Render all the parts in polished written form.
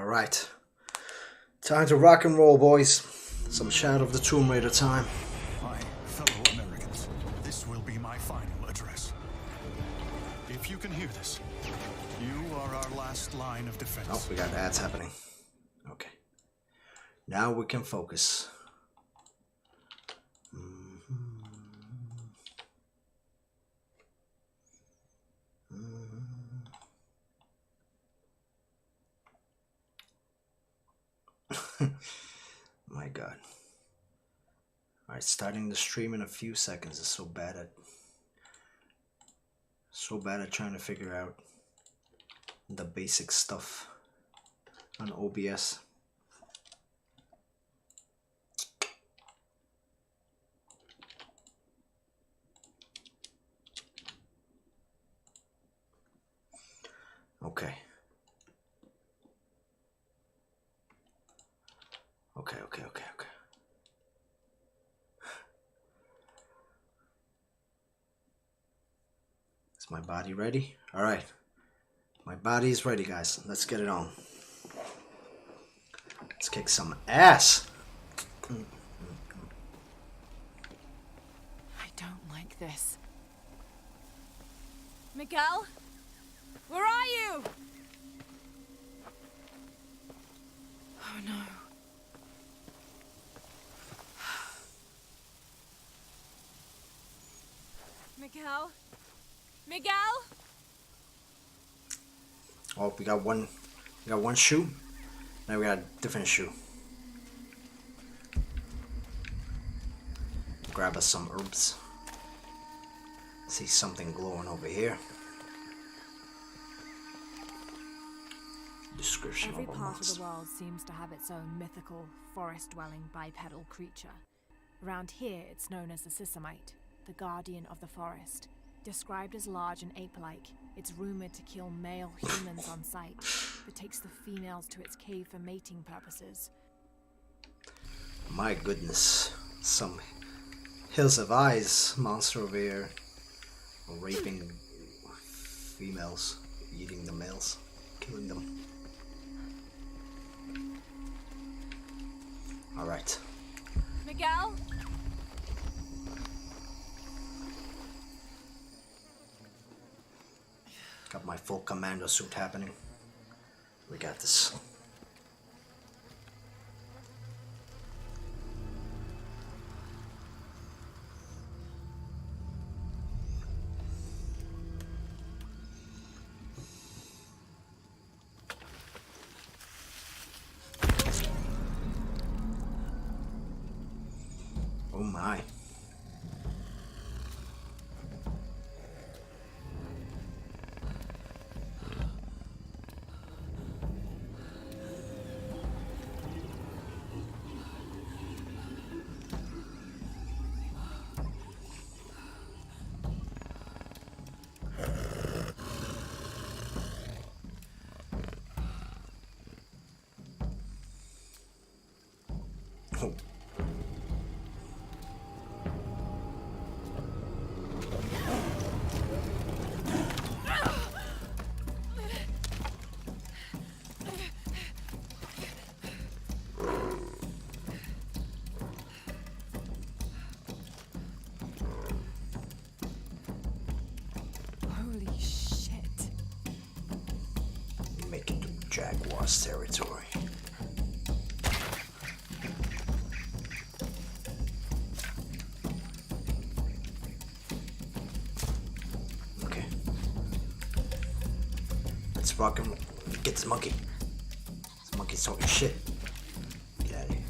Alright. Time to rock and roll, boys. Some Shadow of the Tomb Raider time. My fellow Americans, this will be my final address. If you can hear this, you are our last line of defense. Oh, we got ads happening. Okay. Now we can focus. My God. Alright, starting the stream in a few seconds is so bad at trying to figure out the basic stuff on OBS. Okay. Okay. Is my body ready? Alright. My body is ready, guys. Let's get it on. Let's kick some ass. I don't like this. Miguel? Where are you? Oh no. Miguel? Miguel? Oh, we got one shoe. Now we got a different shoe. Grab us some herbs. See something glowing over here. Description Every of a part of monster. the world seems to have its own mythical, forest-dwelling bipedal creature. Around here, it's known as the Sisamite, the guardian of the forest. Described as large and ape-like, it's rumored to kill male humans on sight, but takes the females to its cave for mating purposes. My goodness. Some Hills of Eyes monster over here. Raping females, eating the males, killing them. Alright. Miguel? Got my full commando suit happening. We got this. Oh my. Oh. Holy shit. Make it to Jaguar's territory. Okay. Let's rock and get this monkey. This monkey's talking shit. Get out of here.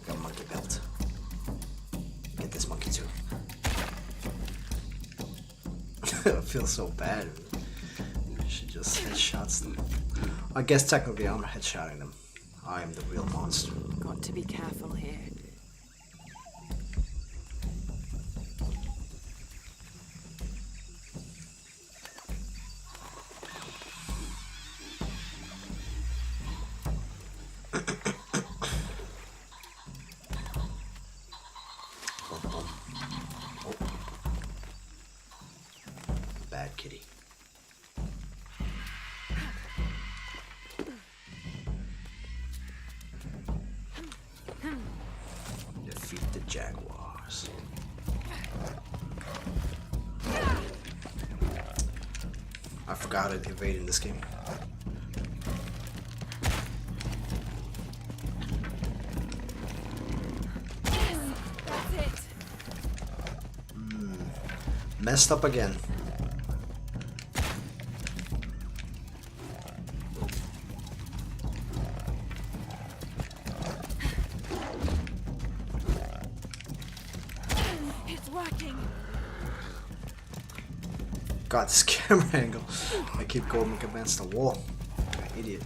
Got a monkey belt. Get this monkey too. I feel so bad. She just headshots them. I guess technically I'm headshotting them. I am the real monster. Got to be careful here. jaguars. I forgot how to evade in this game. That's it. Messed up again. It's working. God, this camera angle. I keep going against the wall. Like an idiot.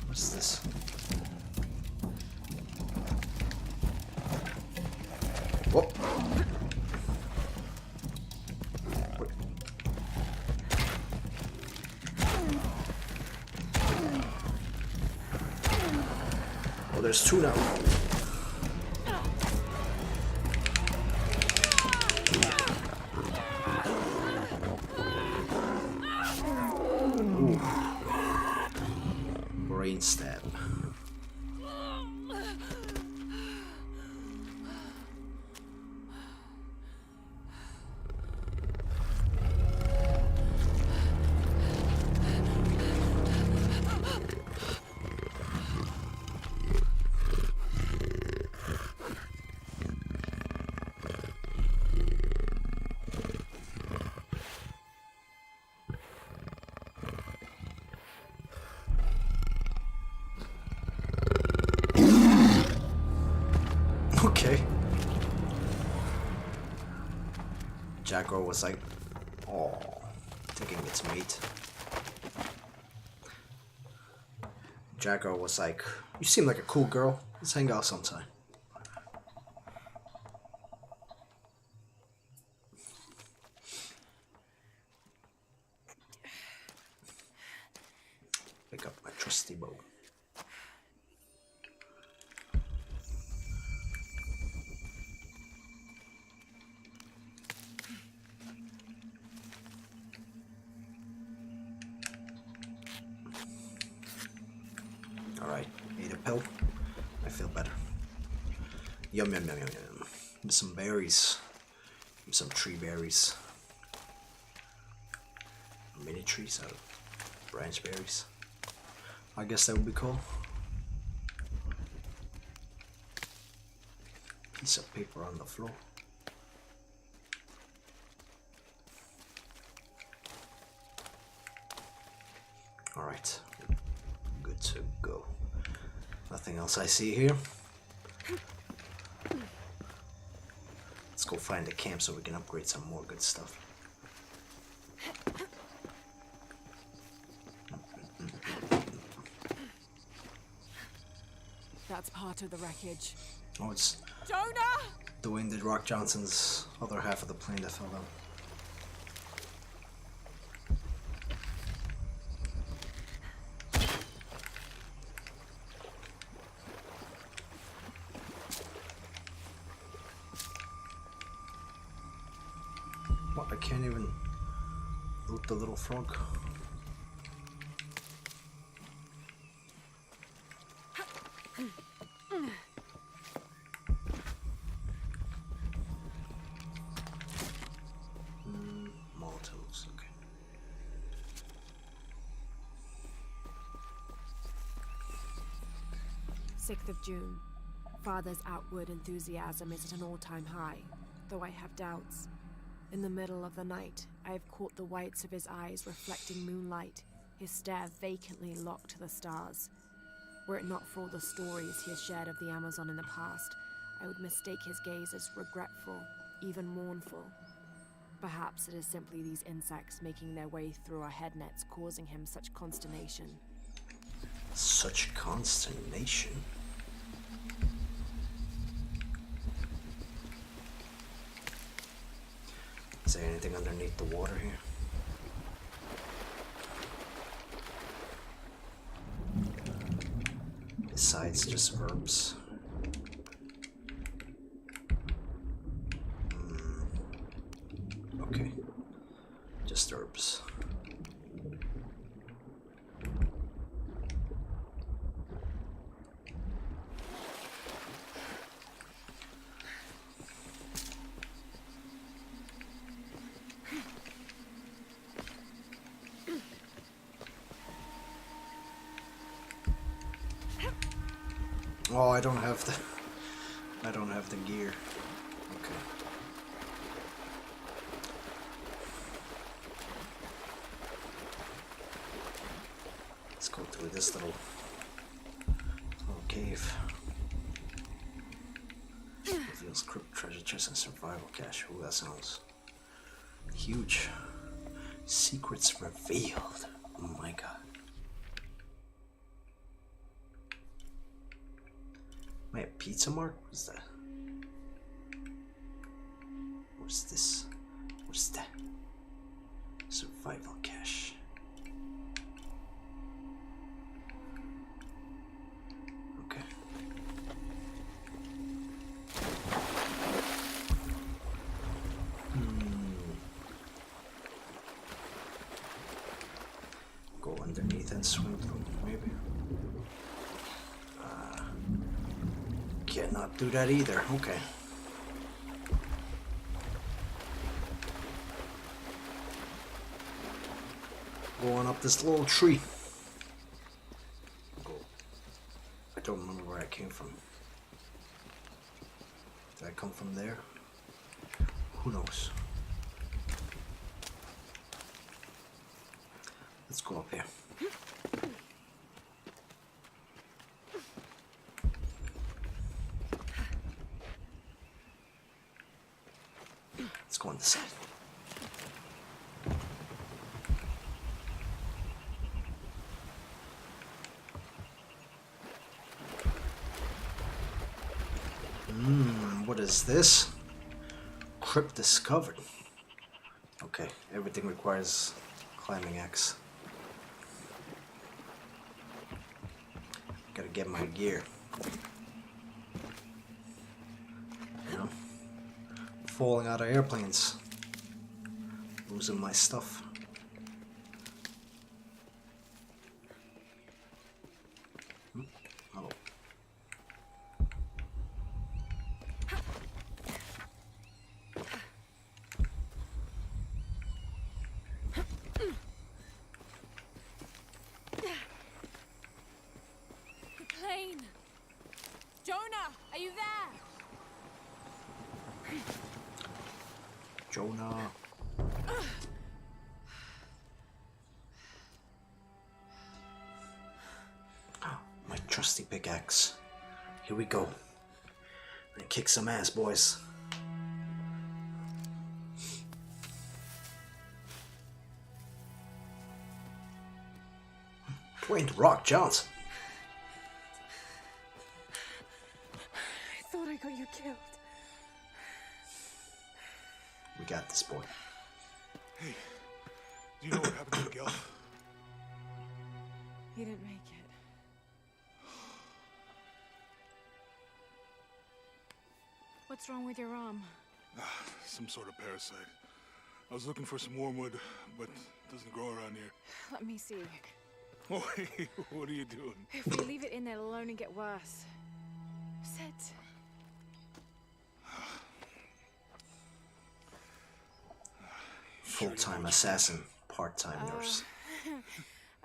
What's this? Whoop. Wait. Oh, there's two now. Ooh. Brain stab. Okay. Jaguar was like, oh, taking its mate. Jaguar was like, you seem like a cool girl. Let's hang out sometime. Pick up my trusty bow. Alright, ate a pill. I feel better. Yum yum yum yum yum. Some berries. Some tree berries. Mini trees out of branch berries. I guess that would be cool. Piece of paper on the floor. Alright. Good to go. Nothing else I see here. Let's go find the camp so we can upgrade some more good stuff. That's part of the wreckage. Oh, it's Jonah! Dwayne did Rock Johnson's other half of the plane that fell down. What? I can't even loot the little frog. Molotovs, okay. Sixth of June. Father's outward enthusiasm is at an all-time high, though I have doubts. In the middle of the night, I have caught the whites of his eyes reflecting moonlight, his stare vacantly locked to the stars. Were it not for all the stories he has shared of the Amazon in the past, I would mistake his gaze as regretful, even mournful. Perhaps it is simply these insects making their way through our head nets causing him such consternation. Such consternation? Is there anything underneath the water here? Besides just herbs. Okay. Just herbs. Oh, I don't have the gear. Okay. Let's go through this little cave. Reveals crypt treasure chest and survival cache. Ooh, that sounds huge. Secrets revealed. Oh my god. Am I a pizza mark? What's that? What's this? What's that? Survival cache. Okay. Go underneath and swim through, maybe. Cannot do that either. Okay. Going up this little tree. I don't remember where I came from. Did I come from there? Who knows? Let's go up here. Let's go on this side. What is this? Crypt discovered. Okay, everything requires climbing axe. Gotta get my gear. You know? Falling out of airplanes. Losing my stuff. Oh. The plane! Jonah, are you there? Jonah. My trusty pickaxe. Here we go. And kick some ass, boys. Dwayne "The Rock" Johnson. I thought I got you killed. We got this, boy. Hey, do you know what happened to Miguel? He didn't make it. What's wrong with your arm? Some sort of parasite. I was looking for some wormwood, but it doesn't grow around here. Let me see. Oh, hey, what are you doing? If we leave it in there, it'll only get worse. Sit. Full-time assassin, part-time nurse.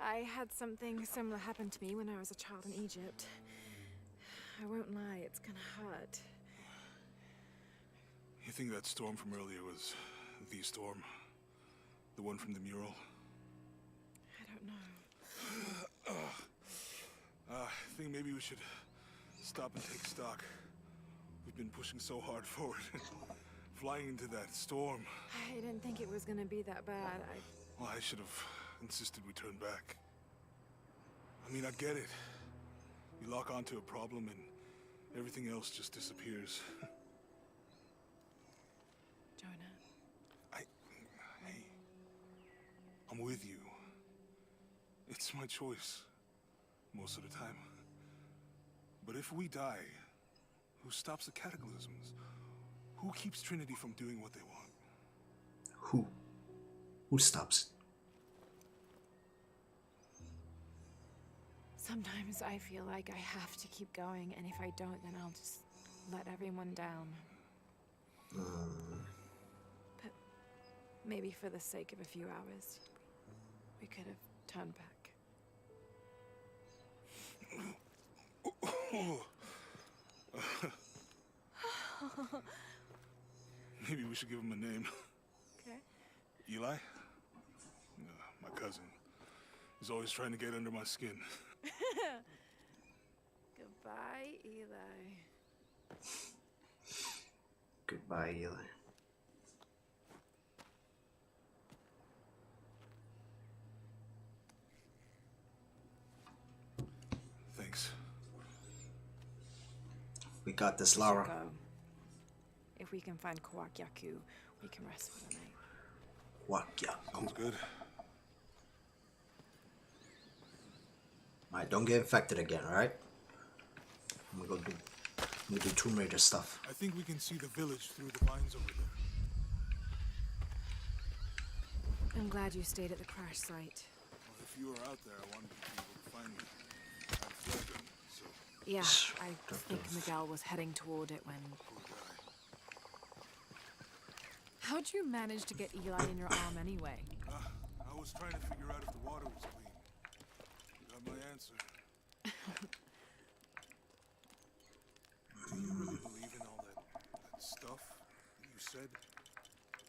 I had something similar happen to me when I was a child in Egypt. I won't lie, it's gonna hurt. You think that storm from earlier was the storm? The one from the mural? I don't know. I think maybe we should stop and take stock. We've been pushing so hard forward. Flying into that storm. I didn't think it was gonna be that bad. Well, I should have insisted we turn back. I mean, I get it. You lock onto a problem and everything else just disappears. Jonah. I'm with you. It's my choice, most of the time. But if we die, who stops the cataclysms? Who keeps Trinity from doing what they want? Who? Who stops it? Sometimes I feel like I have to keep going, and if I don't, then I'll just let everyone down. But maybe for the sake of a few hours, we could have turned back. Maybe we should give him a name. Okay. Eli? My cousin. He's always trying to get under my skin. Goodbye, Eli. Goodbye, Eli. Thanks. We got this, We should Lara. go. If we can find Kawakyaku, we can rest for the night. What? Yeah. Sounds good. Alright, don't get infected again, alright? I'm gonna do Tomb Raider stuff. I think we can see the village through the vines over there. I'm glad you stayed at the crash site. Well, if you were out there, I wanted you to be able to find me. I fled them, so Yeah, I think Miguel was heading toward it when... poor guy. How'd you manage to get Eli in your arm anyway? I was trying to figure out if the water was clean. Got my answer. Do you really believe in all that stuff that you said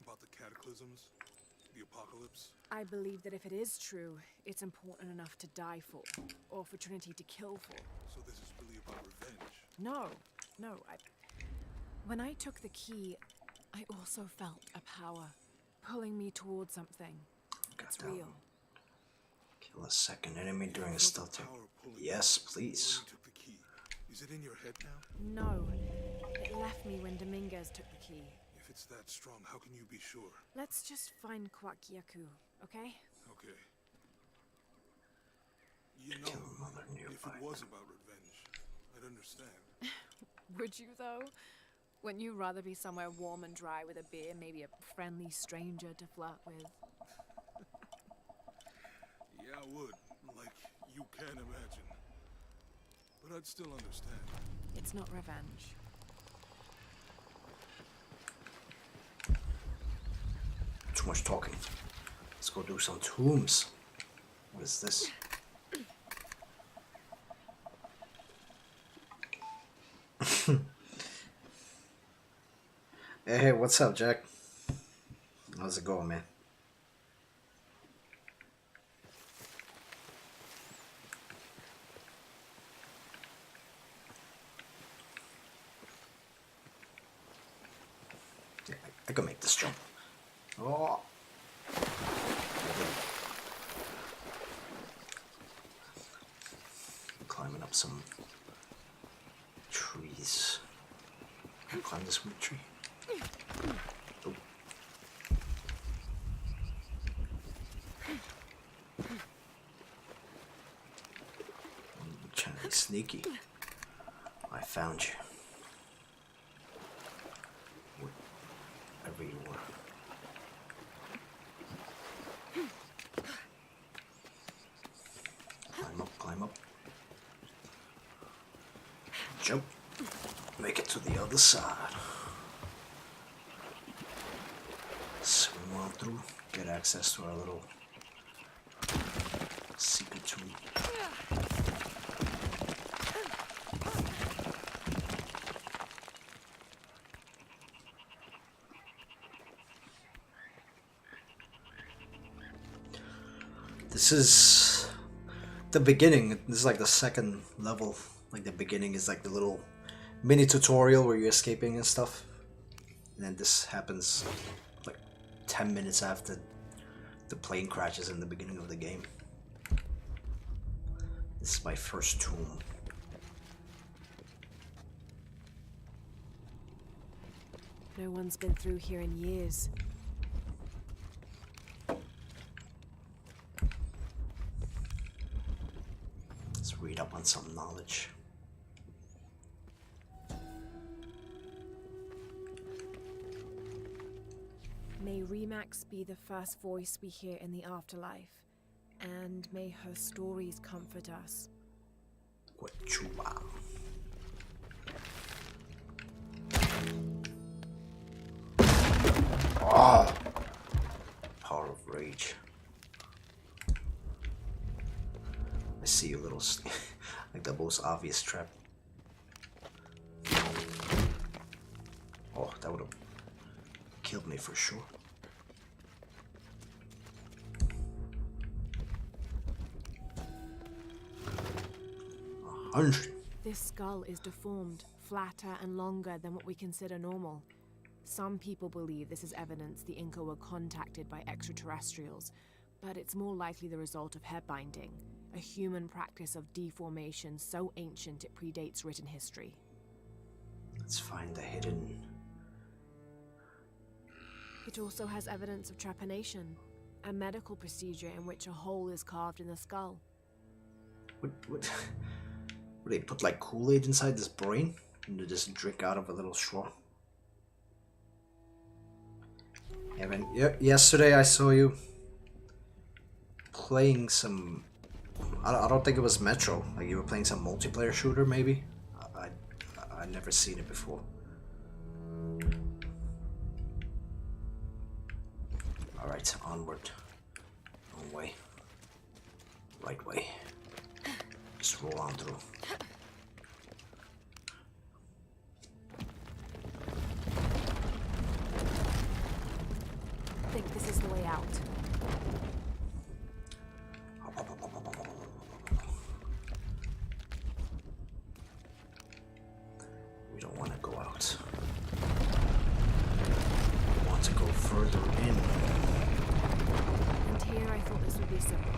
about the cataclysms, the apocalypse? I believe that if it is true, it's important enough to die for, or for Trinity to kill for. So this is really about revenge. No. When I took the key, I also felt a power pulling me towards something. It's Goddamn. real. Kill a second enemy during a Felt stealth the check. power pulling Yes, you please. when you took the key. Is it in your head now? No, it left me when Dominguez took the key. If it's that strong, how can you be sure? Let's just find Kawakyaku, okay? Okay. You know, Kill another if nearby. it was about revenge, I'd understand. Would you, though? Wouldn't you rather be somewhere warm and dry with a beer, maybe a friendly stranger to flirt with? Yeah, I would. Like, you can imagine. But I'd still understand. It's not revenge. Too much talking. Let's go do some tombs. What is this? Hey, what's up, Jack? How's it going, man? Yeah, I can make this jump. Oh. Climbing up some trees. Climb this weird tree. Oh. Trying to be sneaky. I found you. Wherever you were. Climb up. Jump. Make it to the other side. Swim on through. Get access to our little secret tomb. This is the beginning. This is like the second level. Like the beginning is like the little mini tutorial where you're escaping and stuff. And then this happens like 10 minutes after the plane crashes in the beginning of the game. This is my first tomb. No one's been through here in years. some knowledge. May Remax be the first voice we hear in the afterlife, and may her stories comfort us. Quechua. Oh! Power of rage. I see you, little like the most obvious trap. Oh, that would have killed me for sure. 100. This skull is deformed, flatter and longer than what we consider normal. Some people believe this is evidence the Inca were contacted by extraterrestrials, but it's more likely the result of head binding, a human practice of deformation so ancient it predates written history. Let's find the hidden... It also has evidence of trepanation, a medical procedure in which a hole is carved in the skull. What would they put like Kool-Aid inside this brain and they just drink out of a little straw? Yeah, man. Yesterday I saw you playing some... I don't think it was Metro. Like you were playing some multiplayer shooter, maybe. I never seen it before. All right, onward. Wrong way. Right way. Just roll on through. I think this is the way out. We don't want to go out. We want to go further in. And here I thought this would be simple.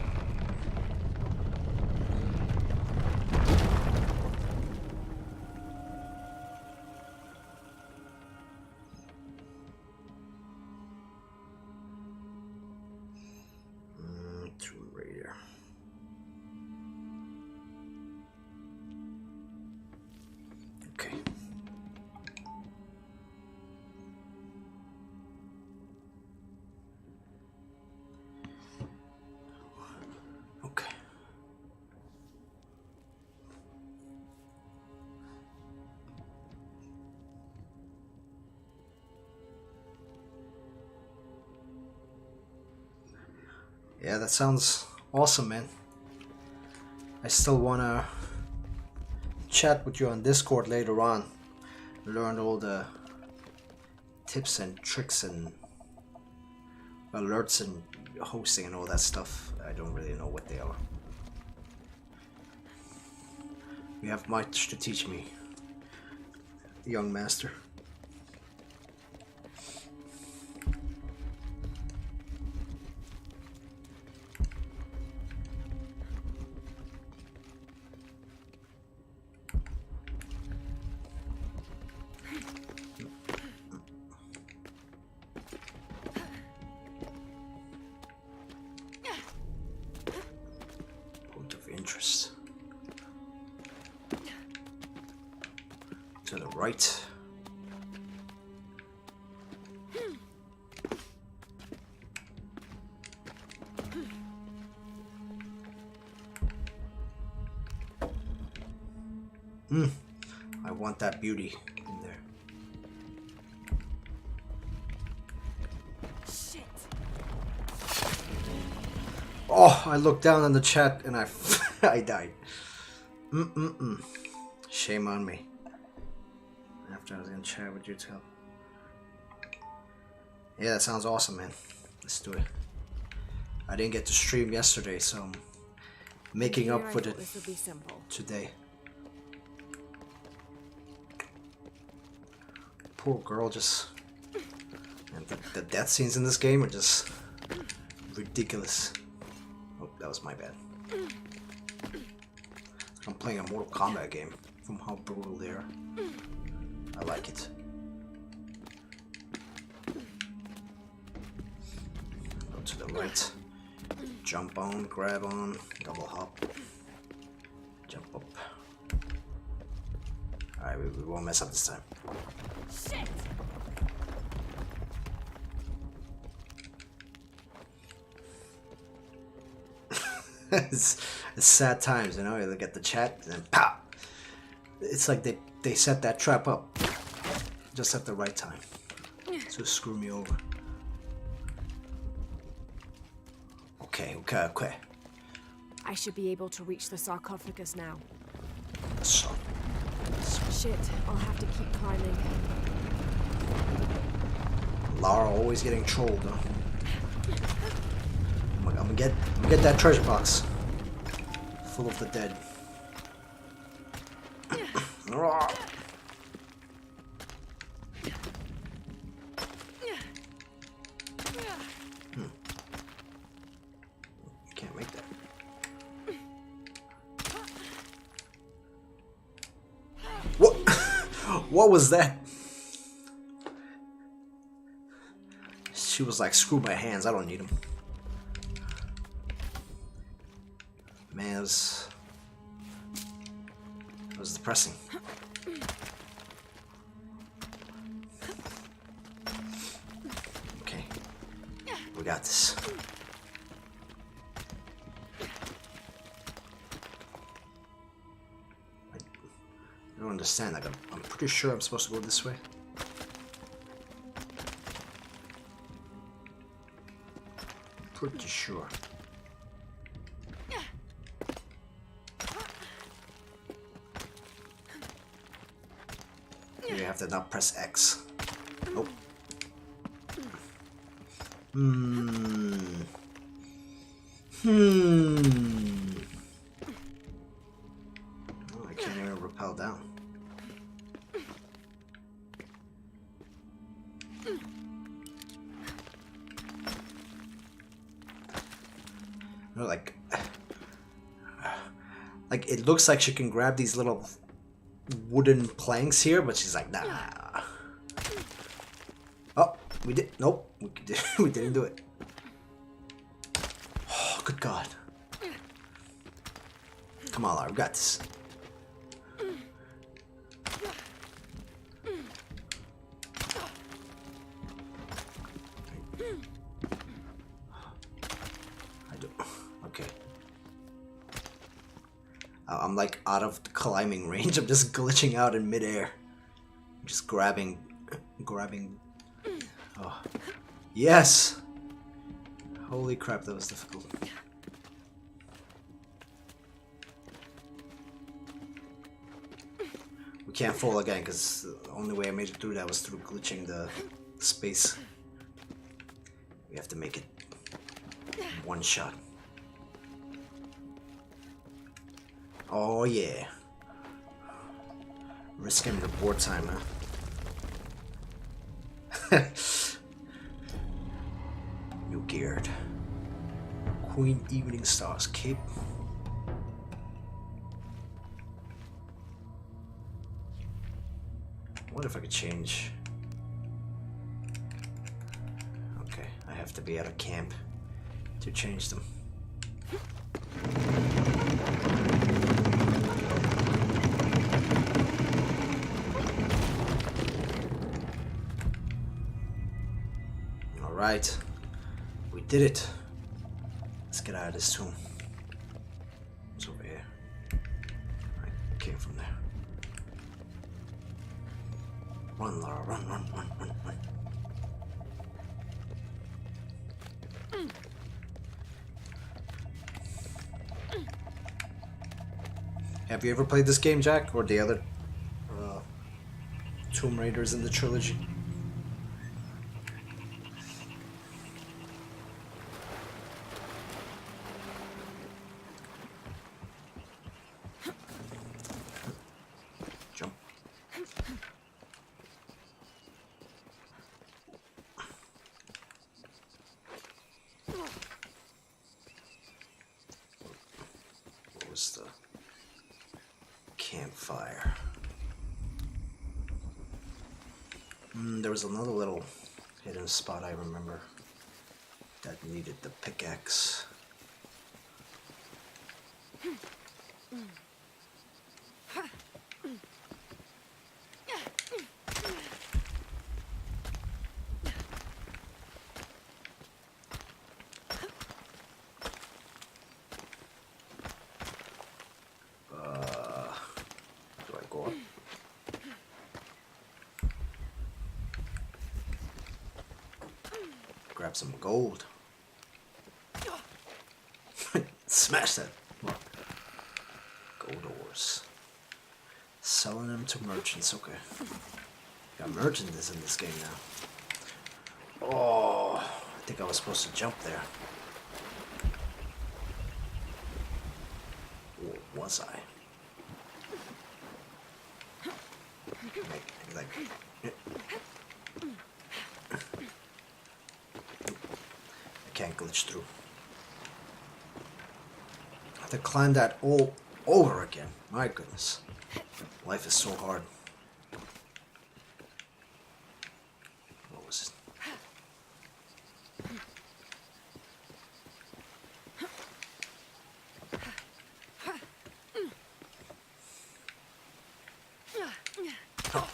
Tomb Raider. Okay. Okay. Yeah, that sounds awesome, man. I still wanna chat with you on Discord later on. Learn all the tips and tricks and alerts and hosting and all that stuff. I don't really know what they are. You have much to teach me, young master. Point of interest. To the right. I want that beauty in there. Shit! Oh, I looked down on the chat and I I died. Shame on me. After I was in chat with you too. Yeah, that sounds awesome, man. Let's do it. I didn't get to stream yesterday, so I'm making Here up I for thought it this would be simple. today. Poor girl, just... And the death scenes in this game are just ridiculous. Oh, that was my bad. I'm playing a Mortal Kombat game from how brutal they are. I like it. Go to the right. Jump on, grab on, double hop. Jump up. Alright, we won't mess up this time. Shit! It's sad times, you know. You look at the chat and then pow. It's like they set that trap up just at the right time to screw me over. Okay. I should be able to reach the sarcophagus now. So, Shit, I'll have to keep climbing. Lara always getting trolled, huh? I'm gonna get that treasure box full of the dead. Can't make that. What? What was that? She was like, screw my hands, I don't need them. Man, it was depressing. Okay, we got this. I don't understand. Like, I'm pretty sure I'm supposed to go this way. Pretty sure. You have to not press X. Nope. Oh, I can't even rappel down. No, like it looks like she can grab these little wooden planks here, but she's like, nah. Oh, we did. Nope, we didn't do it. Oh, good God. Come on, Lara, we got this. I do. Okay. I'm like out of the climbing range. I'm just glitching out in midair. I'm just grabbing. Oh, yes! Holy crap, that was difficult. We can't fall again because the only way I made it through that was through glitching the space. We have to make it one shot. Oh yeah. Risking the board time, huh? New geared. Queen Evening Stars cape. What if I could change? Okay, I have to be at a camp to change them. Alright, we did it. Let's get out of this tomb. It's over here. I came from there. Run, Lara, run. Have you ever played this game, Jack, or the other Tomb Raiders in the trilogy? Jump. What was the campfire? There was another little hidden spot I remember that needed the pickaxe. grab some gold. Smash that. Look. Gold ores. Selling them to merchants. Okay. Got merchants in this game now. Oh, I think I was supposed to jump there. Or was I? Like, I can't glitch through. I have to climb that all over again. My goodness. Life is so hard. What was it? Oh.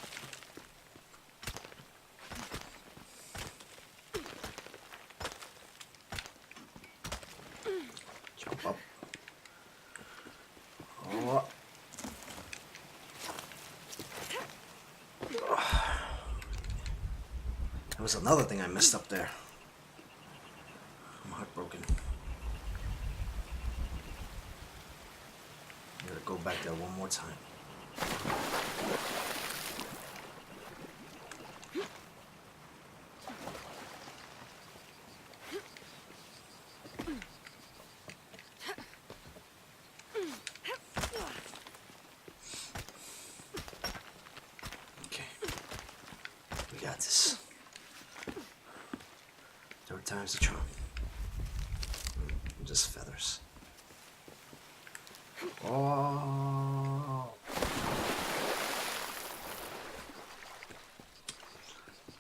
Jump up. Oh. There was another thing I messed up there. I'm heartbroken. I gotta go back there one more time. Okay. We got this. Third time's the charm. Just feathers. Oh.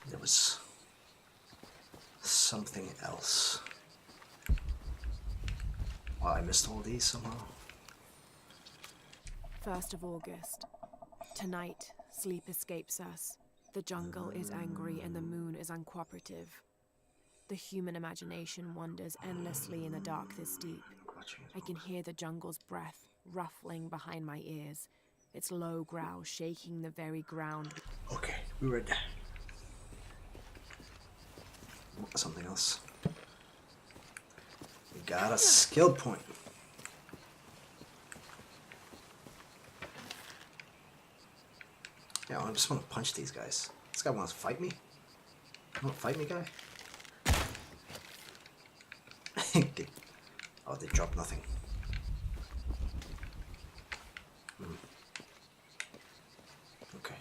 There was something else. Oh, I missed all these somehow. 1st of August. Tonight, sleep escapes us. The jungle is angry and the moon is uncooperative. The human imagination wanders endlessly in the dark this deep. I can hear the jungle's breath ruffling behind my ears, its low growl shaking the very ground. Okay, we read that. Something else. We got a skill point. Yeah, I just want to punch these guys. This guy wants to fight me? You want to fight me, guy? Oh, they dropped nothing. Okay.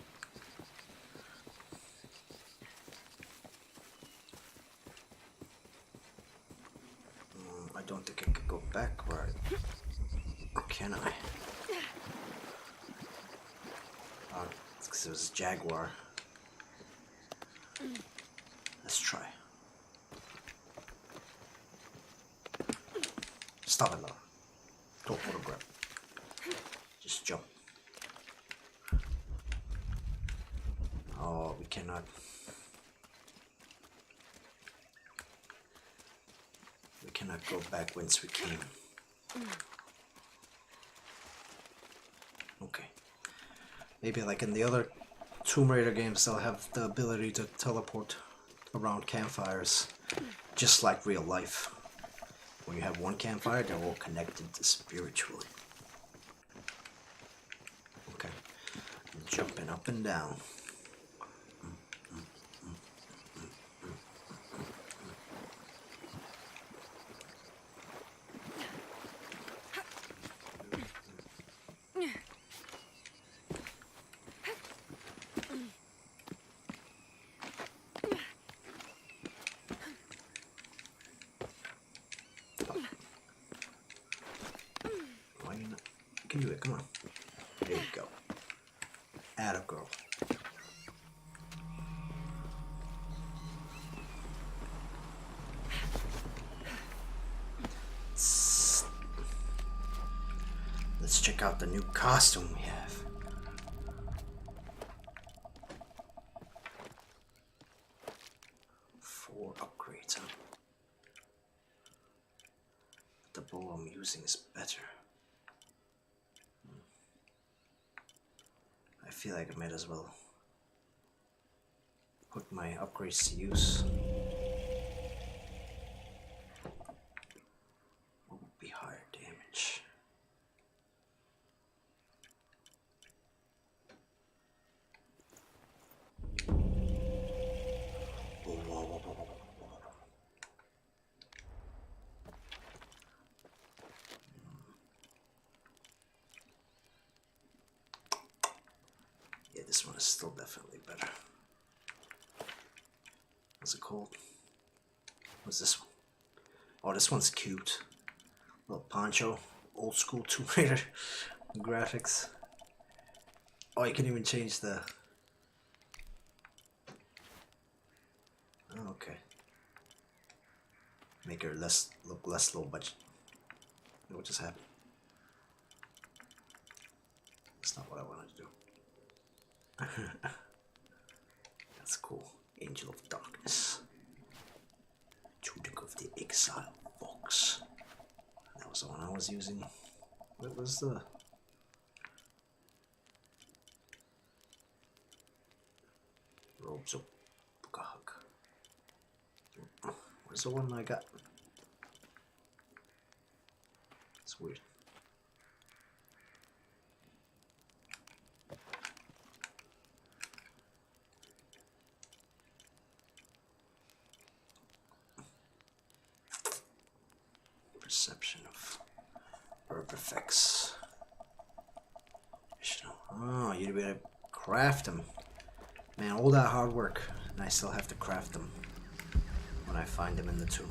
I don't think I could go back, right? Or can I? It's because it was a jaguar. Let's try. Stop it, Laura. Don't photograph. Just jump. Oh, we cannot. We cannot go back whence we came. Okay. Maybe like in the other Tomb Raider games, they'll have the ability to teleport around campfires, just like real life. When you have one campfire, they're all connected spiritually. Okay. Jumping up and down. Why you not? You can do it, come on. There you go. Atta girl. Let's check out the new costume we have. 4 upgrades, huh? The bow I'm using is better. I feel like I might as well put my upgrades to use. this one is still definitely better. What's it called? What's this one? Oh, this one's cute. Little poncho. Old school Tomb Raider graphics. Oh, you can even change the... Oh, okay. Make her look less low budget. What just happened? That's not what I wanted to do. That's cool. Angel of Darkness. Tutor of the Exile Fox. That was the one I was using. What was the... Robes of Bukahug. Where's the one I got? It's weird. Perception of herb effects. Oh, you'd be able to craft them. Man, all that hard work, and I still have to craft them when I find them in the tomb.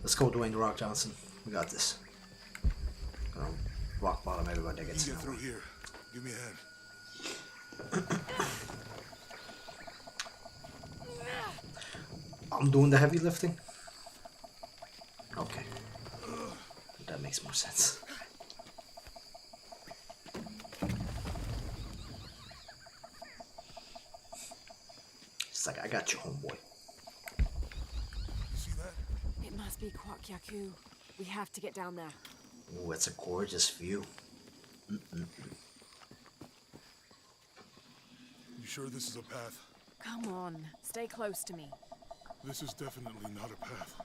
Let's go, Dwayne The Rock Johnson. We got this. Gonna rock bottom everybody that gets in. Get through here. Give me a hand. I'm doing the heavy lifting? Okay. That makes more sense. It's like, I got you, homeboy. You see that? It must be Kwak Yaku. We have to get down there. Ooh, it's a gorgeous view. You sure this is a path? Come on, stay close to me. This is definitely not a path.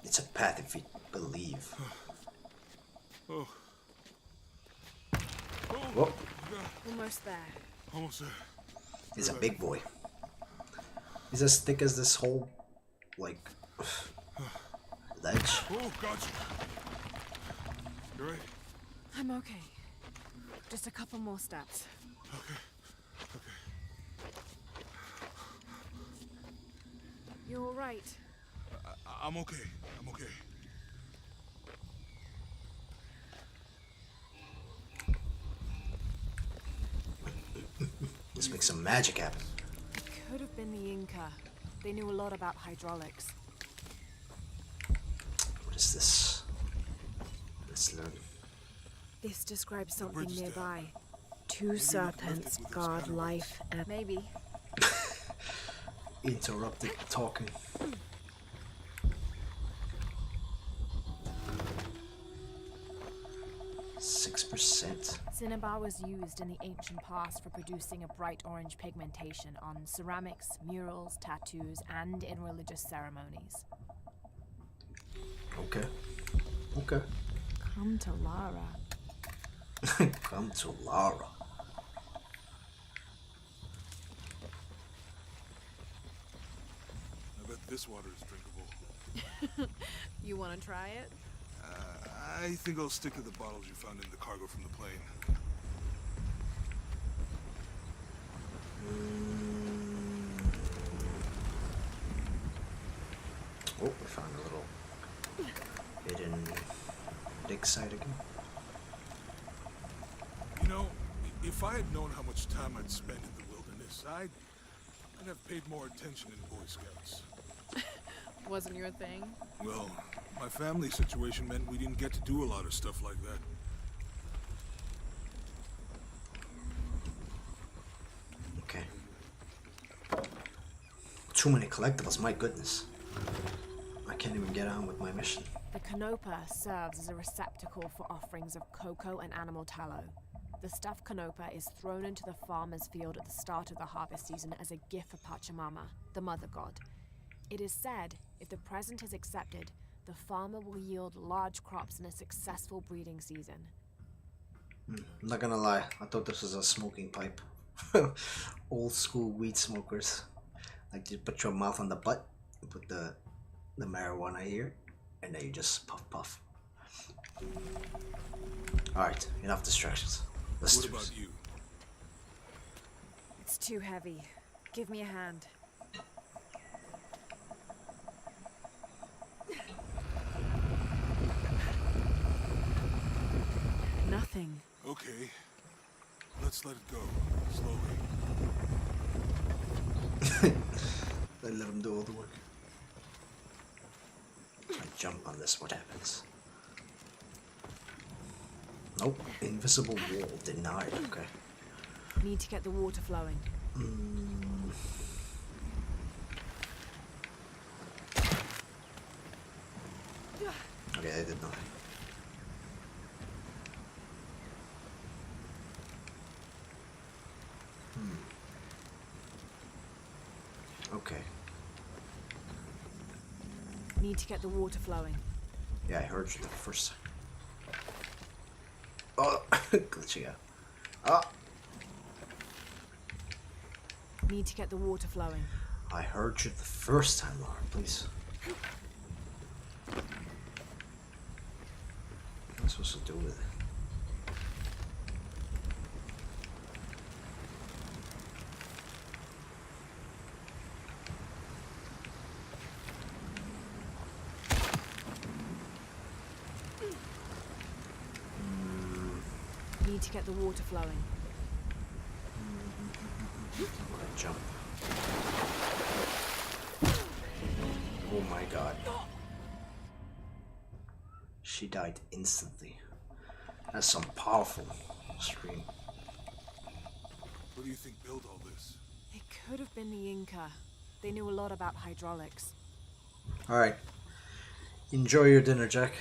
It's a path if you believe. Oh. Whoa, Almost there. Almost there. he's a big boy. He's as thick as this whole, like, ledge. Oh, gotcha. You right? I'm okay. Just a couple more steps. Okay. You're all right. I'm okay. I'm okay. Let's make some magic happen. Could have been the Inca. They knew a lot about hydraulics. What is this? Let's learn. This describes something bridge is nearby. Two serpents with this guard kind of life and... Maybe. Interrupted talking. Cinnabar was used in the ancient past for producing a bright orange pigmentation on ceramics, murals, tattoos, and in religious ceremonies. Okay. Okay. Come to Lara. Come to Lara. I bet this water is drinkable. You want to try it? I think I'll stick to the bottles you found in the cargo from the plane. Oh, we found a little hidden dig site again. You know, if I had known how much time I'd spend in the wilderness, I'd have paid more attention in Boy Scouts. Wasn't your thing? Well, my family situation meant we didn't get to do a lot of stuff like that. Okay. Too many collectibles, my goodness. I can't even get on with my mission. The Canopa serves as a receptacle for offerings of cocoa and animal tallow. The stuffed Canopa is thrown into the farmer's field at the start of the harvest season as a gift for Pachamama, the mother god. It is said, if the present is accepted, the farmer will yield large crops in a successful breeding season. I'm not gonna lie, I thought this was a smoking pipe. Old school weed smokers. Like you put your mouth on the butt, you put the marijuana here, and then you just puff puff. Alright, enough distractions. Let's What do about this. you? too heavy. Give me a hand. Nothing. Okay. Let's let it go. Slowly. I let him do all the work. I jump on this, what happens? Nope. Invisible wall denied, okay. Need to get the water flowing. Okay, I did nothing. Okay. Need to get the water flowing. Yeah, I heard you the first time. Oh, glitching out. Ah, Need to get the water flowing. I heard you the first time, Laura, please. What am I supposed to do with it? Need to get the water flowing. I'm gonna jump. Oh my god. She died instantly. That's some powerful stream. What do you think built all this? It could have been the Inca. They knew a lot about hydraulics. Alright. Enjoy your dinner, Jack.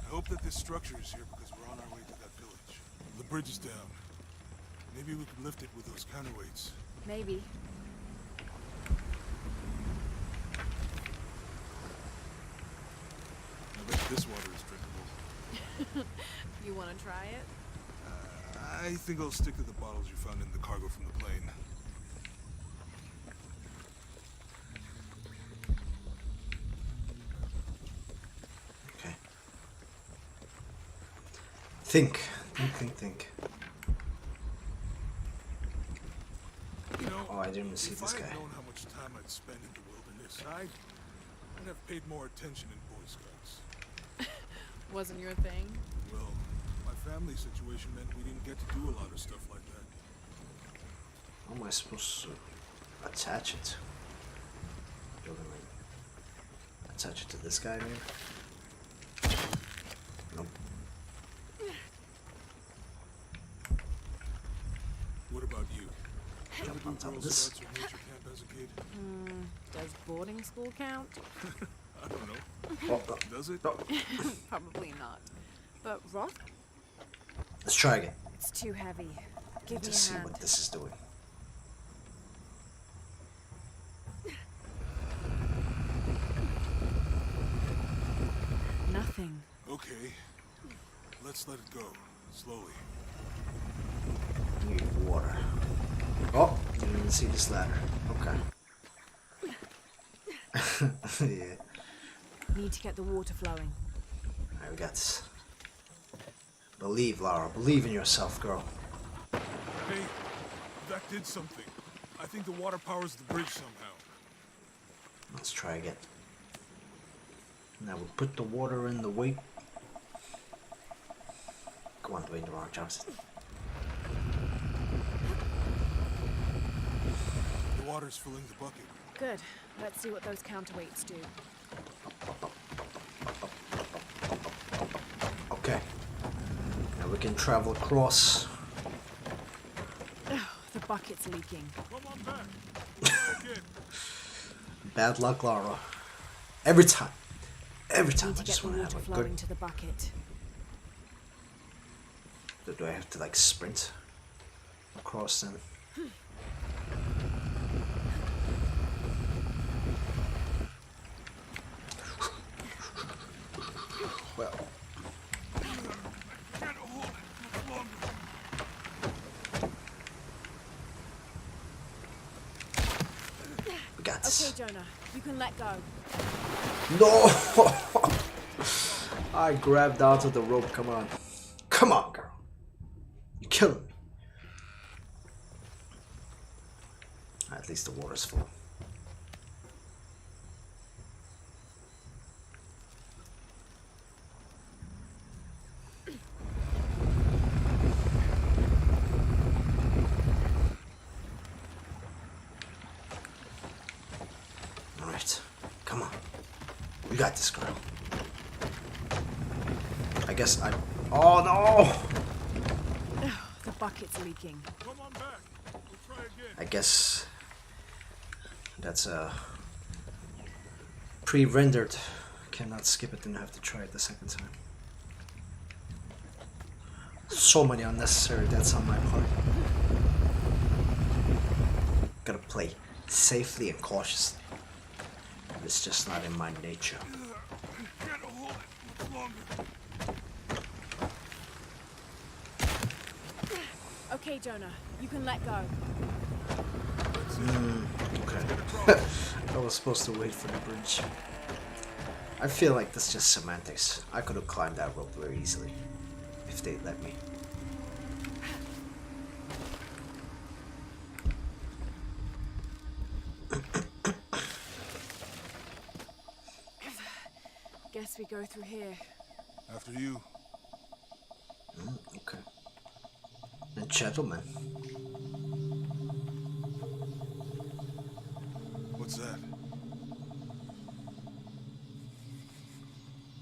I hope that this structure is here because we're on our way to that village. The bridge is down. Maybe we could lift it with those counterweights. Maybe. I bet this water is drinkable. You want to try it? I think I'll stick to the bottles you found in the cargo from the plane. Okay. Think. Think. You know, Oh, I didn't even see if this I guy. had known how much time I'd spend in the wilderness, I'd have paid more attention in Boy Scouts. Wasn't your thing? Well, my family situation meant we didn't get to do a lot of stuff like that. How am I supposed to attach it? Building like attach it to this guy maybe? Nope. What about you? Jump Ever on do top of Girl this. Scouts or nature camp as a kid? Does boarding school count? I don't know. Oh, Does it? no. Probably not. But Roth? Let's try again. It's too heavy. Give To me a see hand. what this is doing. Nothing. Okay. Let's let it go. Slowly. Need water. Oh, didn't even see this ladder. Okay. Yeah. Need to get the water flowing. Alright, we got this. Believe, Lara. Believe in yourself, girl. Hey, that did something. I think the water powers the bridge somehow. Let's try again. Now we put the water in the weight. Go on, Dwayne, the wrong jobs. The water's filling the bucket. Good. Let's see what those counterweights do. Okay. Now we can travel across. The bucket's leaking. Come on back. Go again. Bad luck, Lara. Every time. Every time Need I to get just the want to water have a flowing good... to the bucket. Do I have to like sprint across them? Well, Can't hold it much longer. we got Okay, this. Jonah. You can let go. No! I grabbed onto the rope. Come on. Come on, girl. You're killing me. At least the water's full. Alright, come on. We got this, girl. I guess I... Oh no! The bucket's leaking. Come on back. We'll try again. I guess that's pre-rendered. Cannot skip it and have to try it the second time. So many unnecessary deaths on my part. Gotta play safely and cautiously. It's just not in my nature. Can't hold it much longer. Okay, Jonah, you can let go. Okay. I was supposed to wait for the bridge. I feel like that's just semantics. I could have climbed that rope very easily if they'd let me. Guess we go through here. After you. Okay. A gentleman. What's that?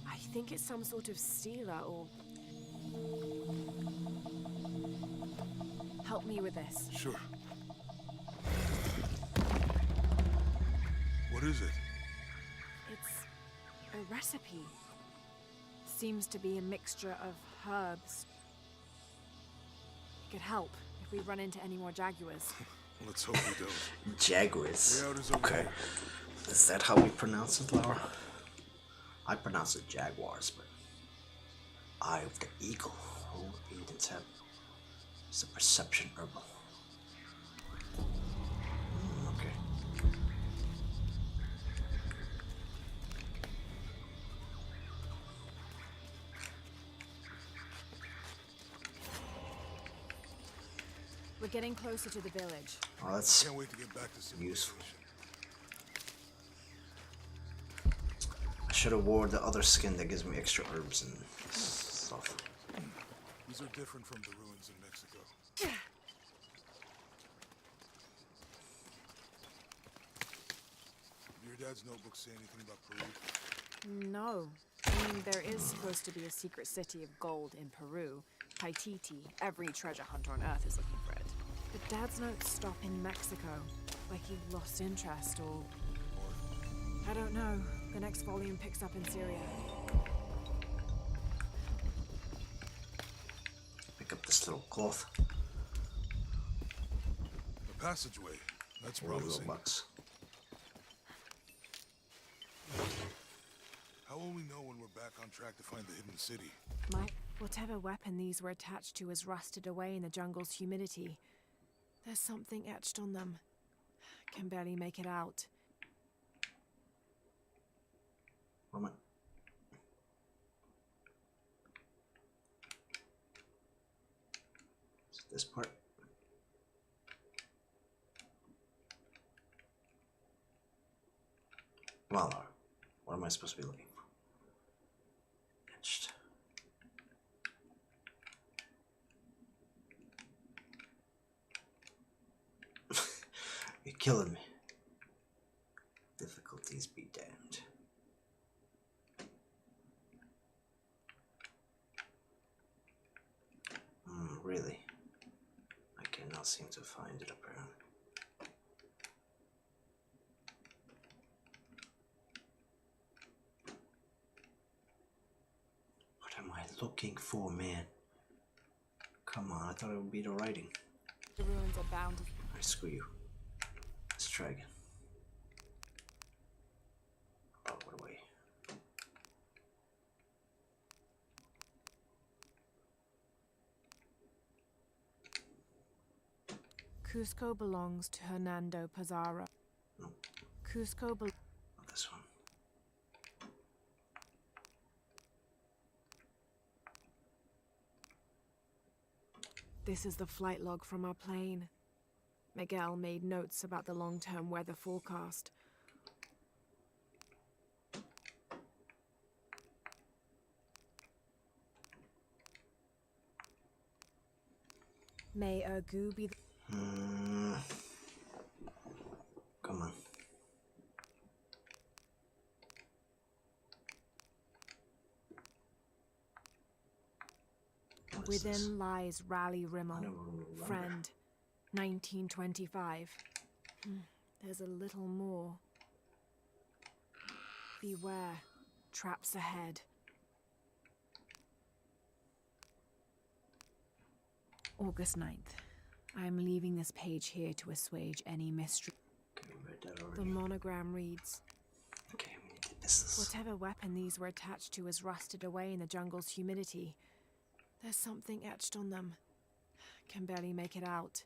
I think it's some sort of stealer or... Help me with this. Sure. What is it? It's a recipe. Seems to be a mixture of herbs. It could help if we run into any more jaguars. Let's hope we don't. Jaguars. Way out is over Okay. there. Is that how we pronounce it, Laura? I pronounce it jaguars, but Eye of the Eagle. Oh, Eden's head. It's a perception herbal. Okay. We're getting closer to the village. Well, that's Can't wait to get back to civilization. useful. I should have wore the other skin that gives me extra herbs and stuff. These are different from the ruins in Mexico. Did your dad's notebook say anything about Peru? No. I mean, there is supposed to be a secret city of gold in Peru. Paititi. Every treasure hunter on Earth is looking for it. But Dad's notes stop in Mexico. Like he lost interest or... I don't know. The next volume picks up in Syria. Pick up this little cloth. A passageway. That's promising. Bucks. How will we know when we're back on track to find the hidden city? Whatever weapon these were attached to has rusted away in the jungle's humidity. There's something etched on them. Can barely make it out. Moment. Is it this part? Well, what am I supposed to be looking for? Etched. You're killing me. Difficulties be damned. Really? I cannot seem to find it apparently. What am I looking for, man? Come on, I thought it would be the writing. The ruins are bound to... Alright, screw you. Let's try again. Oh, what away. Cusco belongs to Hernando Pizarro. No, Cusco not this one. This is the flight log from our plane. Miguel made notes about the long-term weather forecast. May Ergu be the... Come on. What is this? Within lies Rally I Rimmel, never remember. friend, 1925. There's a little more. Beware, traps ahead. August 9th. I am leaving this page here to assuage any mystery. Okay, we read that The already. monogram reads, Okay, we need to miss this. whatever weapon these were attached to has rusted away in the jungle's humidity. There's something etched on them. Can barely make it out.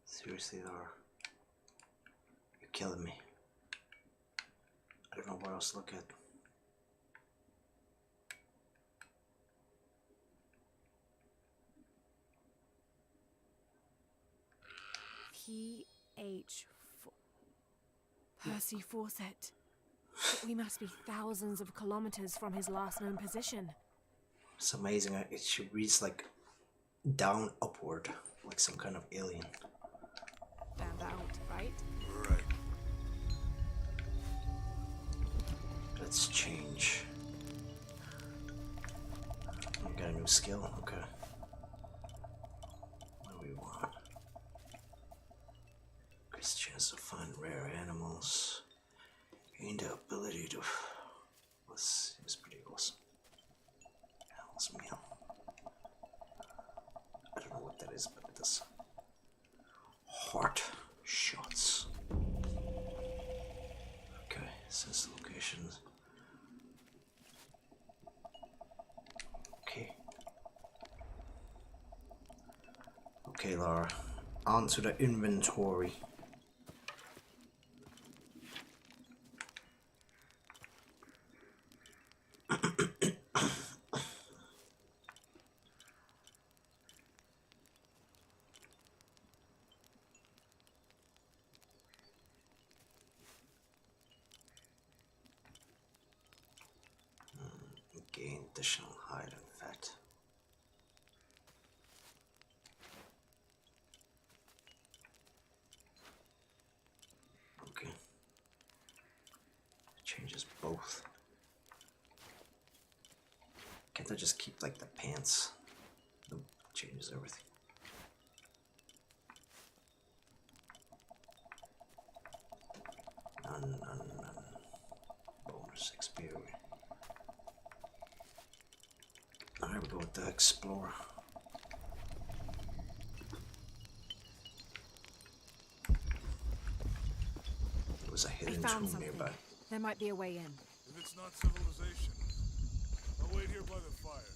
Seriously, Laura. You're killing me. I don't know what else to look at. P.H. Percy Fawcett. But we must be thousands of kilometers from his last known position. It's amazing. She reads like down upward, like some kind of alien. Stand out, right? Right. Let's change. We got a new skill. Okay. What do we want? Increase chance to find rare animals. Gain the ability to. This is pretty awesome. Hell's meal. I don't know what that is, but it does. Heart shots. Okay, sense locations. Okay. Okay, Laura. On to the inventory. Gain additional height and fat. Okay. Changes both. Can't I just keep like the pants? Nope, changes everything. None. Bonus experience. Alright, we go with the Explorer. There was a I hidden found tomb something. nearby. There might be a way in. If it's not civilization, I'll wait here by the fire.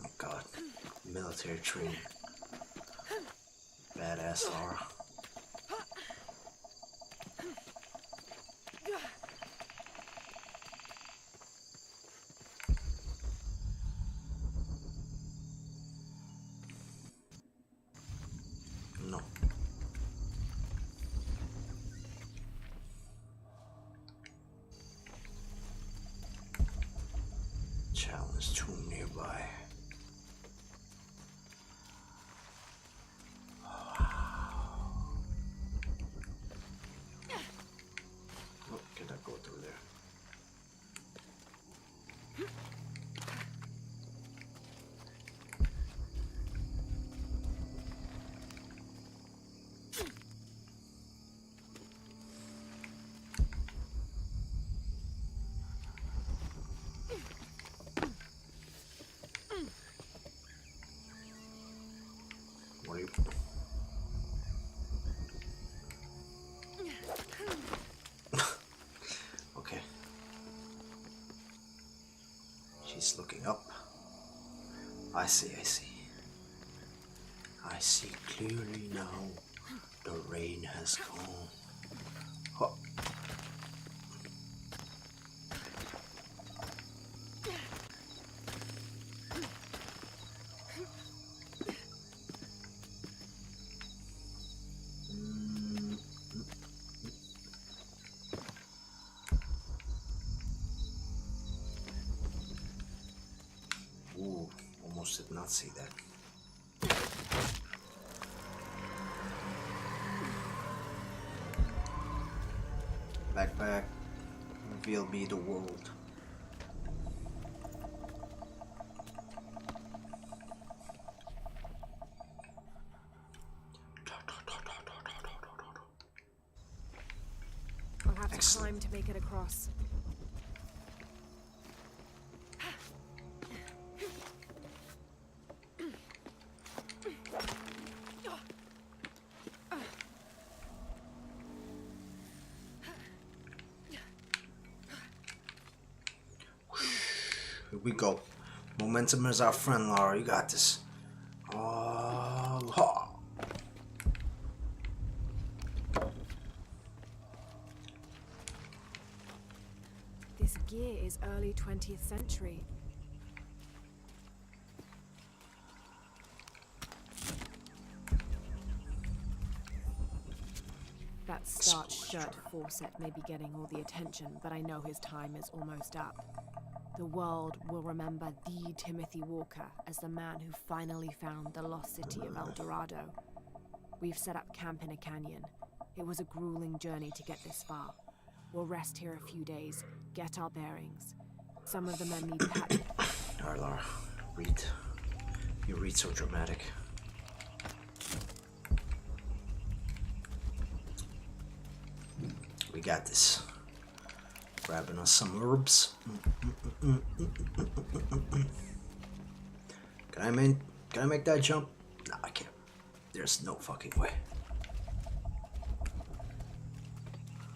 Oh god. Military training. Badass Laura. No. Challenge tomb nearby. Oh, can I go through there? What are you? Okay. She's looking up. I see, I see. I see clearly now. The rain has gone. Huh. Ooh, almost did not see that. Backpack, reveal me the world. I'll have to climb to make it across. Here we go. Momentum is our friend, Laura. You got this. Ha. This gear is early 20th century. That starched shirt Fawcett may be getting all the attention, but I know his time is almost up. The world will remember the Timothy Walker as the man who finally found the lost city of El Dorado. We've set up camp in a canyon. It was a grueling journey to get this far. We'll rest here a few days, get our bearings. Some of the men need pat. Alright, Laura. Read. You read so dramatic. We got this. Grabbing us some herbs. Can I make that jump? No, I can't. There's no fucking way.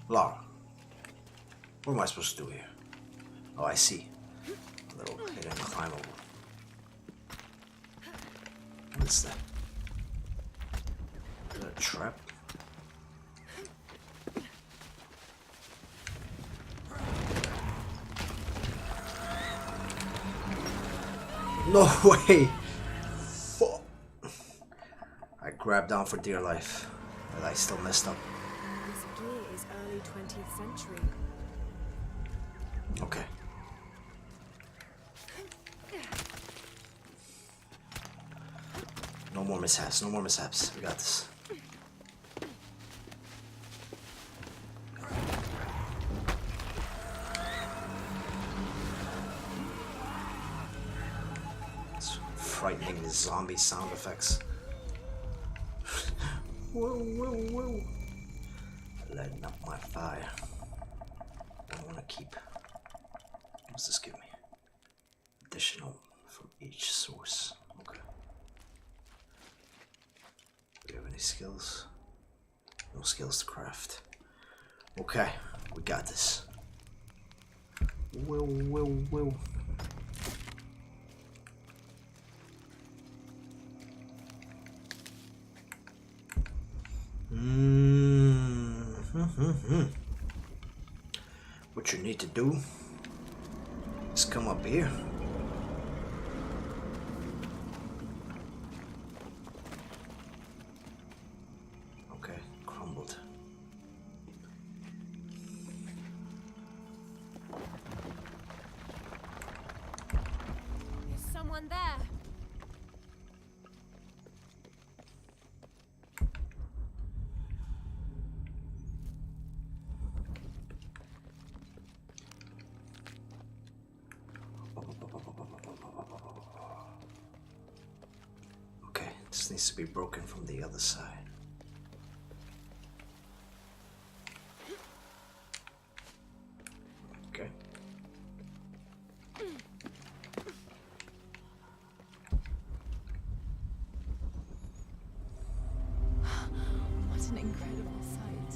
Laura, what am I supposed to do here? Oh, I see. A little hidden climbable. What is that? Is that a trap? No way! Fuck. I grabbed on for dear life, but I still messed up. This gear is early 20th century. Okay. No more mishaps, no more mishaps. We got this. Frightening zombie sound effects. Whoa, whoa, whoa. Lighting up my fire. I want to keep. What's this give me? Additional from each source. Okay. Do we have any skills? No skills to craft. Okay, we got this. Whoa, whoa, whoa. What you need to do is come up here. Okay, crumbled. There's someone there. Okay, this needs to be broken from the other side. Okay. What an incredible sight.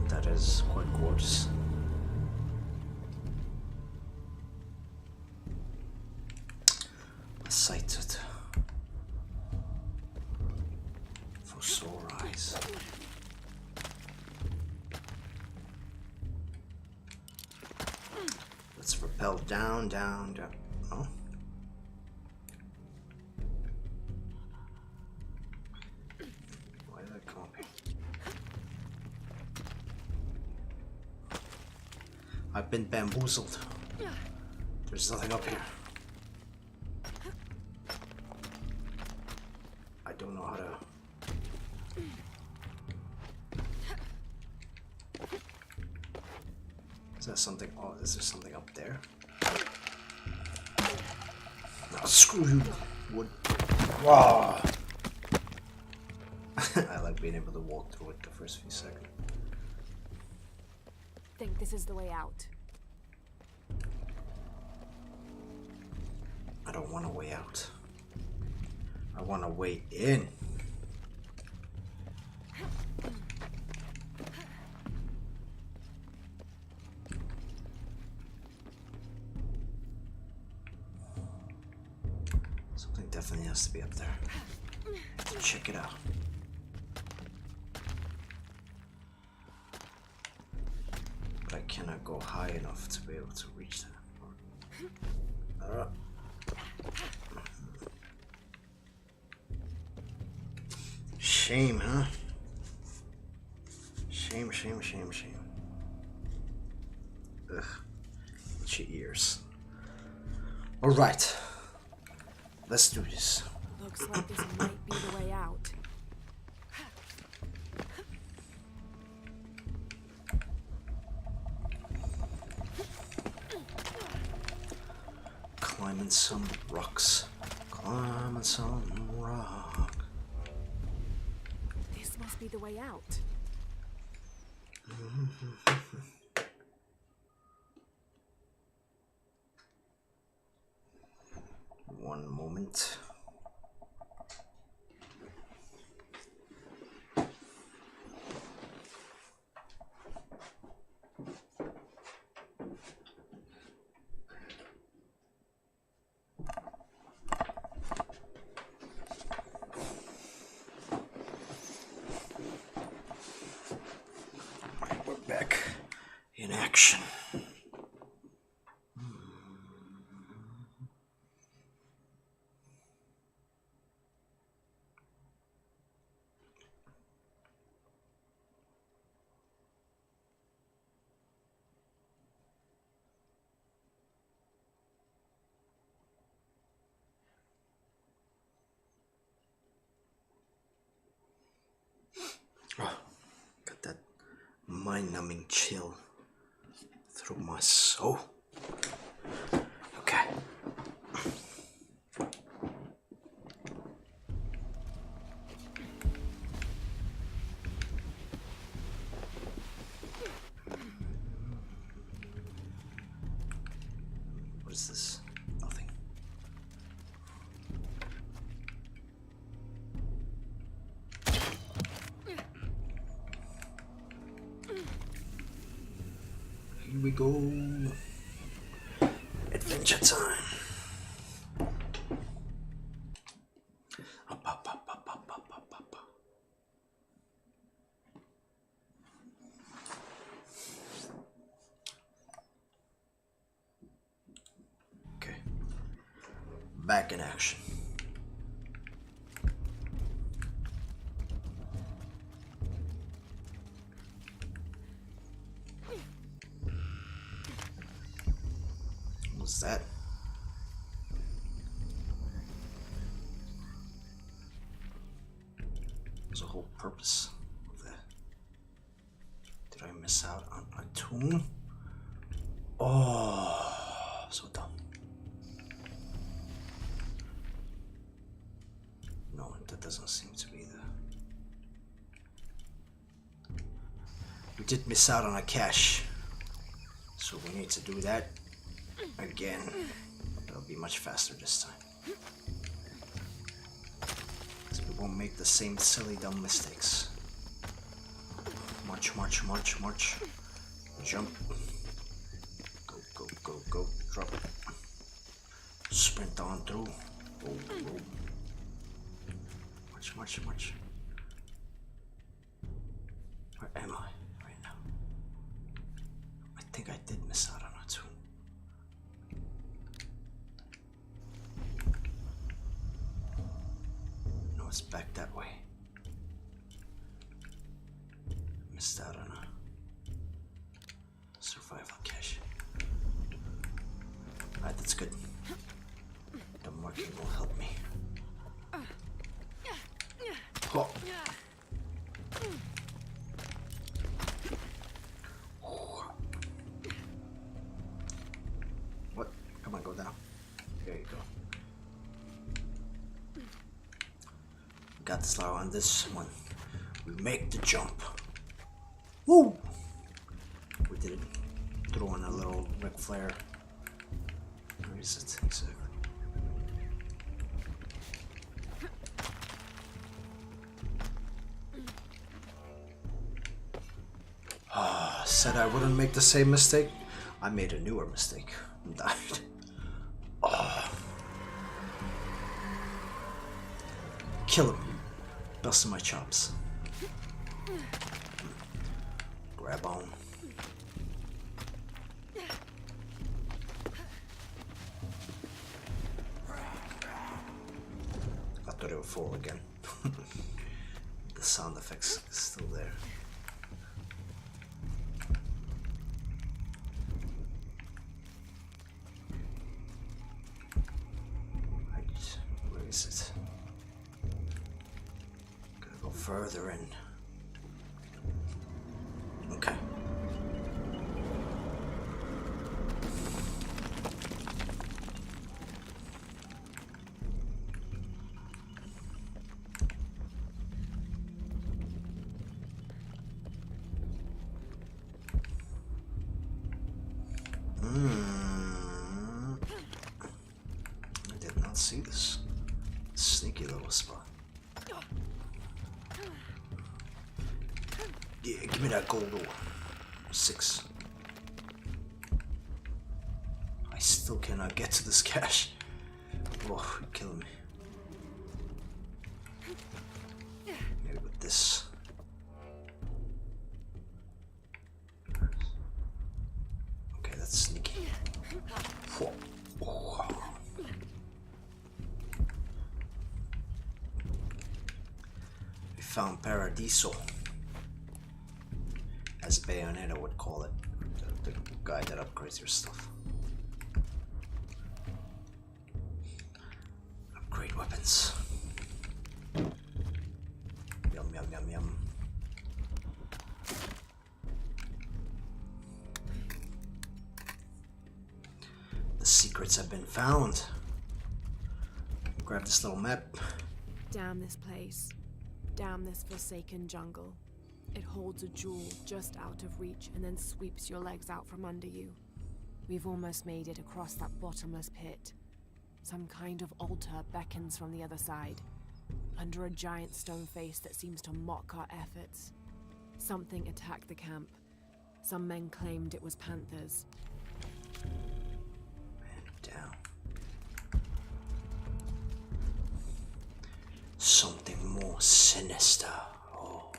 That is quite gorgeous. Sighted. For sore eyes. Let's rappel down, down, down. Oh. Why did I come up here? I've been bamboozled. There's nothing up here. I don't know how to... Is that something? Oh, is there something up there? No, screw you, wood. Wow. I like being able to walk through it the first few seconds. Think this is the way out. I don't want a way out. I want a way in. Something definitely has to be up there. Let's check it out. But I cannot go high enough to be able to reach that. Shame, huh? Shame, shame, shame, shame. Ugh. Itchy ears. Alright. Let's do this. Looks like this might be the way out. Climbing some rocks. Climbing some rock. This must be the way out. One moment. We're back in action. Oh, got that mind-numbing chill through my soul. Okay. What is this? Nothing. Here we go. Adventure time. Up, up, up, up, up, up, up, up. Okay. Back in action. What's that? There's a whole purpose of that. Did I miss out on a tomb? Oh, so dumb. No, that doesn't seem to be the... We did miss out on a cache. So we need to do that again. It'll be much faster this time. So we won't make the same silly dumb mistakes. March, march, march, march. Jump. Go, go, go, go. Drop. Sprint on through. Oh. Much. Where am I right now? I think I did miss out on it too. No, it's back that way. Missed out on a survival cache. Alright, that's good. The marking will help me. Oh. What? Come on, go down. There you go. Got the slow on this one. We make the jump. Woo! We did it. Throw in a little Ric Flair. Where is it exactly? Said I wouldn't make the same mistake. I made a newer mistake and died. Oh. Kill him. Busting my chops. Grab on. I thought it would fall again. The sound effects is still there. Further in. Okay. I did not see this sneaky little spot. Yeah, give me that gold ore. 6. I still cannot get to this cache. Oh, you're killing me. Maybe with this. Okay, that's sneaky. Whoa. Oh. We found Paradiso. As Bayonetta would call it, the guy that upgrades your stuff. Upgrade weapons. Yum. The secrets have been found. Grab this little map. Damn this place. Damn this forsaken jungle. It holds a jewel just out of reach and then sweeps your legs out from under you. We've almost made it across that bottomless pit. Some kind of altar beckons from the other side, under a giant stone face that seems to mock our efforts. Something attacked the camp. Some men claimed it was panthers. Man down. Something more sinister. Oh.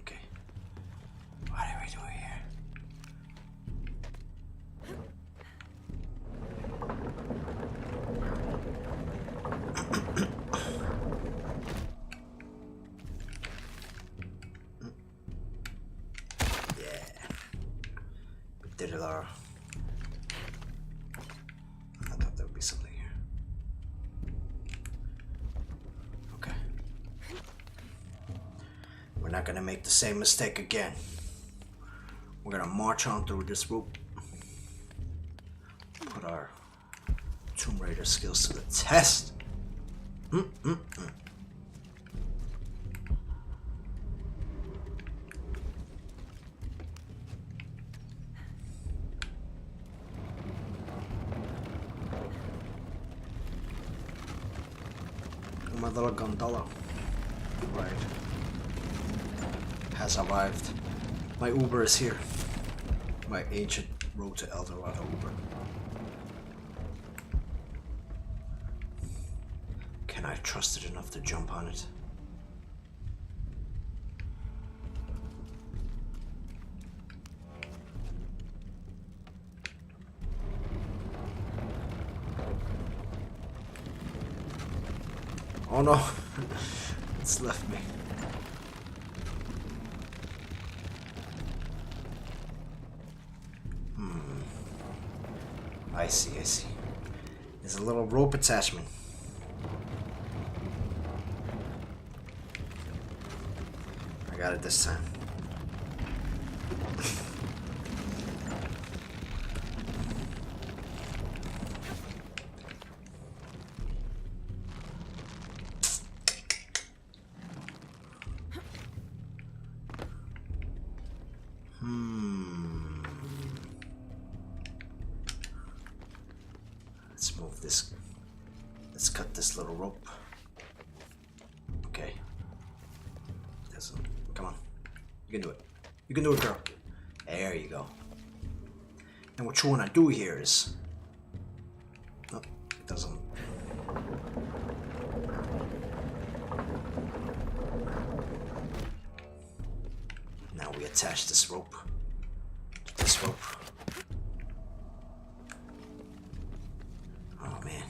Okay. What are we doing here? Did it, Laura. I thought there would be something here. Okay. We're not gonna make the same mistake again. We're gonna march on through this route. Put our Tomb Raider skills to the test. My little gondola. Right. has arrived. My Uber is here. My ancient road to El Dorado Uber. Can I trust it enough to jump on it? Oh no, it's left me. I see, I see. There's a little rope attachment. I got it this time. Let's move this. Let's cut this little rope. Okay. Come on. You can do it. You can do it, girl. There you go. And what you want to do here is... Oh, it doesn't... Now we attach this rope to this rope. Oh man,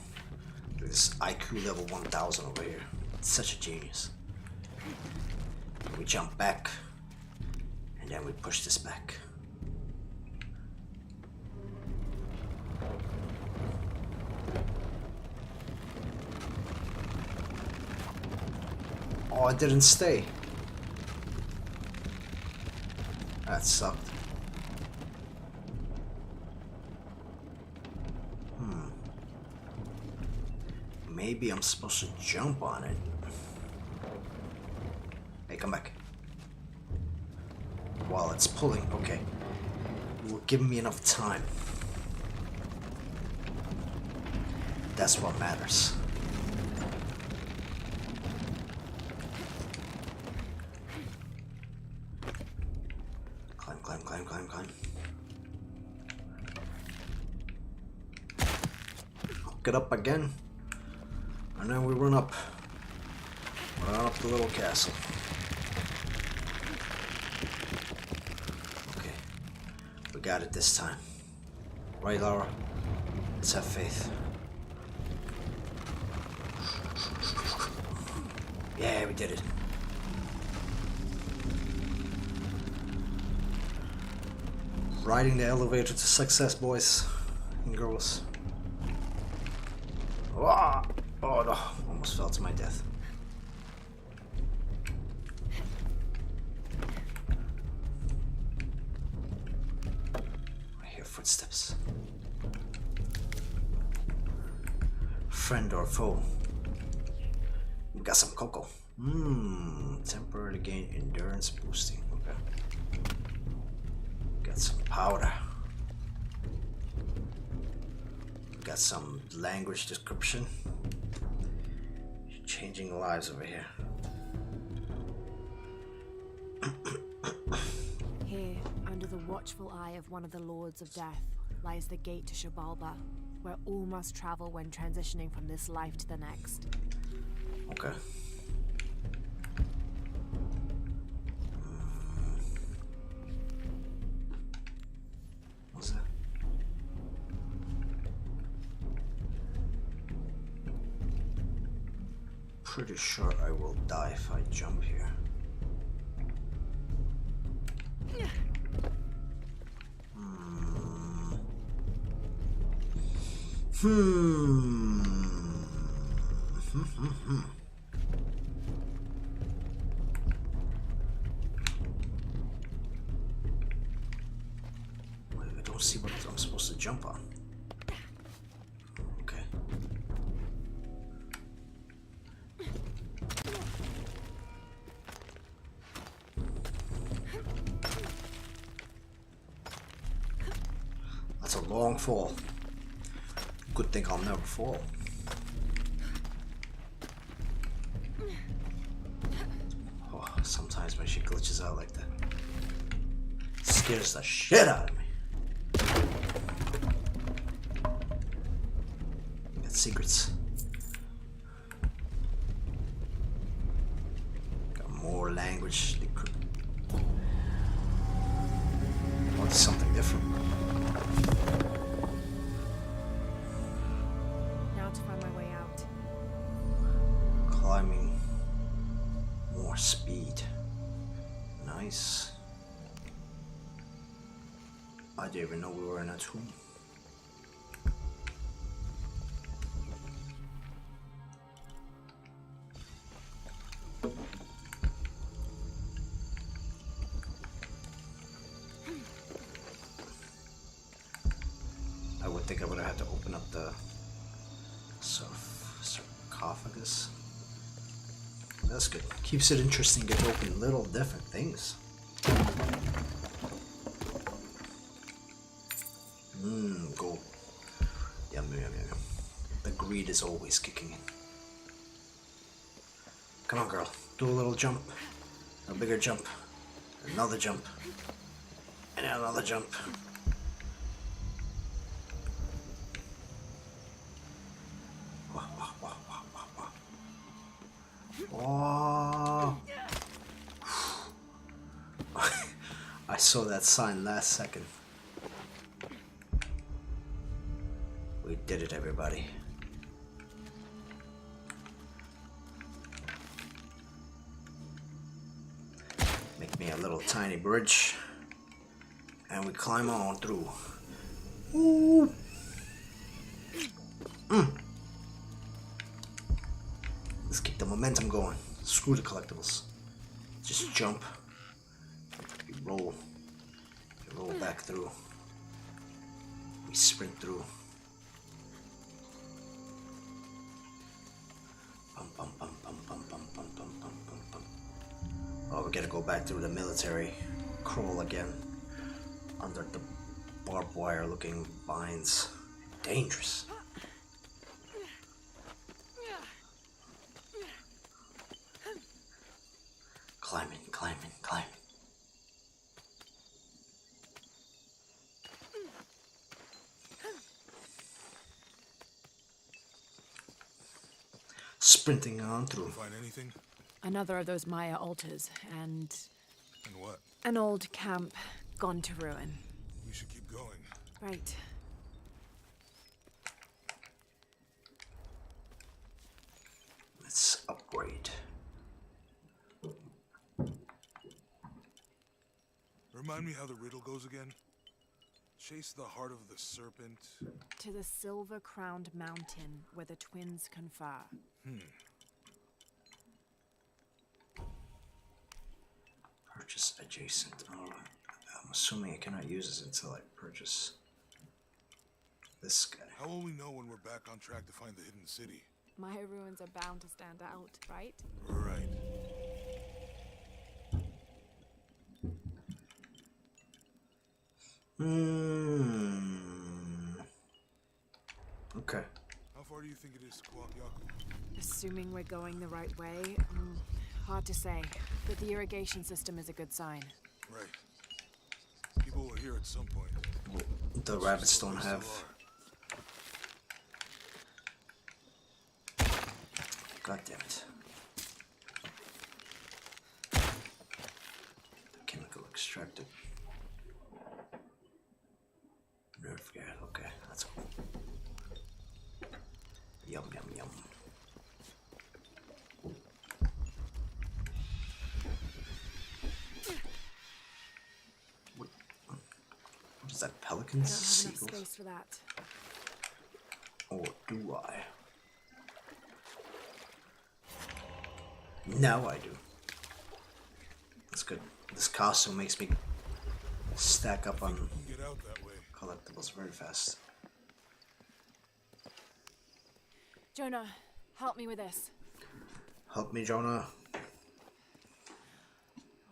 this IQ level 1000 over here. It's such a genius. We jump back, and then we push this back. Oh, it didn't stay. That sucked. Maybe I'm supposed to jump on it. Hey, come back. While it's pulling, okay. It will give me enough time. That's what matters. Climb, climb, climb, climb, climb. Hook it up again. And then we run up the little castle. Okay, we got it this time. Right, Laura? Let's have faith. Yeah, we did it. Riding the elevator to success, boys and girls. Ah! Oh no, almost fell to my death. I hear footsteps. Friend or foe? We got some cocoa. Temporarily gain endurance boosting. Okay. Got some powder. Got some language description. Changing lives over here. Here, under the watchful eye of one of the Lords of Death, lies the gate to Shabalba, where all must travel when transitioning from this life to the next. Okay. What's that? Pretty sure I will die if I jump here. I don't see what I'm supposed to jump on. Okay. That's a long fall. Good thing I'll never fall. Oh, Sometimes when she glitches out like that, scares the shit out of me. Got secrets. Got more language. Want something different. Now to find my way out. Climbing. More speed. Nice. I didn't even know we were in a tomb. I would think I would have had to open up the sarcophagus. That's good. Keeps it interesting. Get to open little different things. Gold. Yum, yum, yum, yum. The greed is always kicking in. Come on, girl. Do a little jump. A bigger jump. Another jump. And another jump. Wah, wah, wah, wah, wah, wah. Oh. I saw that sign last second. We did it, everybody. Make me a little tiny bridge. And we climb on through. Ooh. Let's keep the momentum going. Screw the collectibles. Just jump. You roll. You roll back through. We sprint through. Bum, bum, bum, bum, bum, bum, bum, bum, bum, bum. Oh, we gotta go back through the military crawl again. Under the barbed wire looking vines. Dangerous. Climbing, climbing, climbing. Sprinting on through. Find anything? Another of those Maya altars, and And what? an old camp gone to ruin. We should keep going. Right. Let's upgrade. Remind me how the riddle goes again? Chase the heart of the serpent. To the silver-crowned mountain where the twins confer. Purchase adjacent. Oh, I'm assuming I cannot use this until I purchase this guy. How will we know when we're back on track to find the hidden city? Maya ruins are bound to stand out, right? Right. Okay. How far do you think it is to Kwakyaku? Assuming we're going the right way, hard to say. But the irrigation system is a good sign. Right. People were here at some point. The rabbits don't have. God damn it. The chemical extracted. Nerve gas, okay, that's cool. Yum, yum, yum. What is that, pelicans? I don't have enough Seagulls? space for that. Or do I? Now I do. That's good. This costume makes me stack up on Get out that way. collectibles very fast. Jonah, help me with this. Help me, Jonah.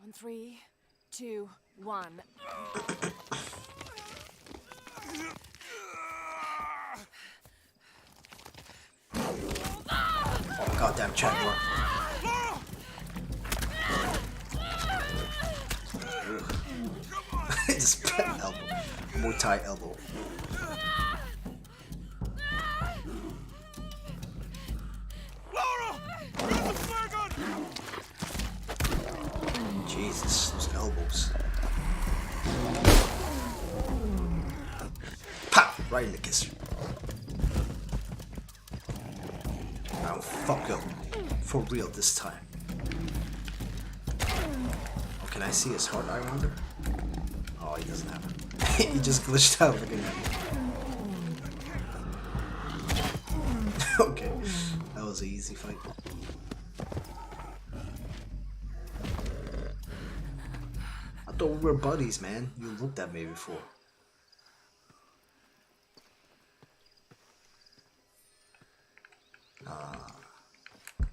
On 3, 2, 1. Oh, goddamn Chandler. Elbow. Muay Thai elbow. Laura! Where's the flare gun? Jesus, those elbows. Pop! Right in the kisser. I'll fuck up. For real this time. Oh, can I see his heart, I wonder? Oh, he doesn't have it. He just glitched out looking at me. Okay, that was an easy fight. I thought we were buddies, man. You looked at me before.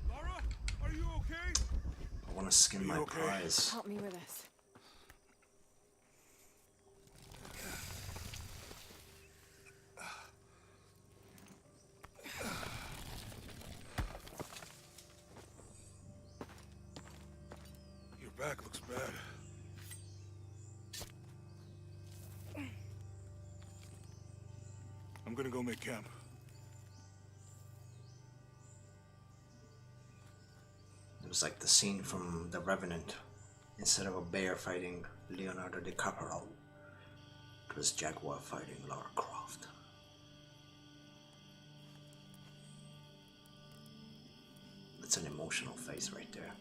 Laura, are you okay? I want to skin my okay? prize. Help me with this. Your back looks bad. I'm gonna go make camp. It was like the scene from The Revenant. Instead of a bear fighting Leonardo DiCaprio, it was Jaguar fighting Lara Croft. That's an emotional face right there.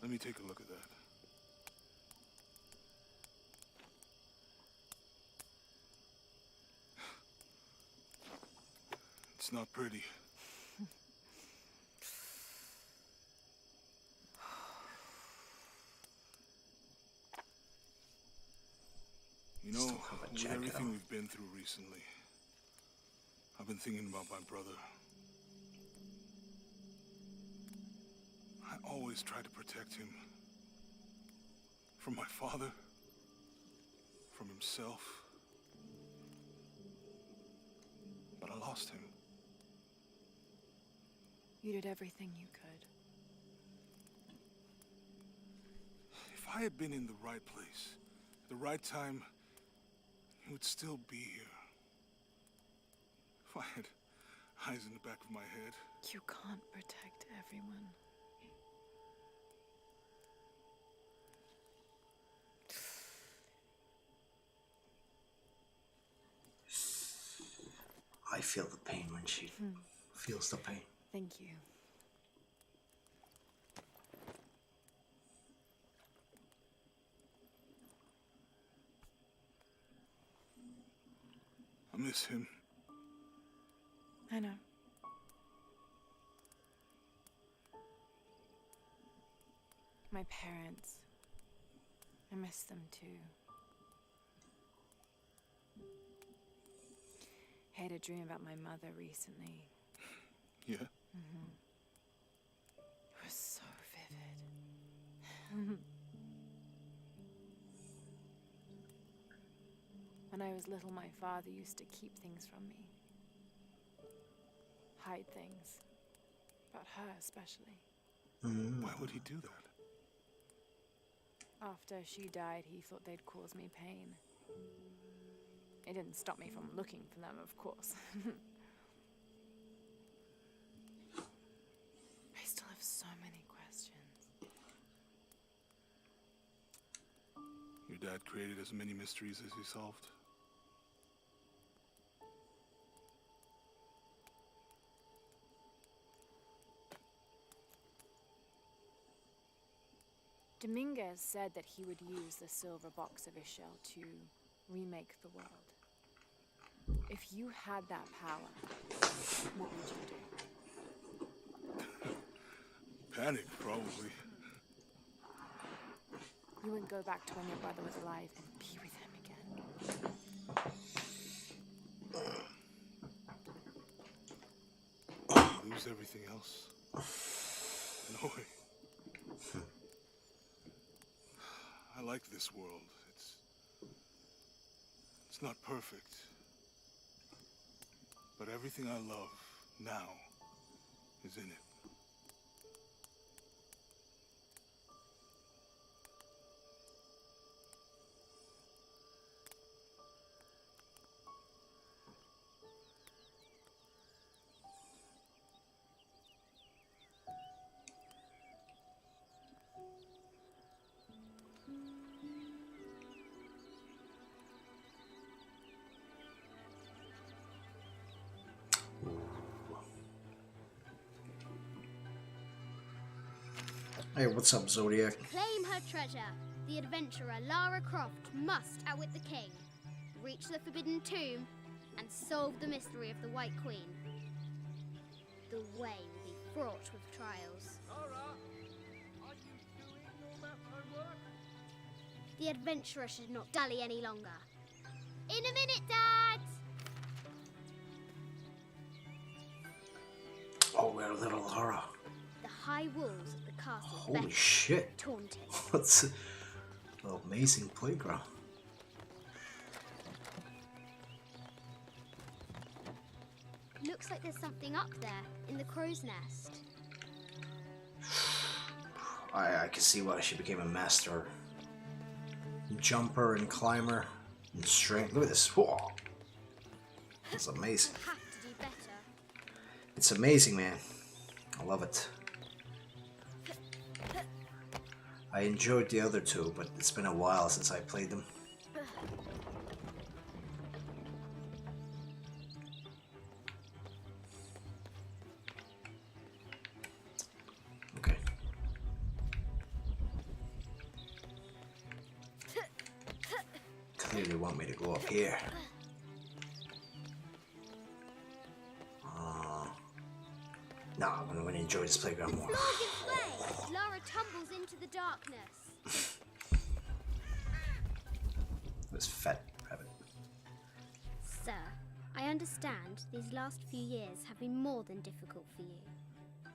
Let me take a look at that. It's not pretty. You know, Still have a with jacket everything on. we've been through recently, I've been thinking about my brother. I always tried to protect him. From my father. From himself. But I lost him. You did everything you could. If I had been in the right place, at the right time, he would still be here. If I had eyes in the back of my head. You can't protect everyone. I feel the pain when she feels the pain. Thank you. I miss him. I know. My parents. I miss them too. I had a dream about my mother recently. Yeah? It was so vivid. When I was little, my father used to keep things from me. Hide things. About her, especially. Why would he do that? After she died, he thought they'd cause me pain. It didn't stop me from looking for them, of course. I still have so many questions. Your dad created as many mysteries as he solved. Dominguez said that he would use the silver box of his shell to remake the world. If you had that power, what would you do? Panic, probably. You wouldn't go back to when your brother was alive and be with him again. Lose everything else? No way. I like this world. It's not perfect. But everything I love now is in it. Hey, what's up, Zodiac? Claim her treasure. The adventurer Lara Croft must outwit the king, reach the forbidden tomb, and solve the mystery of the White Queen. The way will be fraught with trials. Lara, are you doing your math homework? The adventurer should not dally any longer. In a minute, Dad! Oh, we're little Laura. The high walls of the castle Holy bent, shit. taunting. What's an amazing playground. Looks like there's something up there in the crow's nest. I can see why she became a master jumper and climber and strength. Look at this. Whoa. It's amazing. Have to do better. It's amazing, man. I love it. I enjoyed the other two, but it's been a while since I played them. Okay. Clearly want me to go up here. Nah, I'm gonna enjoy this playground more. Floor gives way as Lara tumbles into the darkness. This fat rabbit. Sir, I understand these last few years have been more than difficult for you.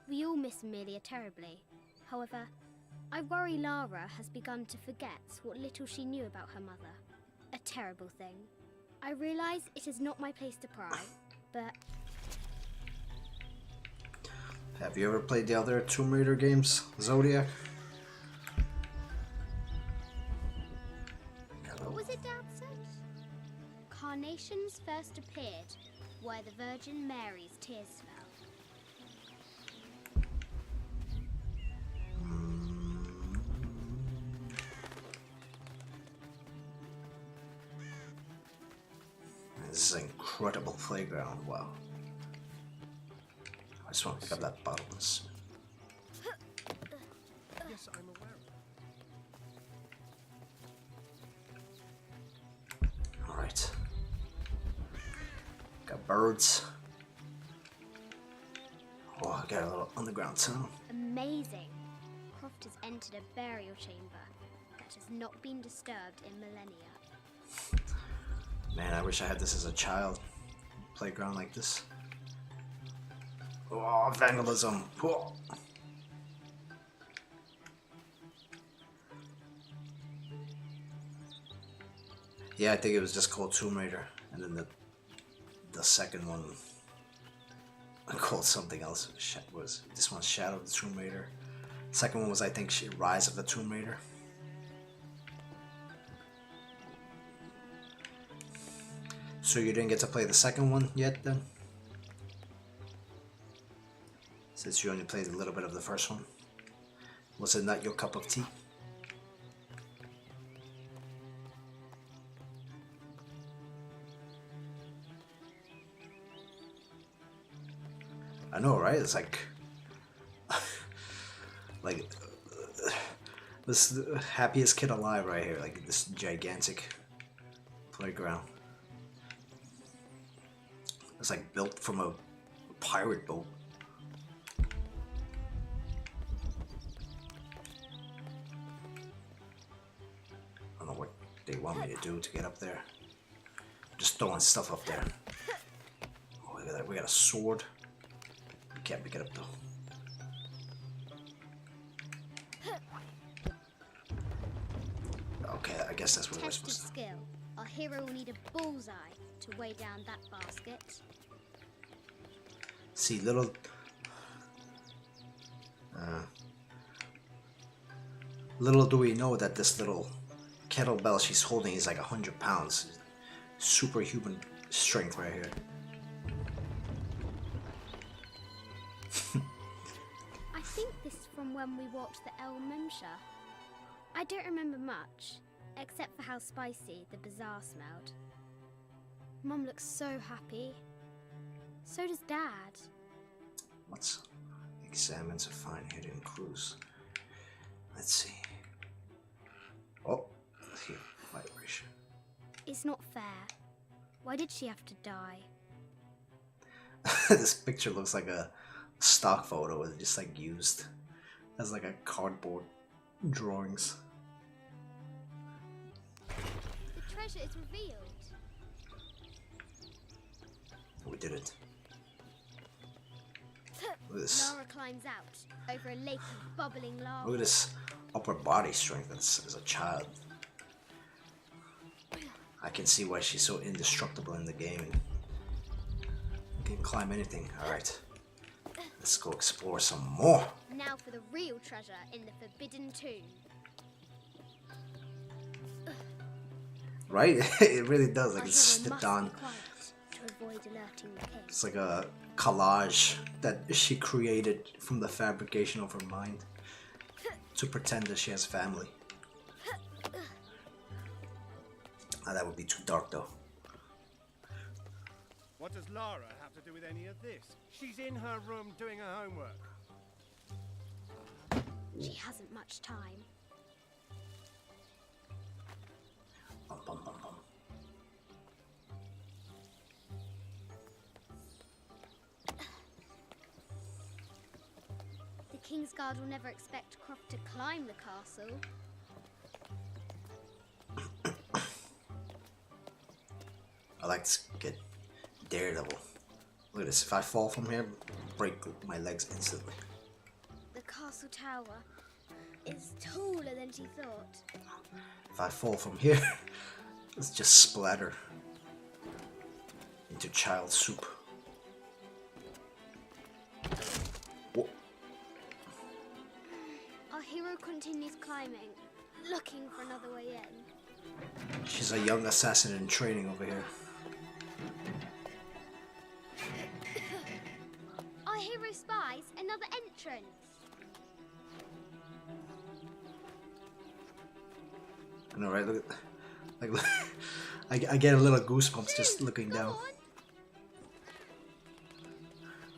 We all miss Amelia terribly. However, I worry Lara has begun to forget what little she knew about her mother. A terrible thing. I realise it is not my place to pry, but Have you ever played the other Tomb Raider games, Zodiac? what was it Dad said? Carnations first appeared where the Virgin Mary's tears fell. This is an incredible playground. Wow. I just want to pick up that bottle. Yes, I'm aware of it. Alright. Got birds. Oh, I got a little underground tunnel. Amazing. Croft has entered a burial chamber that has not been disturbed in millennia. Man, I wish I had this as a child. Playground like this. Oh, vandalism. Whoa. Yeah, I think it was just called Tomb Raider, and then the second one called something else. Was this one's Shadow of the Tomb Raider? Second one was, I think, Rise of the Tomb Raider. So you didn't get to play the second one yet, then? Since you only played a little bit of the first one. Was it not your cup of tea? I know, right? It's like this is the happiest kid alive right here. Like this gigantic playground. It's like built from a pirate boat. I don't know what they want me to do to get up there. Just throwing stuff up there. Oh, look at that. We got a sword. We can't pick it up though. Okay, I guess that's what we're Test of supposed to do. skill. Our hero will need a bullseye to weigh down that basket. See, little do we know that this little kettlebell she's holding is like 100 pounds. Superhuman strength right here. I think this is from when we watched the El Memsha. I don't remember much, except for how spicy the bazaar smelled. Mum looks so happy. So does Dad. Let's examine to find hidden clues. Let's see. Oh, here, vibration. It's not fair. Why did she have to die? This picture looks like a stock photo. It's just like used as like a cardboard drawings. The treasure is revealed. We did it. Look at this. Lara climbs out over a lake of bubbling lava. Look at this upper body strength as a child. I can see why she's so indestructible in the game. Can climb anything. Alright. Let's go explore some more. Now for the real treasure in the Forbidden Tomb. Right? It really does. Like Our it's hero slipped must on. be quiet to avoid alerting the king. It's like a collage that she created from the fabrication of her mind to pretend that she has family. That would be too dark though. What does Lara have to do with any of this? She's in her room doing her homework. She hasn't much time. Bum, bum, bum, bum. The King's Guard will never expect Croft to climb the castle. I like to get Daredevil. Look at this. If I fall from here, break my legs instantly. The castle tower is taller than she thought. If I fall from here, let's just splatter into child soup. Whoa. Our hero continues climbing, looking for another way in. She's a young assassin in training over here. Our hero spies another entrance. I know, right? Look at, like, I get a little goosebumps just looking Go down. on.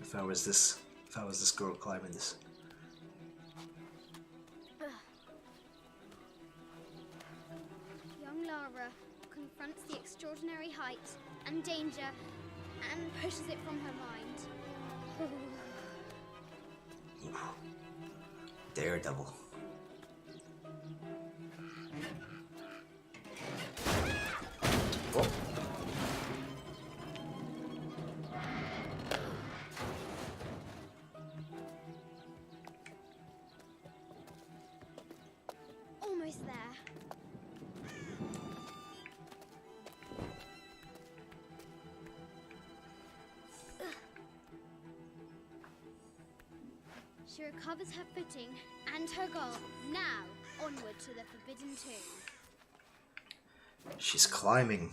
If I was this girl climbing this. Young Lara confronts the extraordinary height and danger and pushes it from her mind. Daredevil. Oh. Almost there. She recovers her footing and her goal. Now, onward to the Forbidden Tomb. She's climbing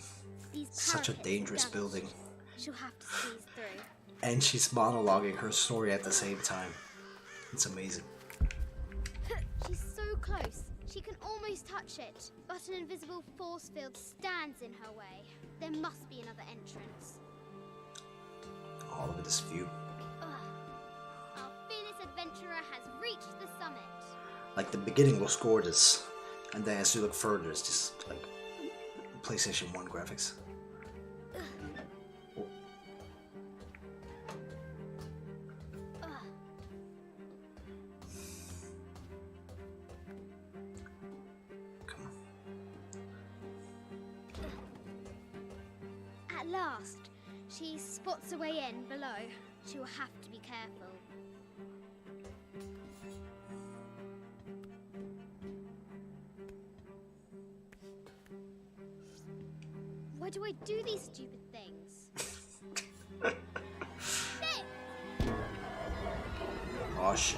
These such a parapets are dangerous damaged. building. She'll have to squeeze through. And she's monologuing her story at the same time. It's amazing. She's so close. She can almost touch it, but an invisible force field stands in her way. There must be another entrance. Oh, look at this view. Ugh. Our fearless adventurer has reached the summit. Like the beginning looks gorgeous, and then as you look further, it's just like PlayStation 1 graphics. Oh. Ugh. Come on. At last, she spots a way in below. She will have to be careful. Why do I do these stupid things? Sit! Oh shit.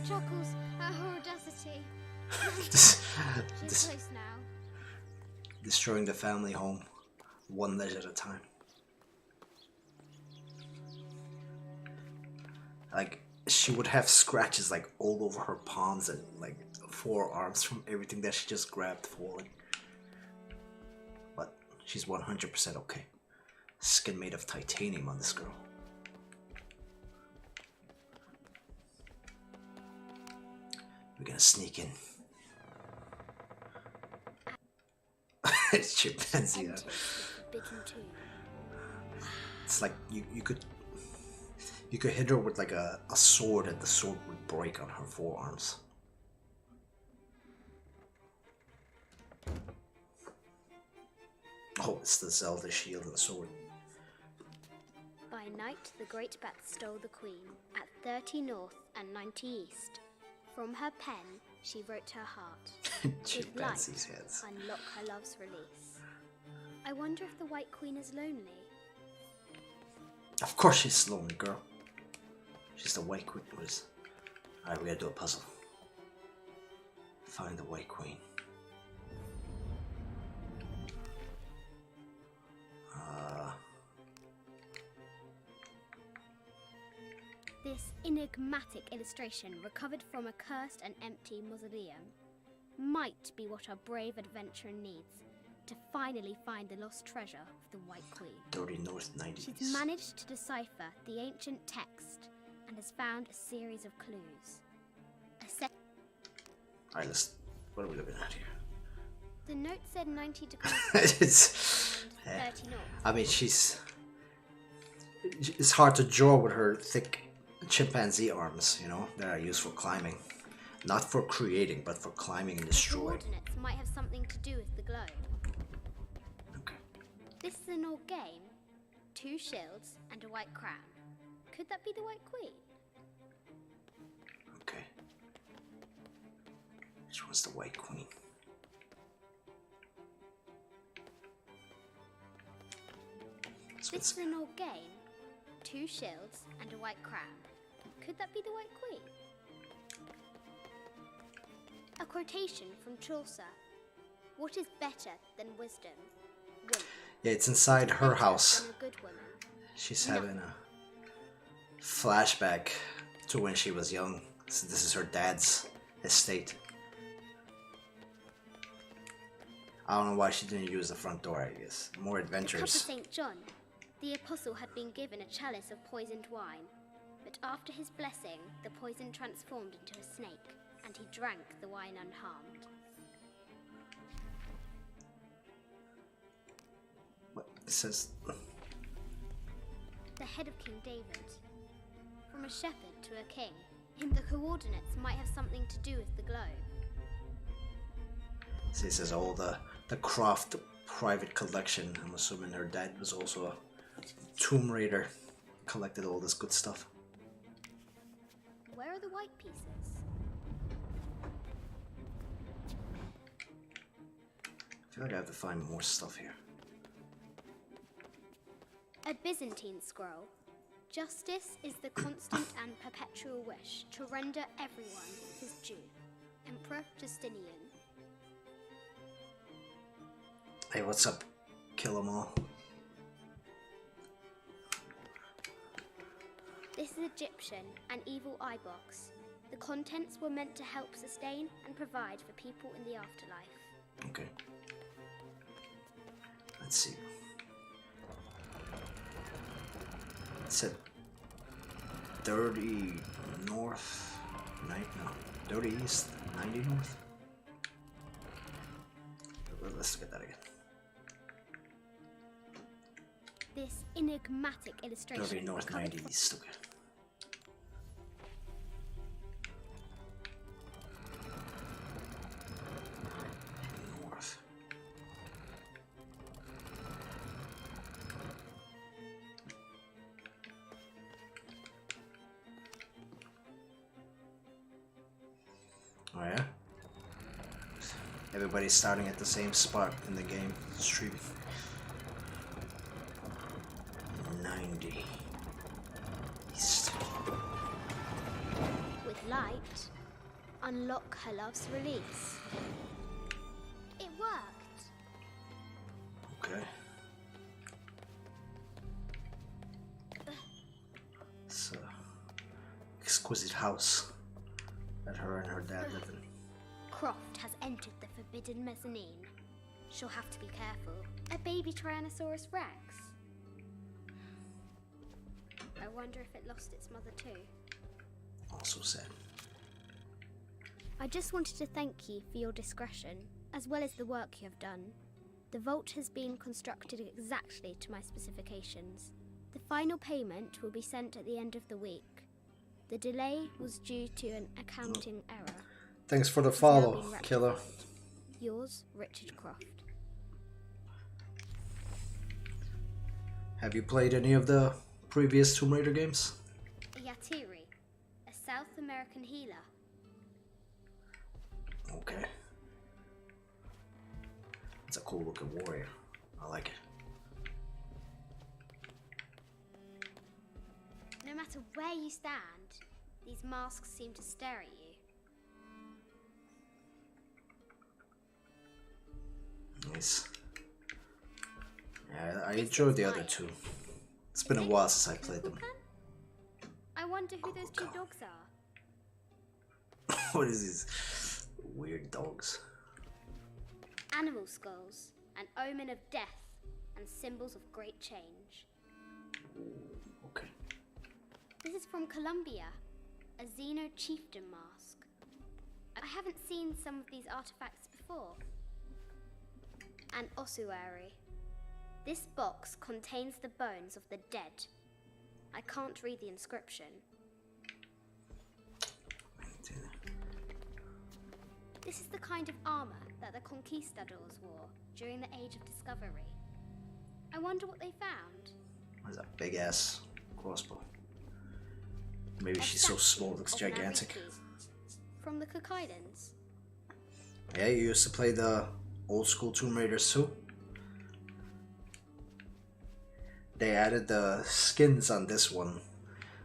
Chuckles at her audacity. This- She's this- close now. destroying the family home, one ledge at a time. Like, she would have scratches like all over her palms and like forearms from everything that she just grabbed falling. But she's 100% okay. Skin made of titanium on this girl. We're gonna sneak in. It's chimpanzee. Entered the forbidden tomb. It's like you could hit her with like a sword and the sword would break on her forearms. Oh, it's the Zelda shield and sword. By night, the great bat stole the queen at 30 north and 90 east. From her pen, she wrote her heart. Chimpanzee's heads. Unlock her love's release. I wonder if the White Queen is lonely. Of course she's lonely, girl. She's the White Queen. Alright, we gotta do a puzzle. Find the White Queen. This enigmatic illustration, recovered from a cursed and empty mausoleum, might be what our brave adventurer needs to finally find the lost treasure of the White Queen. 30 North 90s. She's managed to decipher the ancient text and has found a series of clues. Alright, what are we looking at here? The note said 90 degrees It's... and 30 north. I mean, it's hard to draw with her thick chimpanzee arms, you know, that are used for climbing. Not for creating, but for climbing and destroying. Coordinates might have something to do with the globe. Okay. This is an old game. 2 shields and a white crown. Could that be the White Queen? Okay. Which one's the White Queen? This is an old game. 2 shields and a white crown. Could that be the White Queen? A quotation from Chaucer. What is better than wisdom? Woman. Yeah, it's inside her Better house. than a good woman. She's having a flashback to when she was young. So this is her dad's estate. I don't know why she didn't use the front door, I guess. More The cup of adventures. St. John. The apostle had been given a chalice of poisoned wine, but after his blessing, the poison transformed into a snake, and he drank the wine unharmed. What? It says... The head of King David. From a shepherd to a king. The coordinates might have something to do with the globe. See, it says, oh, the Croft private collection. I'm assuming her dad was also a Tomb Raider. Collected all this good stuff. Where are the white pieces? I feel like I have to find more stuff here. A Byzantine scroll. Justice is the constant and perpetual wish to render everyone his due. Emperor Justinian. Hey, what's up? Kill 'em all. This is Egyptian, an evil eye box. The contents were meant to help sustain and provide for people in the afterlife. Okay. Let's see. It said 30 north, 30 east, 90 north. Let's look at that again. This enigmatic illustration 30 north, recovered 90 east. Okay. North. Oh yeah? Everybody's starting at the same spot in the game. Stream 90 East. With light, unlock her love's release. It worked. Okay. It's a exquisite house that her and her dad live in. Croft has entered the forbidden mezzanine. She'll have to be careful. A baby Tyrannosaurus Rex. I wonder if it lost its mother too. Also sad. I just wanted to thank you for your discretion, as well as the work you have done. The vault has been constructed exactly to my specifications. The final payment will be sent at the end of the week. The delay was due to an accounting error. Thanks for the It has now follow, been killer. rectified. Yours, Richard Croft. Have you played any of the previous Tomb Raider games? Yatiri, a South American healer. Okay. It's a cool looking warrior. I like it. No matter where you stand, these masks seem to stare at you. Nice. Yeah, I enjoyed the other two. It's been a while since I played them. I wonder who those two Kukulkan. dogs are. What is these weird dogs? Animal skulls, an omen of death, and symbols of great change. Okay. This is from Colombia, a Xeno chieftain mask. I haven't seen some of these artifacts before. An ossuary. This box contains the bones of the dead. I can't read the inscription. This is the kind of armor that the conquistadors wore during the Age of Discovery. I wonder what they found. What is that big ass crossbow? Maybe A she's so statue small, it looks of gigantic. Nariki from the Cook Islands. Yeah, you used to play the old school Tomb Raiders too. They added the skins on this one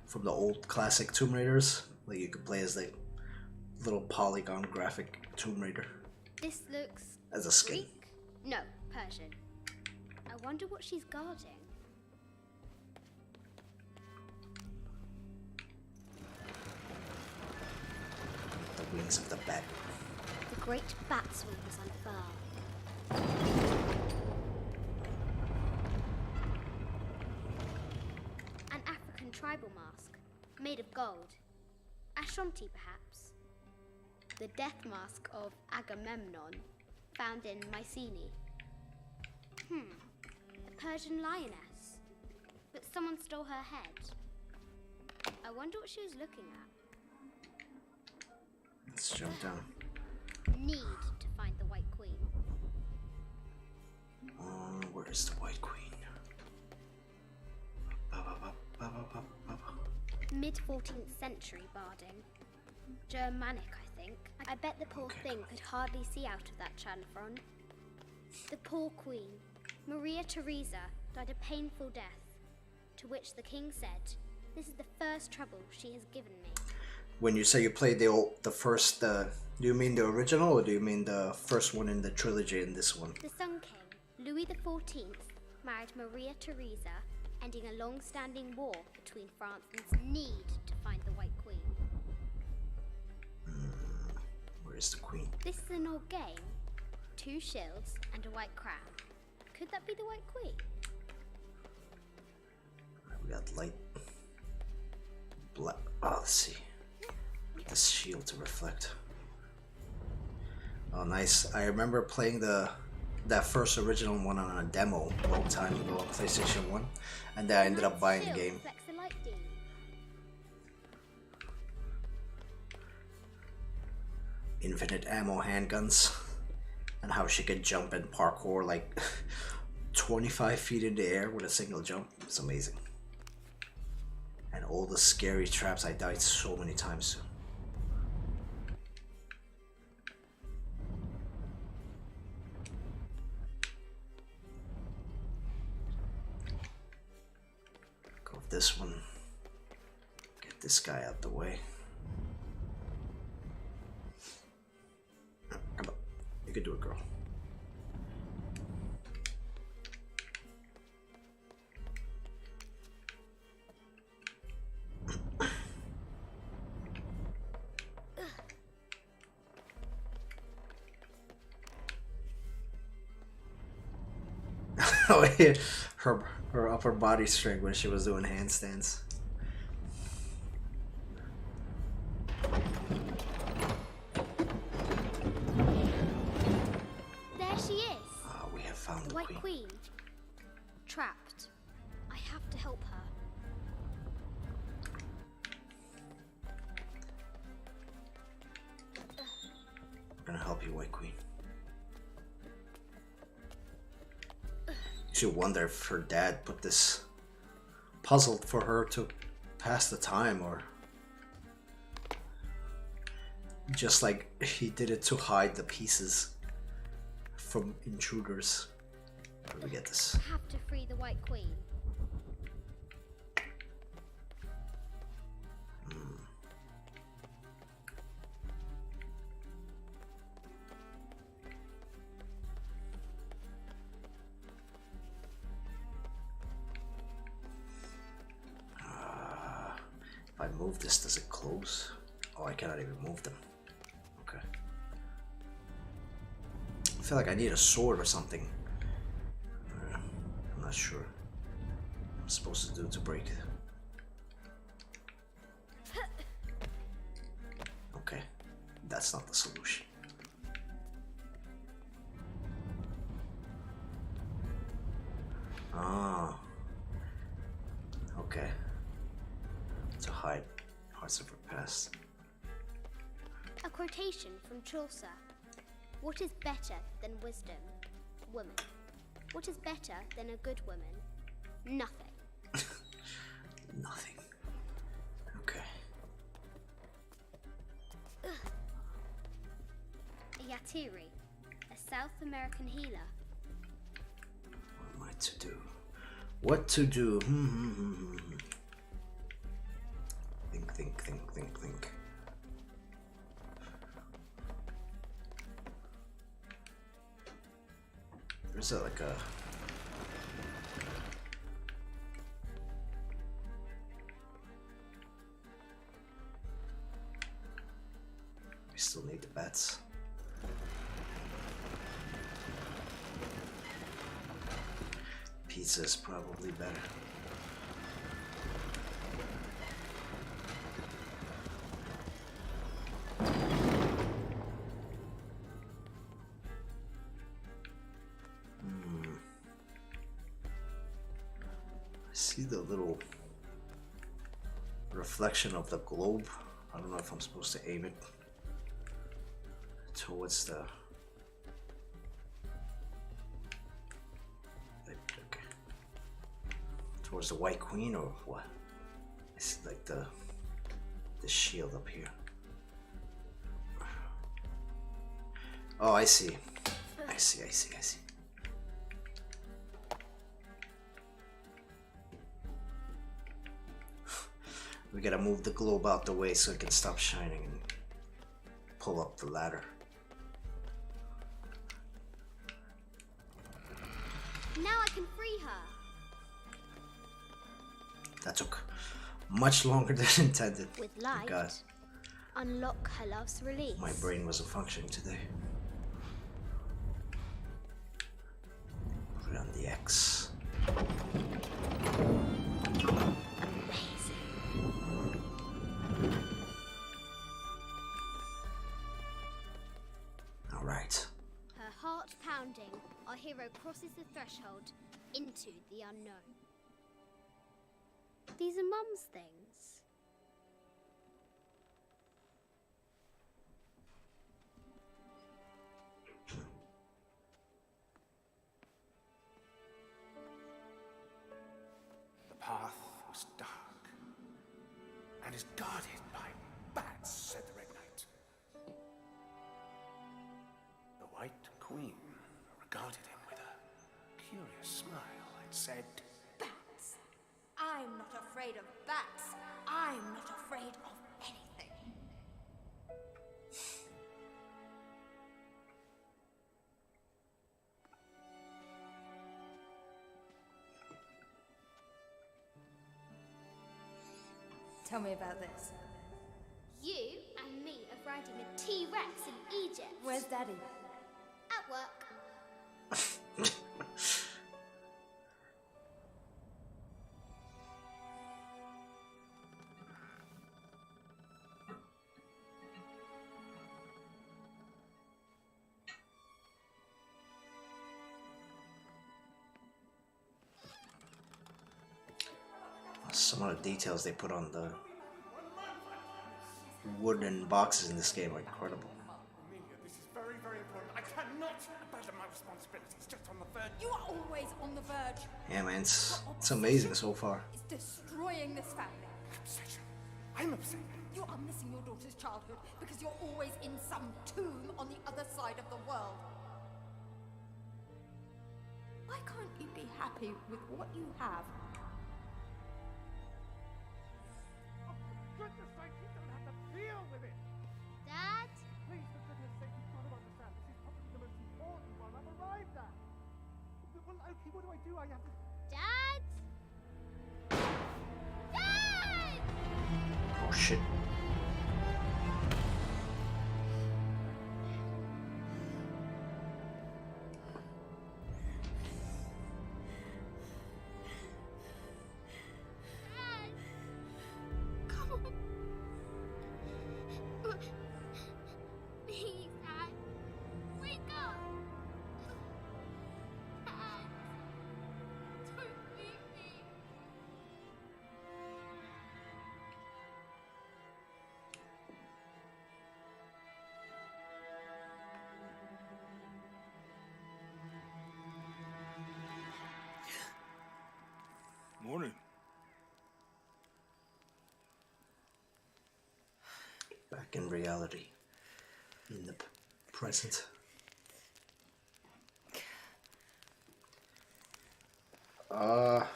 from the old classic Tomb Raiders. Like you could play as the little polygon graphic Tomb Raider This looks as a skin. Greek? No, Persian. I wonder what she's guarding. The wings of the bat. The great bat's wings unfurl. An African tribal mask, made of gold. Ashanti, perhaps. The death mask of Agamemnon, found in Mycenae. A Persian lioness. But someone stole her head. I wonder what she was looking at. Let's jump down. Need to find the White Queen. Where's the White Queen? Mid-14th century barding. Germanic, I think. I bet the poor thing could hardly see out of that chanfron. The poor queen, Maria Theresa, died a painful death, to which the king said, "This is the first trouble she has given me." When you say you played the first, do you mean the original or do you mean the first one in the trilogy in this one? The Sun King, Louis XIV, married Maria Theresa, ending a long-standing war between France and its need to find the White Queen. Where's the Queen? This is an old game. 2 shields and a white crown. Could that be the White Queen? We got light. Black. Oh, let's see. This shield to reflect. Oh, nice. I remember playing that first original one on a demo a long time ago on PlayStation 1, and then I ended up buying the Shield game. reflects the light beam. Infinite ammo handguns, and how she could jump and parkour like 25 feet in the air with a single jump. It's amazing. And all the scary traps, I died so many times. this one. Get this guy out the way. Come on. You can do it, girl. Oh yeah, her upper body strength when she was doing handstands. There she is. Ah, we have found The the White queen. Queen. Trapped. I have to help her. We're gonna help you, White Queen. You should wonder if her dad put this puzzle for her to pass the time, or just like he did it to hide the pieces from intruders. Where do we get this? I have to free the White Queen. If I move this, does it close? Oh, I cannot even move them. Okay. I feel like I need a sword or something. I'm not sure what I'm supposed to do to break it. Okay, that's not the solution. Ah. Okay. To hide parts of her past. A quotation from Chaucer. What is better than wisdom? Woman. What is better than a good woman? Nothing. Nothing. Okay. A Yatiri. A South American healer. What am I to do? What to do? Think. There's like a... We still need the bats. Pizza is probably better. See the little reflection of the globe. I don't know if I'm supposed to aim it towards the... Okay. Towards the White Queen or what? It's like the shield up here. Oh, I see. I see. We gotta move the globe out the way so it can stop shining and pull up the ladder. Now I can free her. That took much longer than intended. With Oh light, God, unlock her love's release. my brain wasn't functioning today. Put it on the X. All right. Her heart pounding, our hero crosses the threshold into the unknown. These are Mum's things. The path was dark and is guarded by bats, said the Red Knight. The White Queen regarded him with a curious smile and said, Bats! I'm not afraid afraid of bats. I'm not afraid of anything. Tell me about this. You and me are riding a T-Rex in Egypt. Where's Daddy? At work. Some of the details they put on the wooden boxes in this game are incredible. Amelia, this is very, very important. I cannot abandon my responsibilities just on the verge. You are always on the verge. Yeah, man, it's amazing so far. It's destroying this family. Obsession. I'm upset. You are missing your daughter's childhood because you're always in some tomb on the other side of the world. Why can't you be happy with what you have? For goodness sake, you don't have to deal with it. Dad? Please, for goodness sake, you've got to understand. This is probably the most important one I've arrived at. Well, okay, what do I do? I have to... Dad? Dad! Oh shit. Dad! Come on. Please, Dad. Wake up. Dad. Don't leave me. Morning. Back in reality. In the present.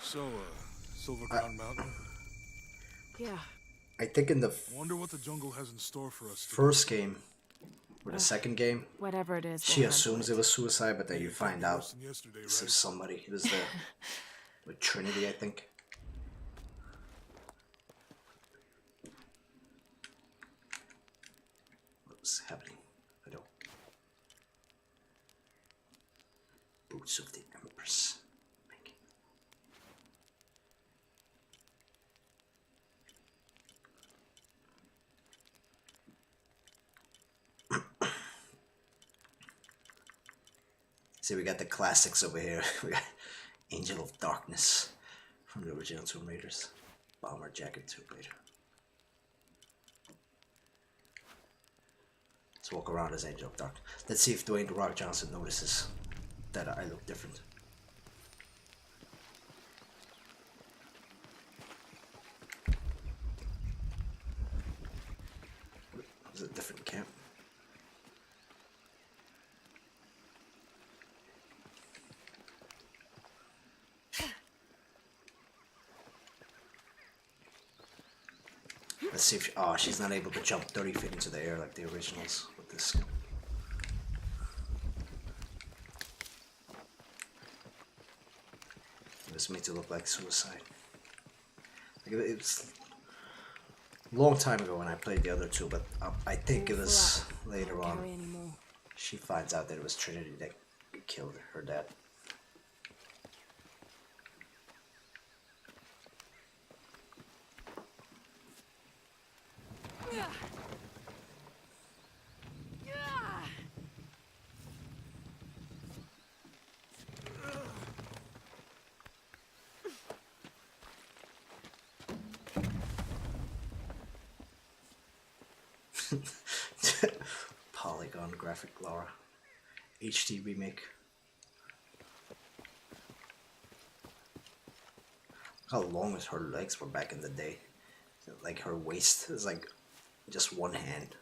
So, Silver Crown Mountain. Yeah. I think in the Wonder what the jungle has in store for us. first game, or the second game, Whatever it is. she we'll assumes handle it was suicide, but then you find out Worse than yesterday, this right? is somebody. It was the with Trinity, I think. What's happening? I don't. Boots of the Empress. Thank you. See, we got the classics over here. We got Angel of Darkness from the original Tomb Raiders. Bomber Jacket Tomb Raider. Let's walk around as Angel of Darkness. Let's see if Dwayne "The Rock" Johnson notices that I look different. Is it a different camp? Let's see if she, oh, she's not able to jump 30 feet into the air like the originals with this. It was made to look like suicide. Like it was a long time ago when I played the other two, but I think it was later on. carry anymore. She finds out that it was Trinity that killed her dad. Polygon graphic Laura. HD remake. How long was her legs were back in the day? Like her waist is like just one hand.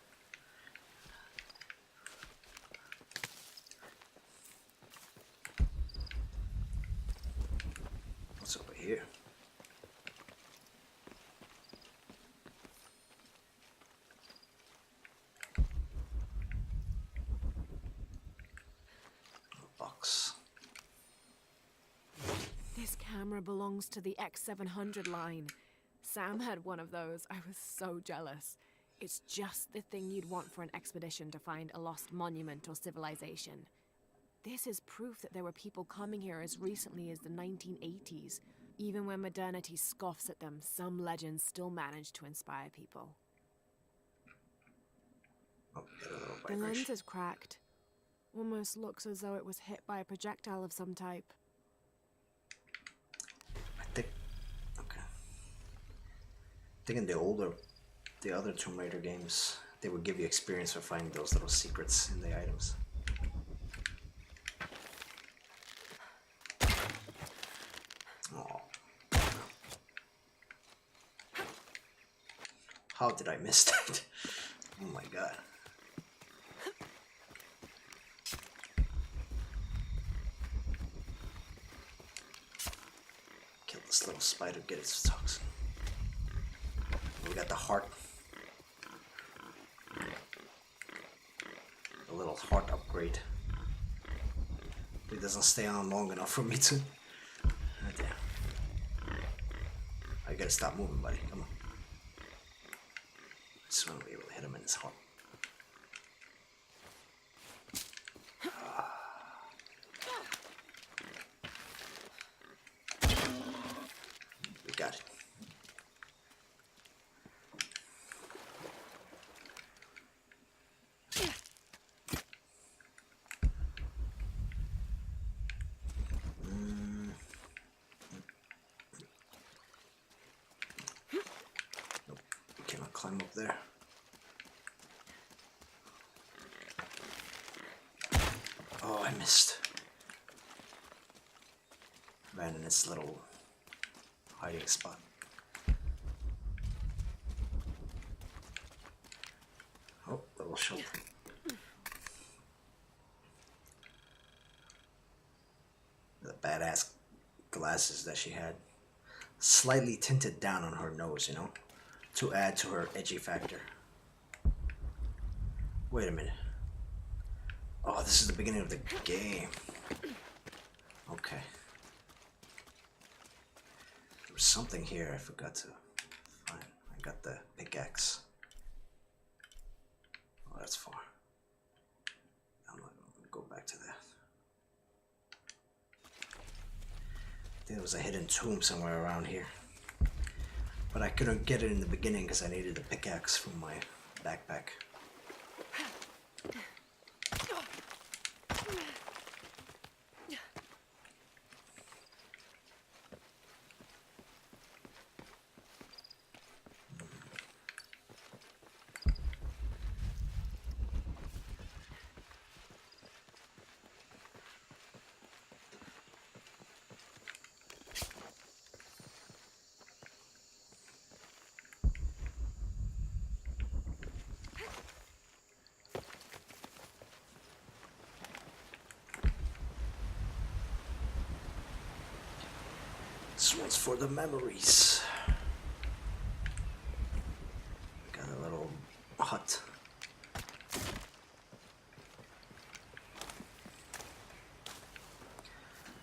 What's over here? camera belongs to the X700 line. Sam had one of those. I was so jealous. It's just the thing you'd want for an expedition to find a lost monument or civilization. This is proof that there were people coming here as recently as the 1980s. Even when modernity scoffs at them, some legends still manage to inspire people. Oh, get a little The lens vibration. is cracked. Almost looks as though it was hit by a projectile of some type. I think. Okay. I think in the other Tomb Raider games, they would give you experience for finding those little secrets in the items. Oh. How did I miss that? Oh my god. Kill this little spider, get its toxin. We got the heart. A little heart upgrade. It doesn't stay on long enough for me to. Right there. I gotta stop moving, buddy. Come on. I just want to be able to hit him in his heart. We got it. Nope, we cannot climb up there. Oh, I missed. Ran in its little hiding spot. Oh, little shoulder. The badass glasses that she had. Slightly tinted down on her nose, you know? To add to her edgy factor. Wait a minute. Oh, this is the beginning of the game. Okay. There was something here I forgot to find. I got the pickaxe. Oh, that's far. I'm not gonna go back to that. I think there was a hidden tomb somewhere around here. But I couldn't get it in the beginning because I needed the pickaxe from my backpack. This one's for the memories. Got a little hut. I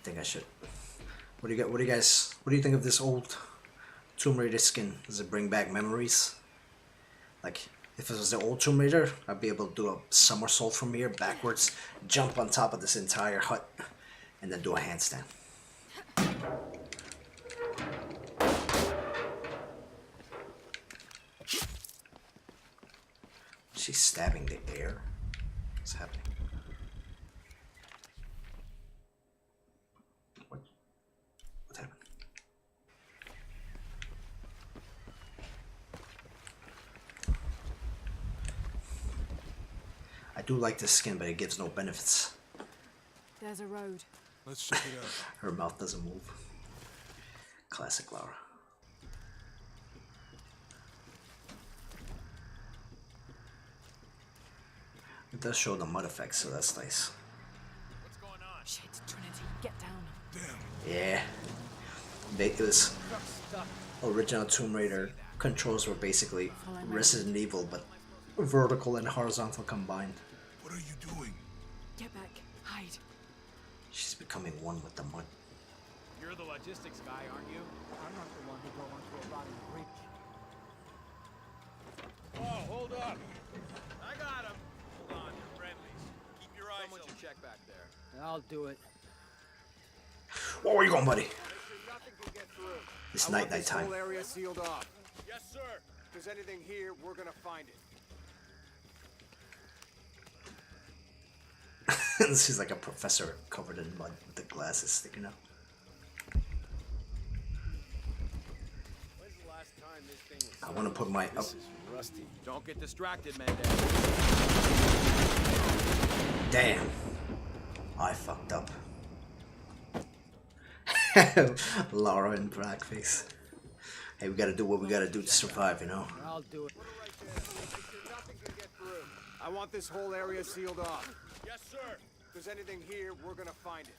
think I should. What do you got? What do you guys? What do you think of this old Tomb Raider skin? Does it bring back memories? Like, if it was the old Tomb Raider, I'd be able to do a somersault from here backwards, jump on top of this entire hut, and then do a handstand. She's stabbing the air. What's happening? What happened? I do like this skin, but it gives no benefits. There's a road. Let's check it out. Her mouth doesn't move. Classic Laura. It does show the mud effect, so that's nice. What's going on? Shit, Trinity, get down. Damn. Yeah. It was original Tomb Raider controls were basically Resident Evil, but vertical and horizontal combined. What are you doing? Get back. Hide. She's becoming one with the mud. You're the logistics guy, aren't you? I'm not the one who drove onto a rotting bridge. Oh, hold up. I got him. Hold on, you're friendlies. Keep your eyes open. Someone should check back there. I'll do it. Where are you going, buddy? Make sure nothing can get through. It's I night want this time. whole area sealed off. Yes, sir. If there's anything here, we're gonna find it. This is like a professor covered in mud with the glasses sticking out. When's the last time this thing was I want to put my up. This is rusty. Don't get distracted, Mendez. Damn, I fucked up. Laura in blackface. Hey, we gotta do what we gotta do to survive, you know. I'll do it. Put it right there. Make sure nothing can get through. I want this whole area sealed off. Yes, sir. If there's anything here, we're gonna find it.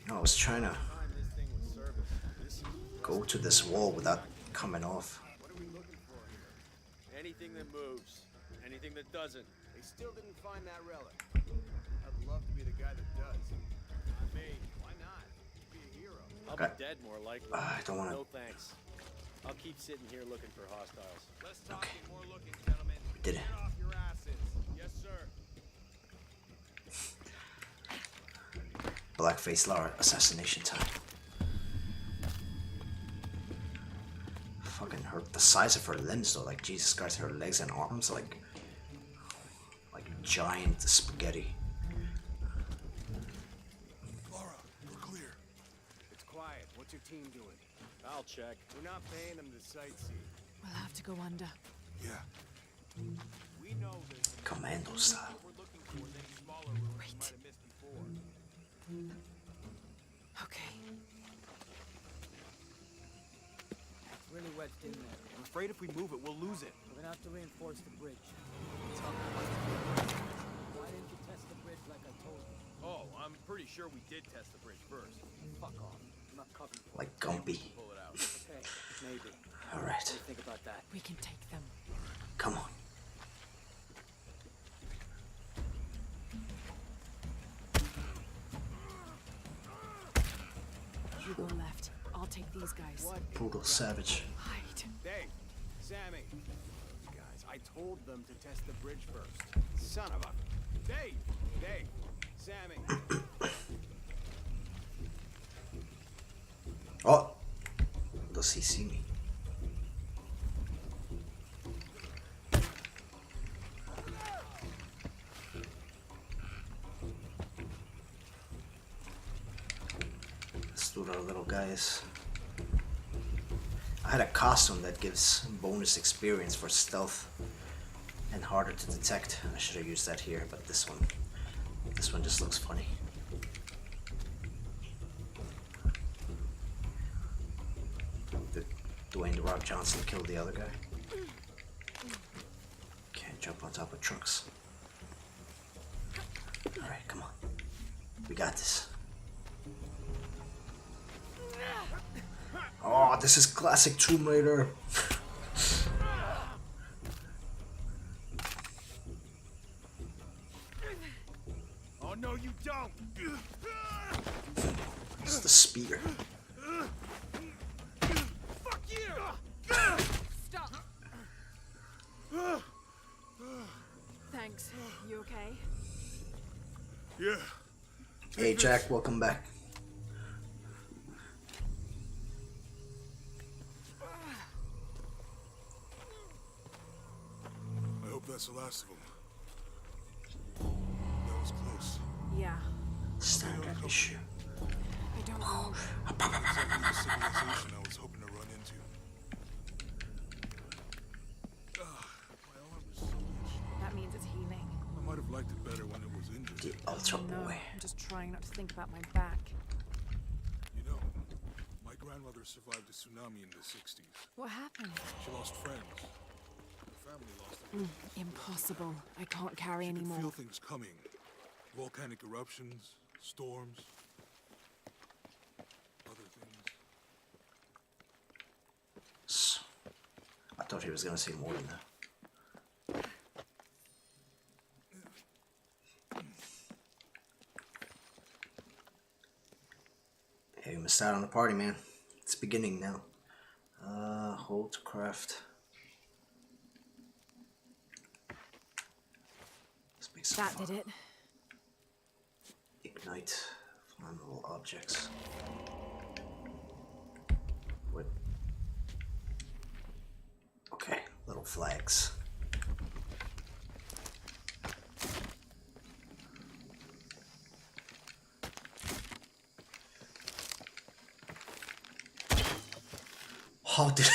No, I was trying to Time this thing was serviced. This is go to this wall without coming off. What are we looking for here? anything that moves, anything that doesn't. They still didn't find that relic. I'd love to be the guy that does. Not me. Why not? Be a hero. I'll Okay. be dead more likely. I don't want to. No thanks. I'll keep sitting here looking for hostiles. Less Okay. talking, more looking, gentlemen. Did it. Get off your asses. Yes, sir. Blackface Laura assassination time. Fucking her, the size of her limbs though, like Jesus Christ, her legs and arms like giant spaghetti. Laura, we're clear. It's quiet. What's your team doing? I'll check. We're not paying them to sightsee. We'll have to go under. Yeah. We know there's Commando style. what we're looking for in any smaller rooms we Wait. might have missed before. Okay. It's really wedged in there. I'm afraid if we move it, we'll lose it. We're gonna have to reinforce the bridge. Why didn't you test the bridge like I told you? Oh, I'm pretty sure we did test the bridge first. Fuck off. I'm not covering for it. Like Gumpy. Pull it out. Okay, maybe. Alright, What do you think about that? We can take them. come on. You go left. I'll take these guys. What? Brutal savage. Hide. Dave, Sammy. Guys, I told them to test the bridge first. Son of a... Dave! Dave! Sammy! Oh! Does he see me? Let's do our little guys. I had a costume that gives bonus experience for stealth and harder to detect. I should have used that here, but this one just looks funny. Did Dwayne "The Rock" Johnson kill the other guy? Can't jump on top of trucks. Alright, come on. We got this. Oh, this is classic Tomb Raider. Oh, no, you don't! It's the spear. Fuck you! Stop. Thanks. You okay? Yeah. Hey Jack, welcome back. I hope that's the last of them. That was close. Yeah. Standard issue. I don't know. Exactly the civilization I was hoping to run into. My arm is so itchy. That means it's healing. I might have liked it better when it was injured. The Ultra No, Boy. I'm just trying not to think about my back. You know, my grandmother survived a tsunami in the 60s. What happened? She lost friends. Her family lost everything. Impossible. I can't carry She could feel anymore. things coming. Volcanic eruptions, storms, other things. I thought he was gonna say more than that. start on the party, man. It's beginning now. Hold to craft. Let's make some That fire. did it. Ignite flammable objects. What? Okay, little flags. How did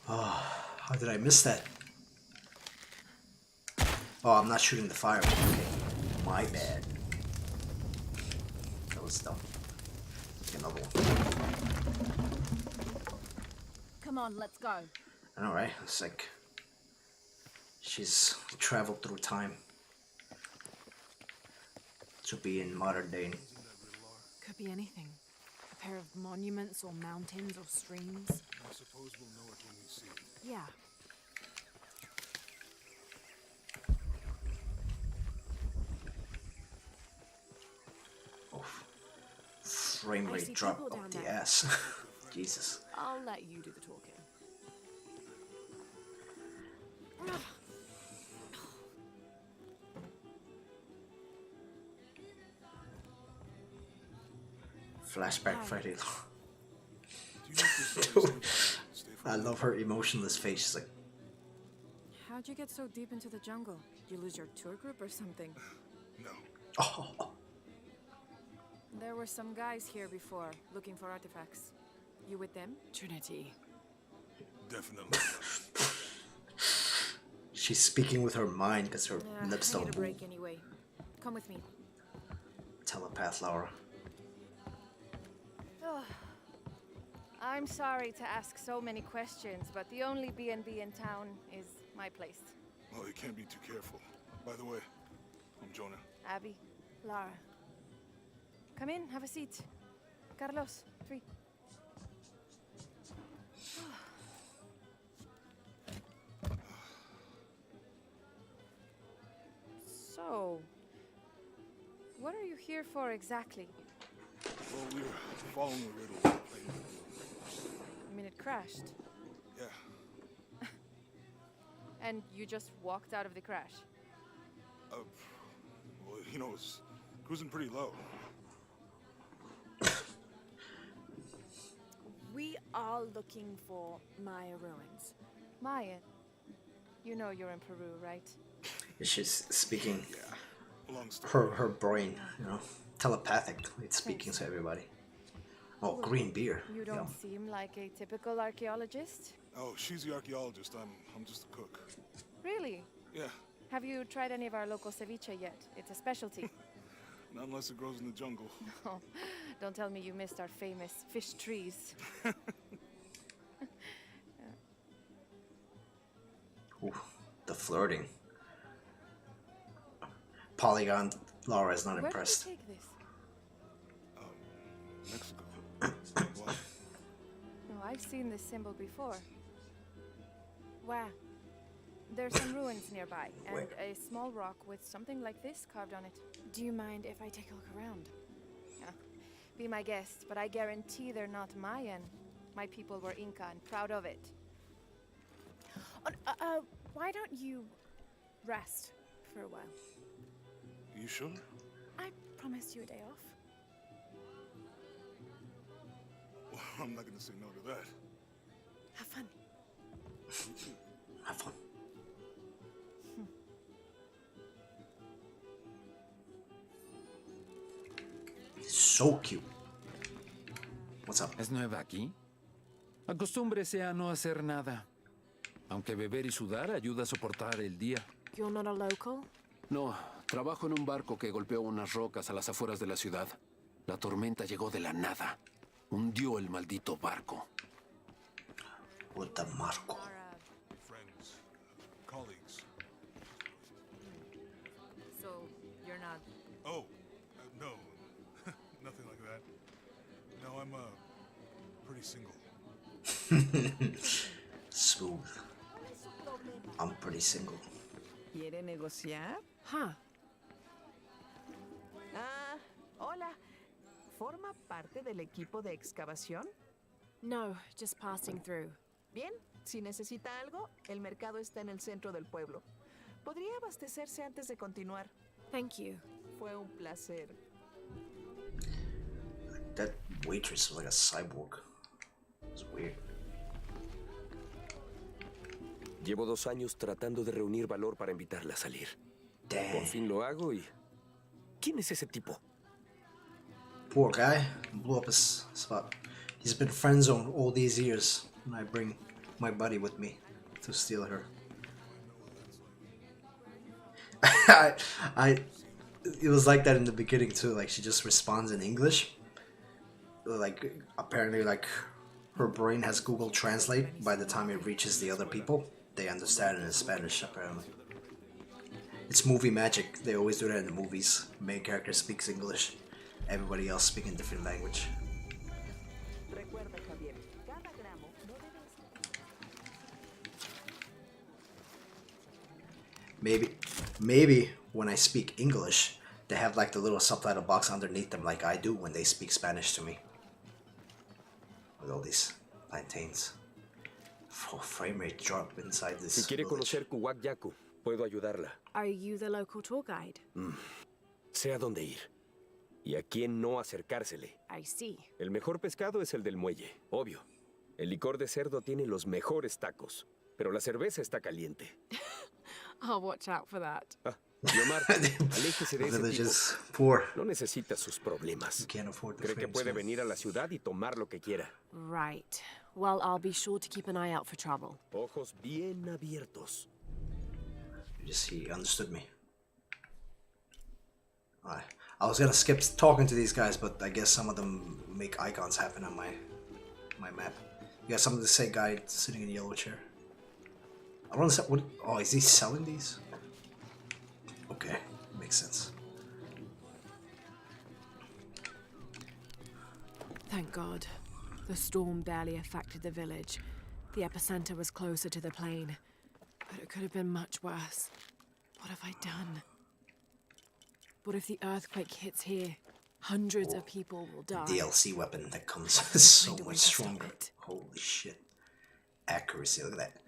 how did I miss that? Oh, I'm not shooting the fireball. Okay, my bad. That was dumb. Get another one. Come on, let's go. I know, right? It's like she's traveled through time to be in modern day. Could be anything. A pair of monuments or mountains or streams. I suppose we'll know it when we see it. Yeah. Frame I rate see drop people up down the there. ass. Jesus. I'll let you do the talking. Flashback Freddy. Do you know if this is stay for I love her emotionless face. She's like, How'd you get so deep into the jungle? You lose your tour group or something? No. oh. There were some guys here before, looking for artifacts. You with them? Trinity. Definitely. She's speaking with her mind because her lips I need don't a break move. anyway. Come with me. Telepath Laura. I'm sorry to ask so many questions, but the only B&B in town is my place. Well, you can't be too careful. By the way, I'm Jonah. Abby, Lara. Come in, have a seat. Carlos, 3. So, what are you here for exactly? Well, we're following a riddle we're playing. I mean, it crashed. Yeah. And you just walked out of the crash. Well, you know, it's cruising pretty low. We are looking for Maya ruins. Maya? You know you're in Peru, right? She's speaking Long story. her brain, you know, telepathic. It's speaking to everybody. Oh, green beer. You don't Yum. seem like a typical archaeologist. Oh, she's the archaeologist. I'm just a cook. Really? Yeah. Have you tried any of our local ceviche yet? It's a specialty. Not unless it grows in the jungle. Oh, don't tell me you missed our famous fish trees. Ooh, the flirting. Polygon Laura is not Where impressed. did you take this? Mexico. Why? No, I've seen this symbol before. Where? There's some ruins nearby, and Where? a small rock with something like this carved on it. Do you mind if I take a look around? Be my guest, but I guarantee they're not Mayan. My people were Inca and proud of it. Why don't you rest for a while? You sure? I promised you a day off. Well, I'm not gonna say no to that. Have fun. Have fun. So cute. What's up? ¿Es nueva aquí? Acostúmbrese a no hacer nada. Aunque beber y sudar ayuda a soportar el día. You're not a local? No, trabajo en un barco que golpeó unas rocas a las afueras de la ciudad. La tormenta llegó de la nada. Hundió el maldito barco. With the Marco. Friends, colleagues. So, you're not... Oh, no, nothing like that. No, I'm pretty single. Smooth. I'm pretty single. ¿Quiere negociar? Huh. Ah, hola. ¿Forma parte del equipo de excavación? No, just passing through. Bien, si necesita algo, el mercado está en el centro del pueblo. Podría abastecerse antes de continuar. Thank you. Fue un placer. That waitress was like a cyborg. It's weird. Llevo 2 años tratando de reunir valor para invitarla a salir. Por Damn. fin lo hago y... ¿Quién es ese tipo? Poor guy. Blew up his spot. He's been friend zoned all these years, and I bring my buddy with me to steal her. It was like that in the beginning too. Like she just responds in English. Like apparently, like her brain has Google Translate. By the time it reaches the other people, they understand it in Spanish. Apparently, it's movie magic. They always do that in the movies. Main character speaks English, everybody else speaking a different language. Recuerda, Javier, cada gramo no debe Maybe when I speak English, they have like the little subtitle box underneath them, like I do when they speak Spanish to me. With all these plantains. Oh, frame rate drop inside this. Si quiere village. conocer Kuwak Yaku, puedo ayudarla. Are you the local tour guide? Sé a dónde ir. Y a quién no acercársele. I see. El mejor pescado es el del muelle, obvio. El licor de cerdo tiene los mejores tacos. Pero la cerveza está caliente. I'll watch out for that. Yomar, aléjese de ese Village tipo. is poor. No necesita sus problemas. You can't afford the Cree que frames, puede man. venir a la ciudad y tomar lo que quiera. Right. Well, I'll be sure to keep an eye out for trouble. Ojos bien abiertos. He understood me. Alright. I was gonna skip talking to these guys, but I guess some of them make icons happen on my map. You got something to say, guy sitting in a yellow chair? I want to sell. What? Oh, is he selling these? Okay, makes sense. Thank God. The storm barely affected the village. The epicenter was closer to the plain. But it could have been much worse. What have I done? What if the earthquake hits here? Hundreds of people will die. DLC weapon that comes is so Find a way much to stop stronger. it. Holy shit. Accuracy, look at that.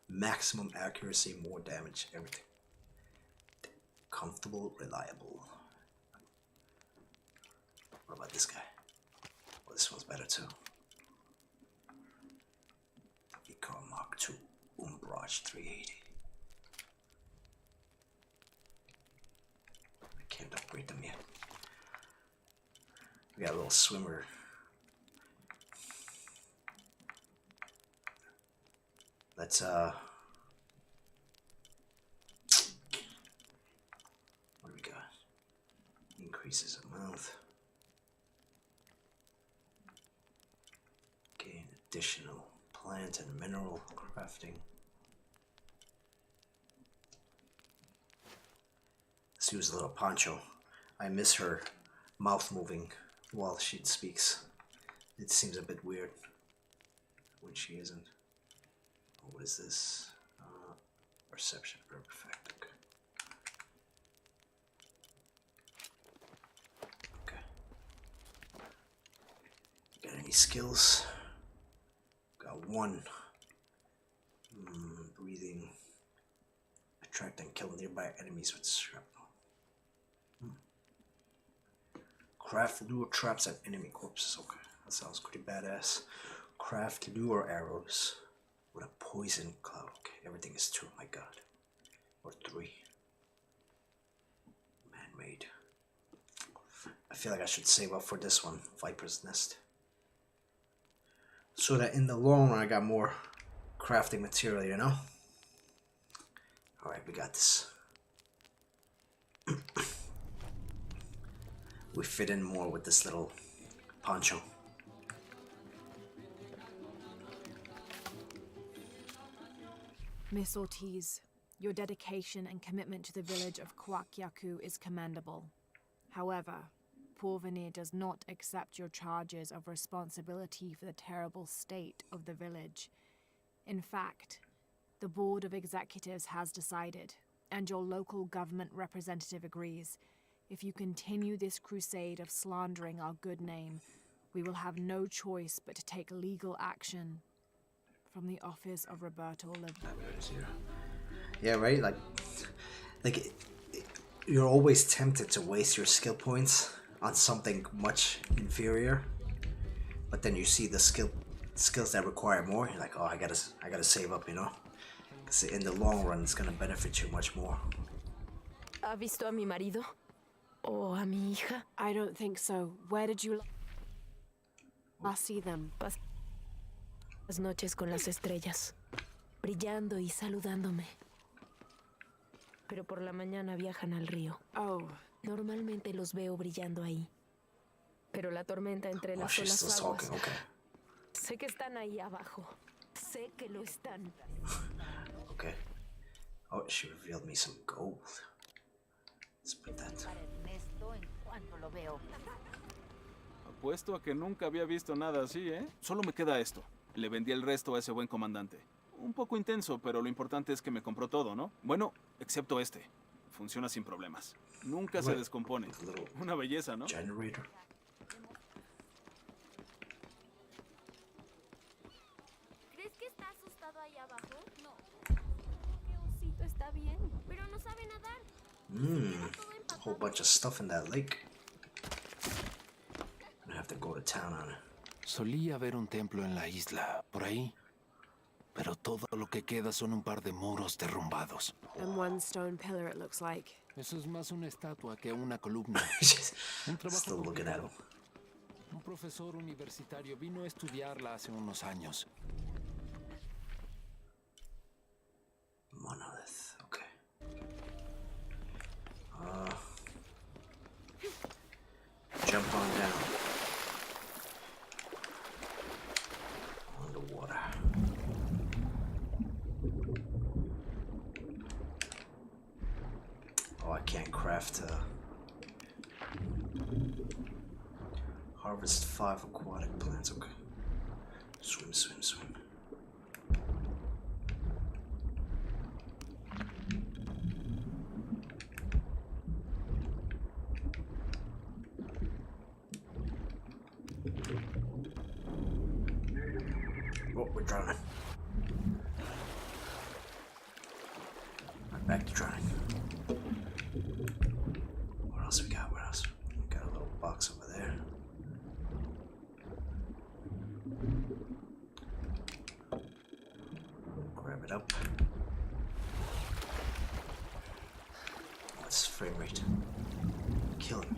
Maximum accuracy, more damage, everything. Comfortable, reliable. What about this guy? Oh, this one's better too. Vicar Mark II, Umbrage 380. I can't upgrade them yet. We got a little swimmer. Let's what do we got? Increases amount. Gain additional plant and mineral crafting. Let's use a little poncho. I miss her mouth moving while she speaks. It seems a bit weird when she isn't. What is this? Perception perfect. Okay. Got any skills? Got one. Breathing. Attract and kill nearby enemies with shrapnel. Craft lure traps at enemy corpses. Okay, that sounds pretty badass. Craft lure arrows. With a poison cloud. Okay, everything is 2, my god. Or 3. Man-made. I feel like I should save up for this one. Viper's Nest. So that in the long run I got more crafting material, you know? Alright, we got this. We fit in more with this little poncho. Miss Ortiz, your dedication and commitment to the village of Kwakyaku is commendable. However, Porvenir does not accept your charges of responsibility for the terrible state of the village. In fact, the Board of Executives has decided, and your local government representative agrees, If you continue this crusade of slandering our good name, we will have no choice but to take legal action. From the office of Roberto Yeah, right? You're always tempted to waste your skill points on something much inferior, but then you see the skills that require more. You're like, oh, I gotta save up, you know? Because in the long run, it's gonna benefit you much more. ¿Ha visto a mi marido? ¿O a mi hija? I don't think so. Where did you last see them? Las noches con las estrellas, brillando y saludándome. Pero por la mañana viajan al río. Oh. Normalmente los veo brillando ahí. Pero la tormenta entre las olas aguas. Okay. Sé que están ahí abajo. Sé que lo están. Okay. Oh, she revealed me some gold. Let's put that. Apuesto a que nunca había visto nada así, ¿eh? Solo me queda esto. Le vendí el resto a ese buen comandante. Un poco intenso, pero lo importante es que me compró todo, ¿no? Bueno, excepto este. Funciona sin problemas. Nunca se descompone. Una belleza, ¿no? Generator. ¿Crees que está asustado ahí abajo? No. ¿Qué osito está bien? Pero no sabe nadar. A whole bunch of stuff in that lake. I'm gonna have to go to town on it. Solía haber un templo en la isla, por ahí. Pero todo lo que queda son un par de muros derrumbados. And one stone pillar, it looks like. Eso es más una estatua que una columna. Un trabajo Still looking at him. Un profesor universitario vino a estudiarla hace unos años. Monolith, okay. Jump on down. Underwater. Oh, I can't craft harvest 5 aquatic plants, okay. Swim. Oh, we're drowning. Right back to drowning. What else we got? What else? We got a little box over there. Grab it up. What's frame rate? Killing me.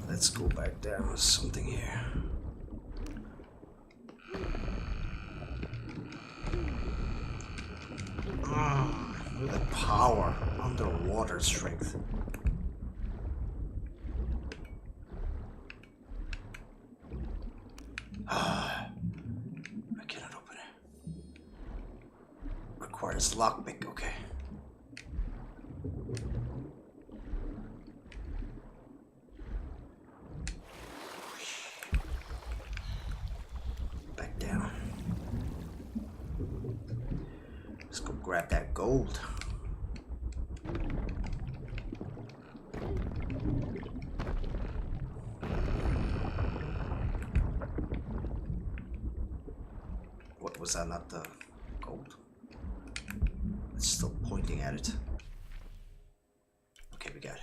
Let's go back down. There's something here. Look at the power. Underwater strength. I cannot open it. Requires lockpick, okay. Back down. Let's go grab that gold. What was that? Not the gold? It's still pointing at it. Okay, we got it.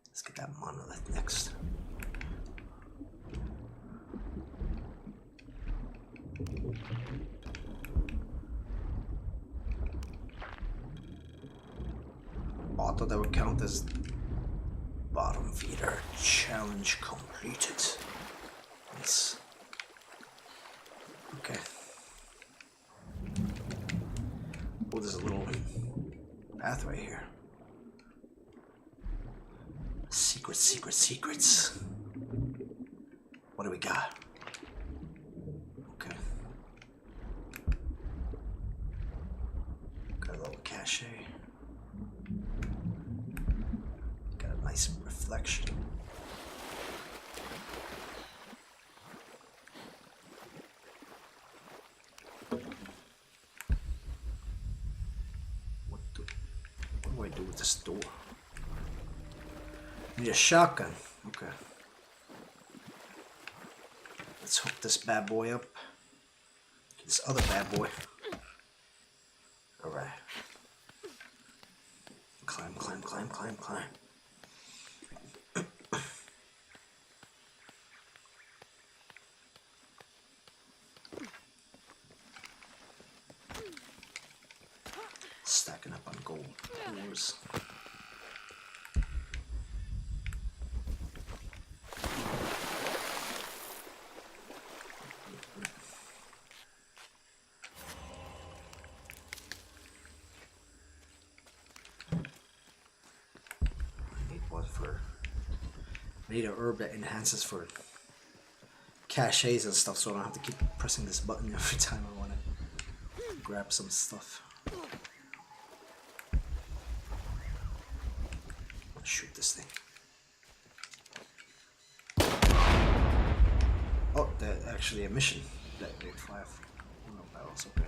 Let's get that monolith next. I thought that would count as bottom feeder. Challenge completed. Nice. Okay. Oh, there's a little pathway here. Secrets. What do we got? Okay. Got a little cachet. reflection. What do I do with this door? I need a shotgun. Okay. Let's hook this bad boy up. This other bad boy. Alright. Climb, climb, climb, climb, climb. Stacking up on gold ores. I need a herb that enhances for caches and stuff, so I don't have to keep pressing this button every time I want to grab some stuff. Let's shoot this thing. Oh, that's actually a mission. That grade 5. Oh no, barrels, okay.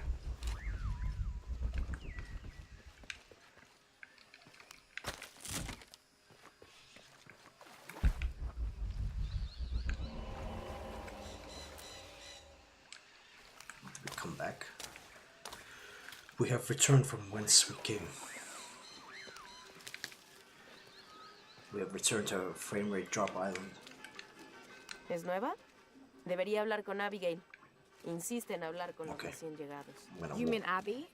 Come back. We have returned from whence we came. We have returned to Frame Rate Drop Island. ¿Es nueva? Debería hablar con Abigail. Insiste en hablar con los recién llegados. You mean Abby?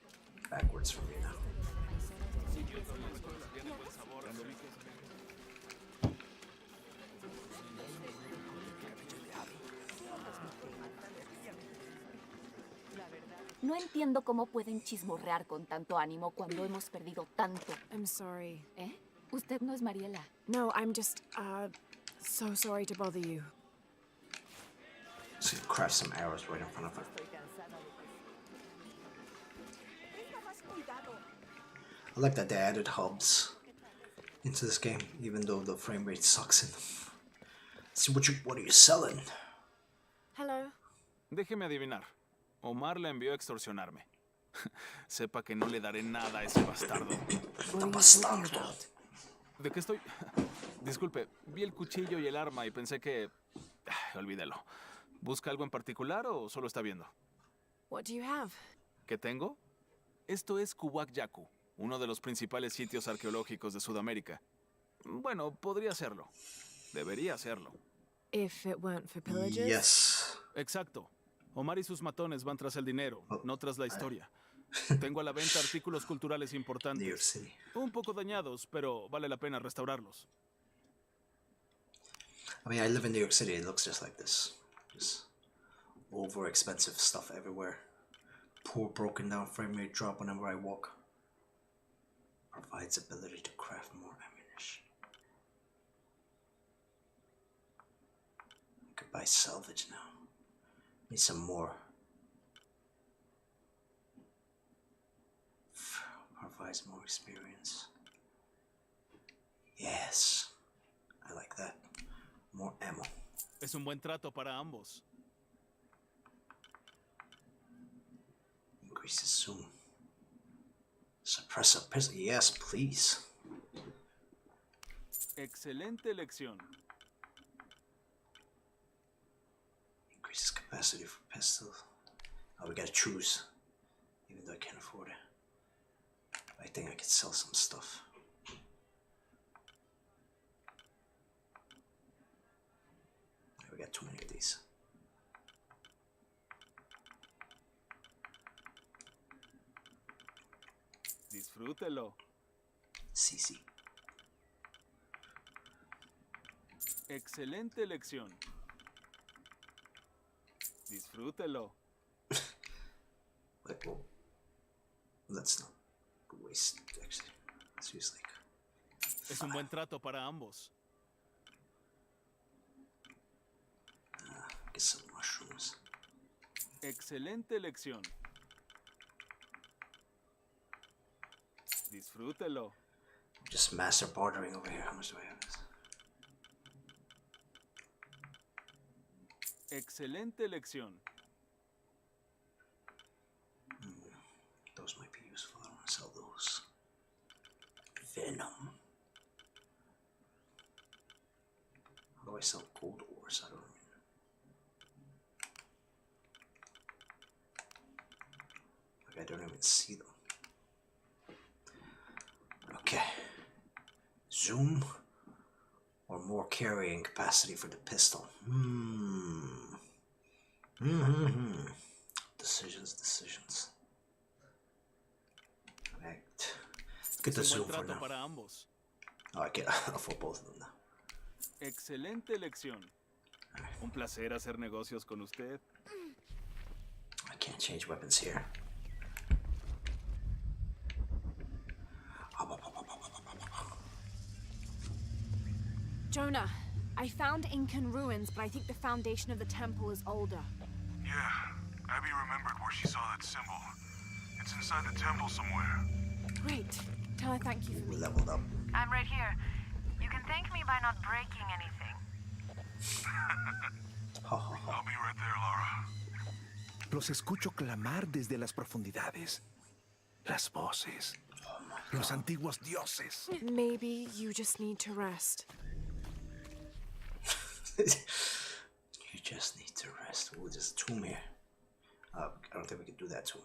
Backwards from here now. No entiendo cómo pueden chismorrear con tanto ánimo cuando hemos perdido tanto. I'm sorry. ¿Eh? Usted no es Mariela. No, I'm just, so sorry to bother you. So you craft some arrows right in front of her. I like that they added hubs into this game, even though the frame rate sucks in them. See what are you selling? Hello. Déjeme adivinar. Omar le envió a extorsionarme. Sepa que no le daré nada a ese bastardo. ¡Bastardo! ¿De qué estoy? Disculpe, vi el cuchillo y el arma y pensé que... olvídelo. ¿Busca algo en particular o solo está viendo? What do you have? ¿Qué tengo? Esto es Kuwak Yaku, uno de los principales sitios arqueológicos de Sudamérica. Bueno, podría serlo. Debería serlo. If it weren't for pillagers? Yes. Exacto. Omar y sus matones van tras el dinero, no tras la historia. Tengo a la venta artículos culturales importantes. Un poco dañados, pero vale la pena restaurarlos. I mean, I live in New York City. It looks just like this. Just over expensive stuff everywhere. Poor broken down frame rate drop whenever I walk. Provides ability to craft more ammunition. I could buy salvage now. Need some more. Provides more experience. Yes. I like that. More ammo. Es un buen trato para ambos. Increases zoom. Suppressor pistol. Yes, please. Excelente elección. Increases capacity for pistol. Oh, we gotta choose. Even though I can't afford it. I think I could sell some stuff. We got too many of these. Disfrútelo. Sí, sí. Excelente elección. Disfrútelo. Like, well, let's not waste, actually. Let's use like... Es un buen trato para ambos. Get some mushrooms. Excelente elección. Disfrútelo. Just master bartering over here. How much do I have? Excelente elección. Those might be useful. I want to sell those. Venom. How do I sell gold ores? I don't know. Like, I don't even see them. Okay. Zoom or more carrying capacity for the pistol. Decisions. Right. Get the zoom for now. Para ambos. Oh, I get for both of them now. Excelente elección. Un placer hacer negocios con usted. I can't change weapons here. Jonah, I found Incan ruins, but I think the foundation of the temple is older. Yeah, Abby remembered where she saw that symbol. It's inside the temple somewhere. Great. Tell her thank you for me. Leveled up. I'm right here. You can thank me by not breaking anything. I'll be right there, Lara. Los escucho clamar desde las profundidades. Las voces. Los antiguos dioses. Maybe you just need to rest. You just need to rest. Oh, there's a tomb here. I don't think we can do that tomb.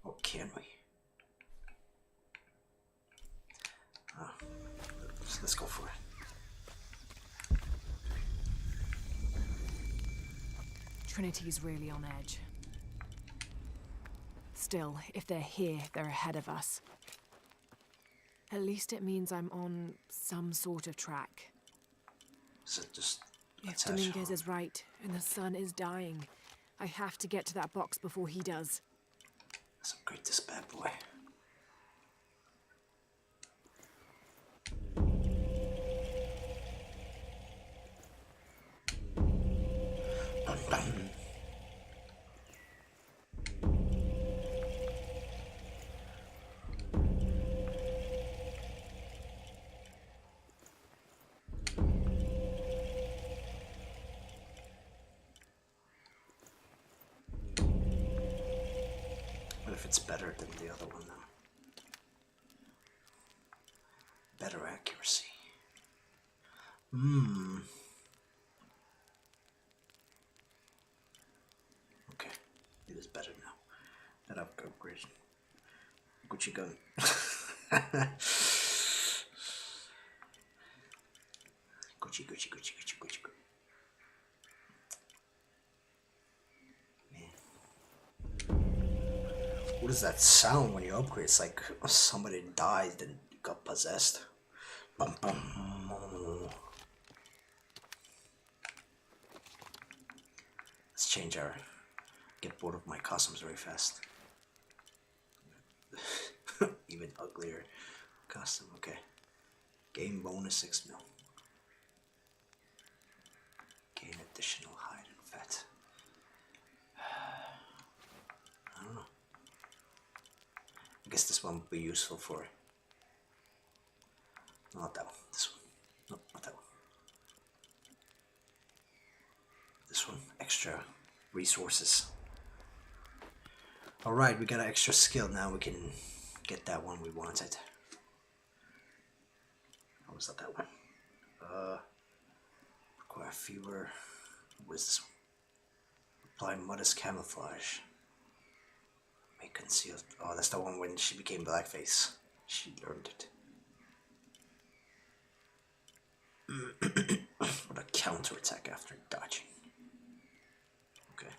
Or can we? Let's go for it. Trinity's really on edge. Still, if they're here, they're ahead of us. At least it means I'm on some sort of track. Is it just... If Dominguez is right, and the sun is dying, I have to get to that box before he does. Let's upgrade this bad boy. Dun, dun. What if it's better than the other one then? Better accuracy. Okay, it is better now. That upgrade. Gucci gun. Gucci. What does that sound when you upgrade? It's like somebody died and got possessed. Bum, bum. Let's change our... Get bored of my costumes very fast. Even uglier costume, okay. Game bonus 6 mil. Gain additional hide and fat. I don't know. I guess this one would be useful for... Not that one. This one. No, not that one. This one. Extra resources. Alright, we got an extra skill. Now we can get that one we wanted. Or was that one? Require fewer... What is this one? Apply modest camouflage. Make concealed... Oh, that's the one when she became blackface. She learned it. What a counterattack after dodging. Okay.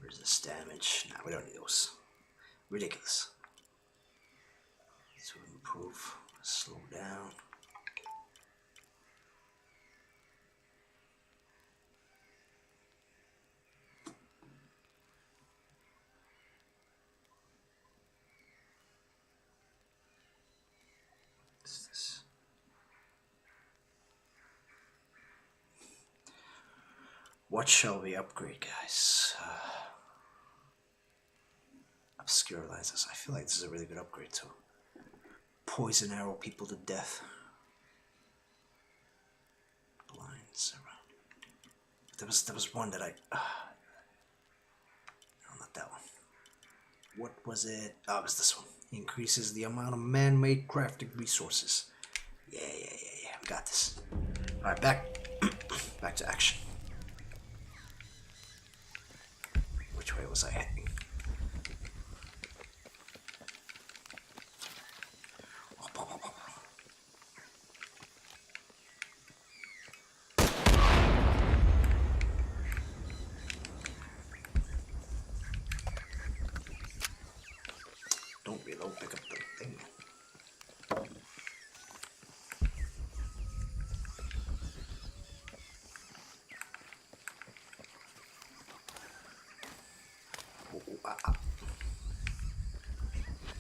Where's this damage? Nah, we don't need those. Ridiculous. To improve, slow down. What's this? What shall we upgrade, guys? Obscure lenses. I feel like this is a really good upgrade too. poison arrow people to death. Blinds around. There was one that I. No, not that one. What was it? Oh, it was this one. Increases the amount of man-made crafting resources. Yeah. Got this. All right, back to action. Which way was I heading? Don't reload, pick up the thing.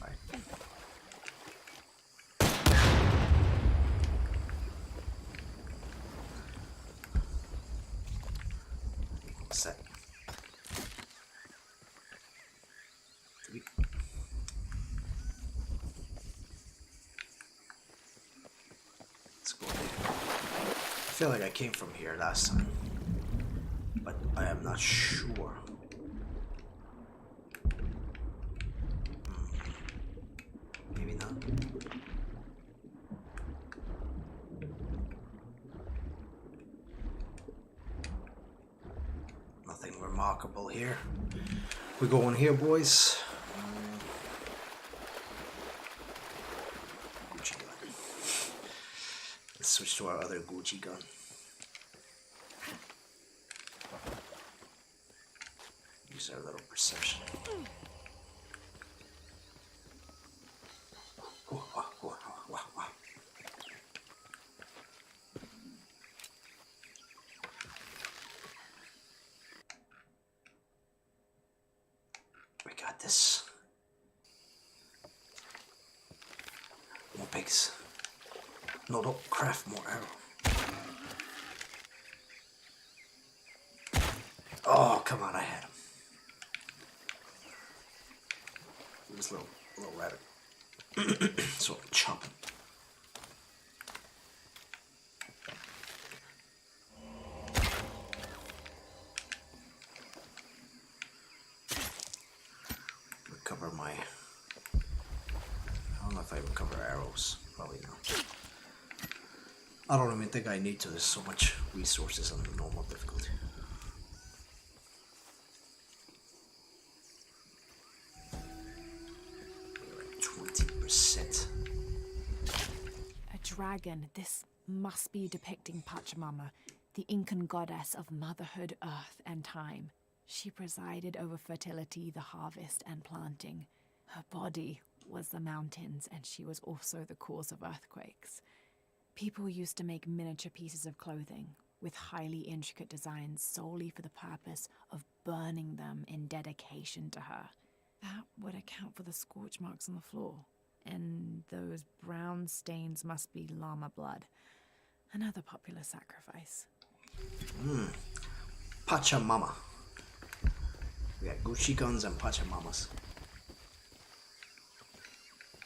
Right. What's that? Let's go there. I feel like I came from here last time, but I am not sure. Maybe not. Nothing remarkable here. We go in here, boys. Gucci gun. Let's switch to our other Gucci gun. Use our little perception. Wow. We got this. More pigs. No, don't craft more arrow. Oh, come on, I had him. This little rabbit. So chop him. Recover my. I don't know if I recover arrows. Probably not. I don't even think I need to. There's so much resources on the normal difficulty. A dragon. This must be depicting Pachamama, the Incan goddess of motherhood, earth, and time. She presided over fertility, the harvest, and planting. Her body was the mountains, and she was also the cause of earthquakes. People used to make miniature pieces of clothing with highly intricate designs solely for the purpose of burning them in dedication to her. That would account for the scorch marks on the floor. And those brown stains must be llama blood. Another popular sacrifice. Pachamama. We got Gucci guns and Pachamamas.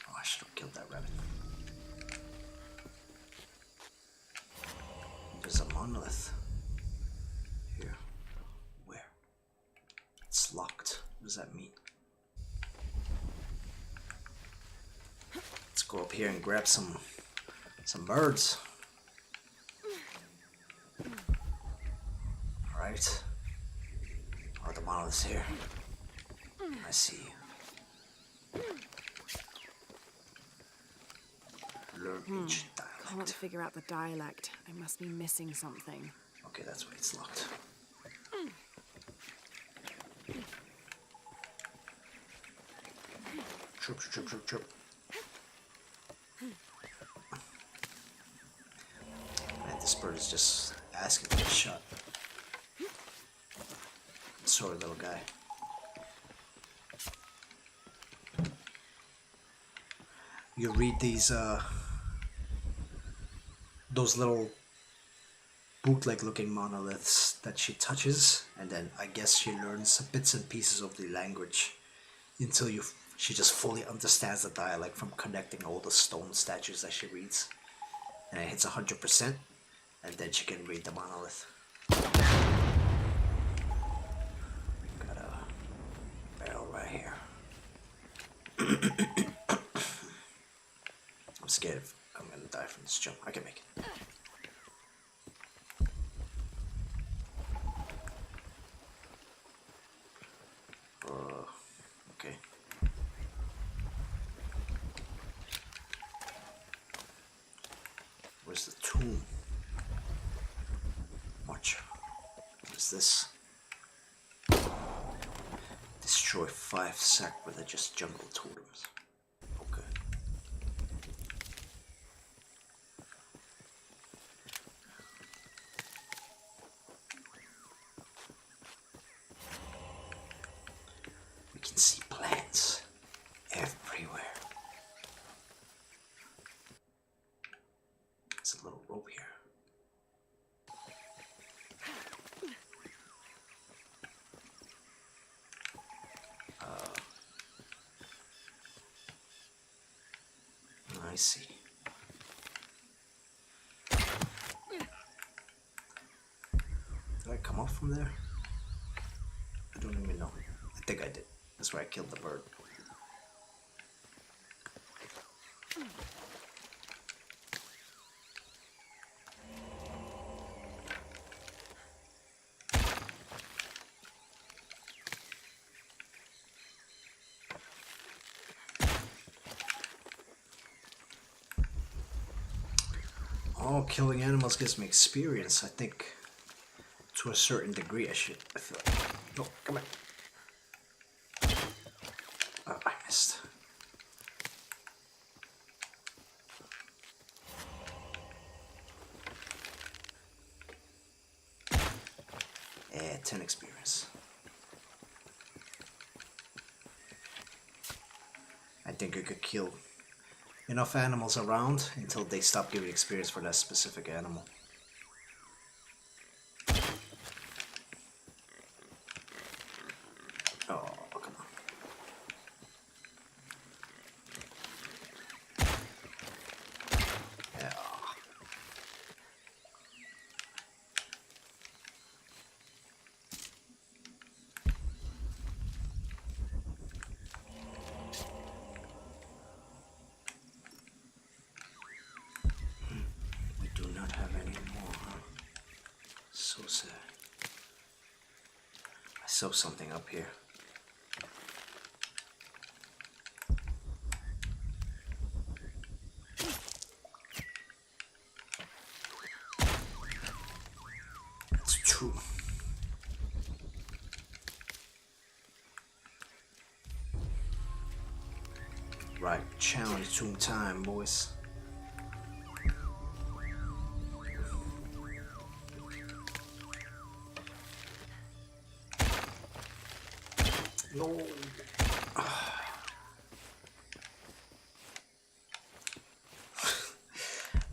Oh, I should have killed that rabbit. There's a monolith. Here. Where? It's locked. What does that mean? Let's go up here and grab some birds. Alright. Oh, the monolith's here. I see you. Learn ancient dialect. Can't figure out the dialect. I must be missing something. Okay, that's why it's locked. Chirp. Man, this bird is just asking to be shot. Sorry, little guy. You read these, those little bootleg looking monoliths that she touches, and then I guess she learns bits and pieces of the language until you She just fully understands the dialect from connecting all the stone statues that she reads. And it hits 100%, and then she can read the monolith. Got a barrel right here. I'm scared if I'm gonna die from this jump. I can make it. Okay. Where's the tomb? Watch. What is this? Destroy 5 sacrilegious jungle totems. Okay. We can see plants everywhere. There's a little rope here. I see. Did I come off from there? I don't even know. I think I did. That's where I killed the bird. Oh, killing animals gives me experience. I think to a certain degree I should. I feel like. No, come on. Oh, I missed. Yeah, 10 experience. I think I could kill enough animals around until they stop giving experience for that specific animal. Oh, come on. Yeah. We do not have any more, huh? So sad. I saw something up here. It's true. Right, challenge tomb time, boys. No.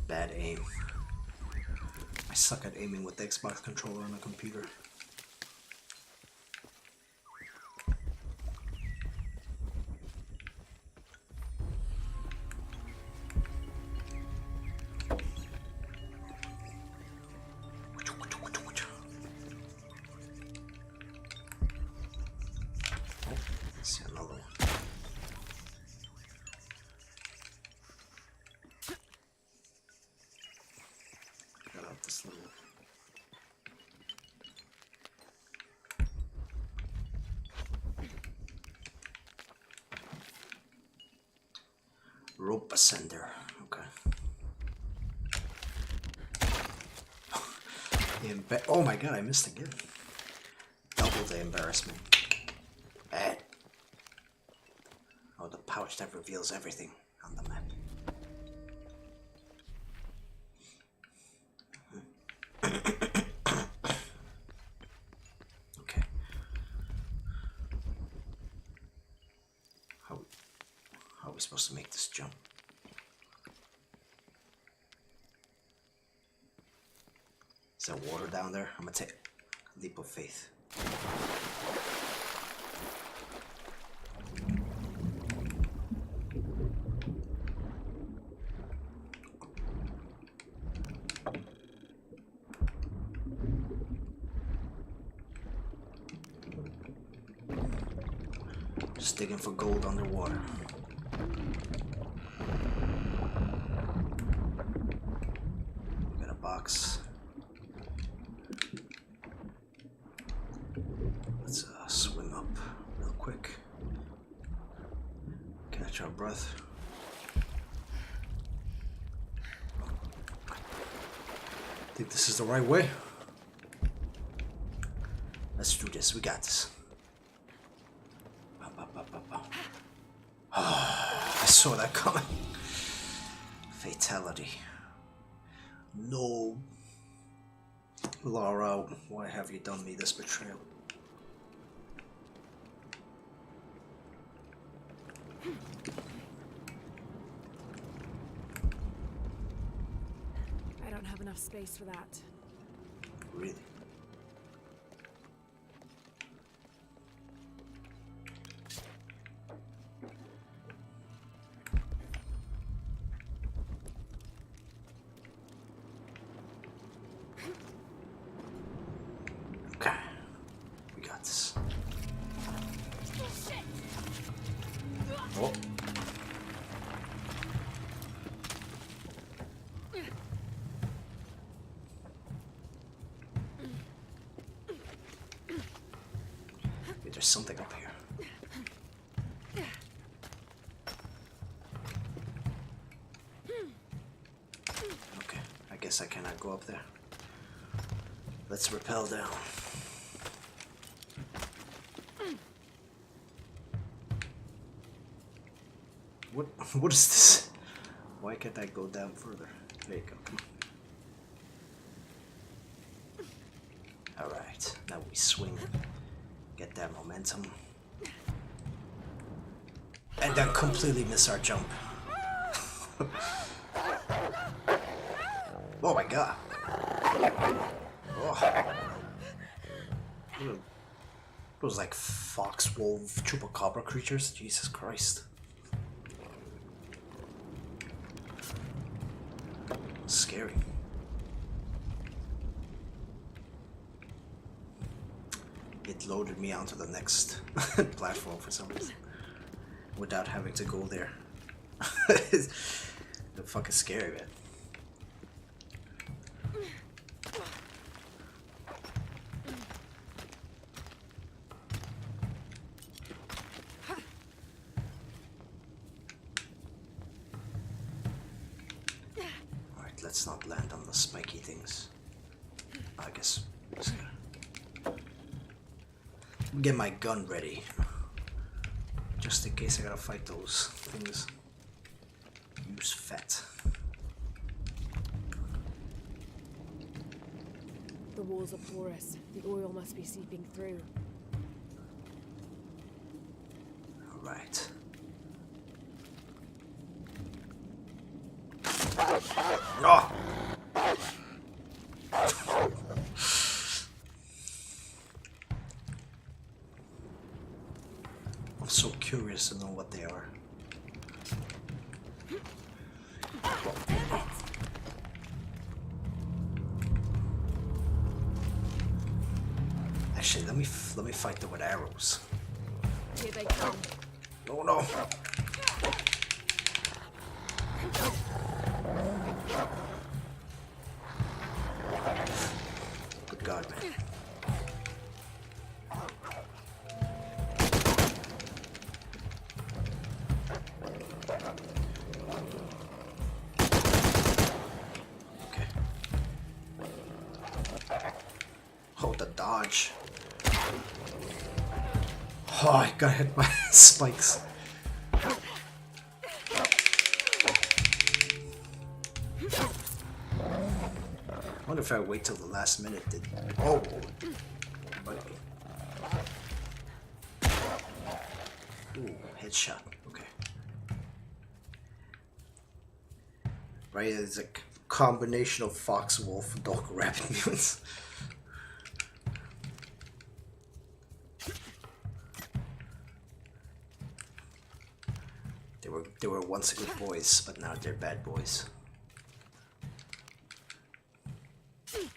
Bad aim. I suck at aiming with the Xbox controller on a computer. See another one. Got out this little. Rope ascender. Okay. Oh my god, I missed again. Double the embarrassment. Bad. Oh, the pouch that reveals everything on the map. Okay. How are we supposed to make this jump? Is there water down there? I'm gonna take a leap of faith. Just digging for gold underwater. Got a box. Let's swim up real quick. Catch our breath. Think this is the right way. Let's do this. We got this. I saw that coming. Fatality. No. Lara, why have you done me this betrayal? I don't have enough space for that. Really? Okay. We got this. Oh. There's something up here. Okay, I guess I cannot go up there. Let's rappel down. What is this? Why can't I go down further? There you go. Come on. Alright, now we swing. Get that momentum. And then completely miss our jump. Oh my god. Oh. Those like fox, wolf, chupacabra creatures? Jesus Christ. Scary. It loaded me onto the next platform for some reason without having to go there. It's fucking scary, man. Alright, let's not land on the spiky things. I guess. Get my gun ready. Just in case I gotta fight those things. Use fat. The walls are porous. The oil must be seeping through. Alright. Oh! I'm so curious to know what they are. Actually, let me fight them with arrows. Here they come. No, no. Good God, man. Okay. Oh, the dodge. Oh, I got hit by spikes. I wonder if I wait till the last minute. Oh! Ooh, headshot. Okay. Right, it's a combination of fox, wolf, dog, rabbit mutants. They were once good boys, but now they're bad boys. Do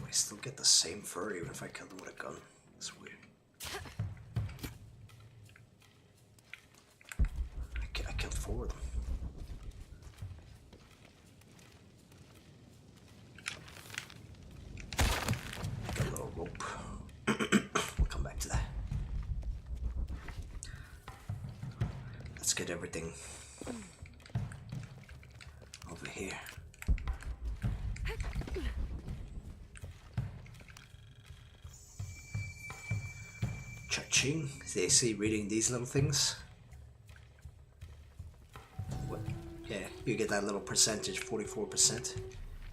I still get the same fur even if I kill them with a gun? That's weird. get everything over here. Cha-ching. They see reading these little things. What? Yeah, you get that little percentage, 44%.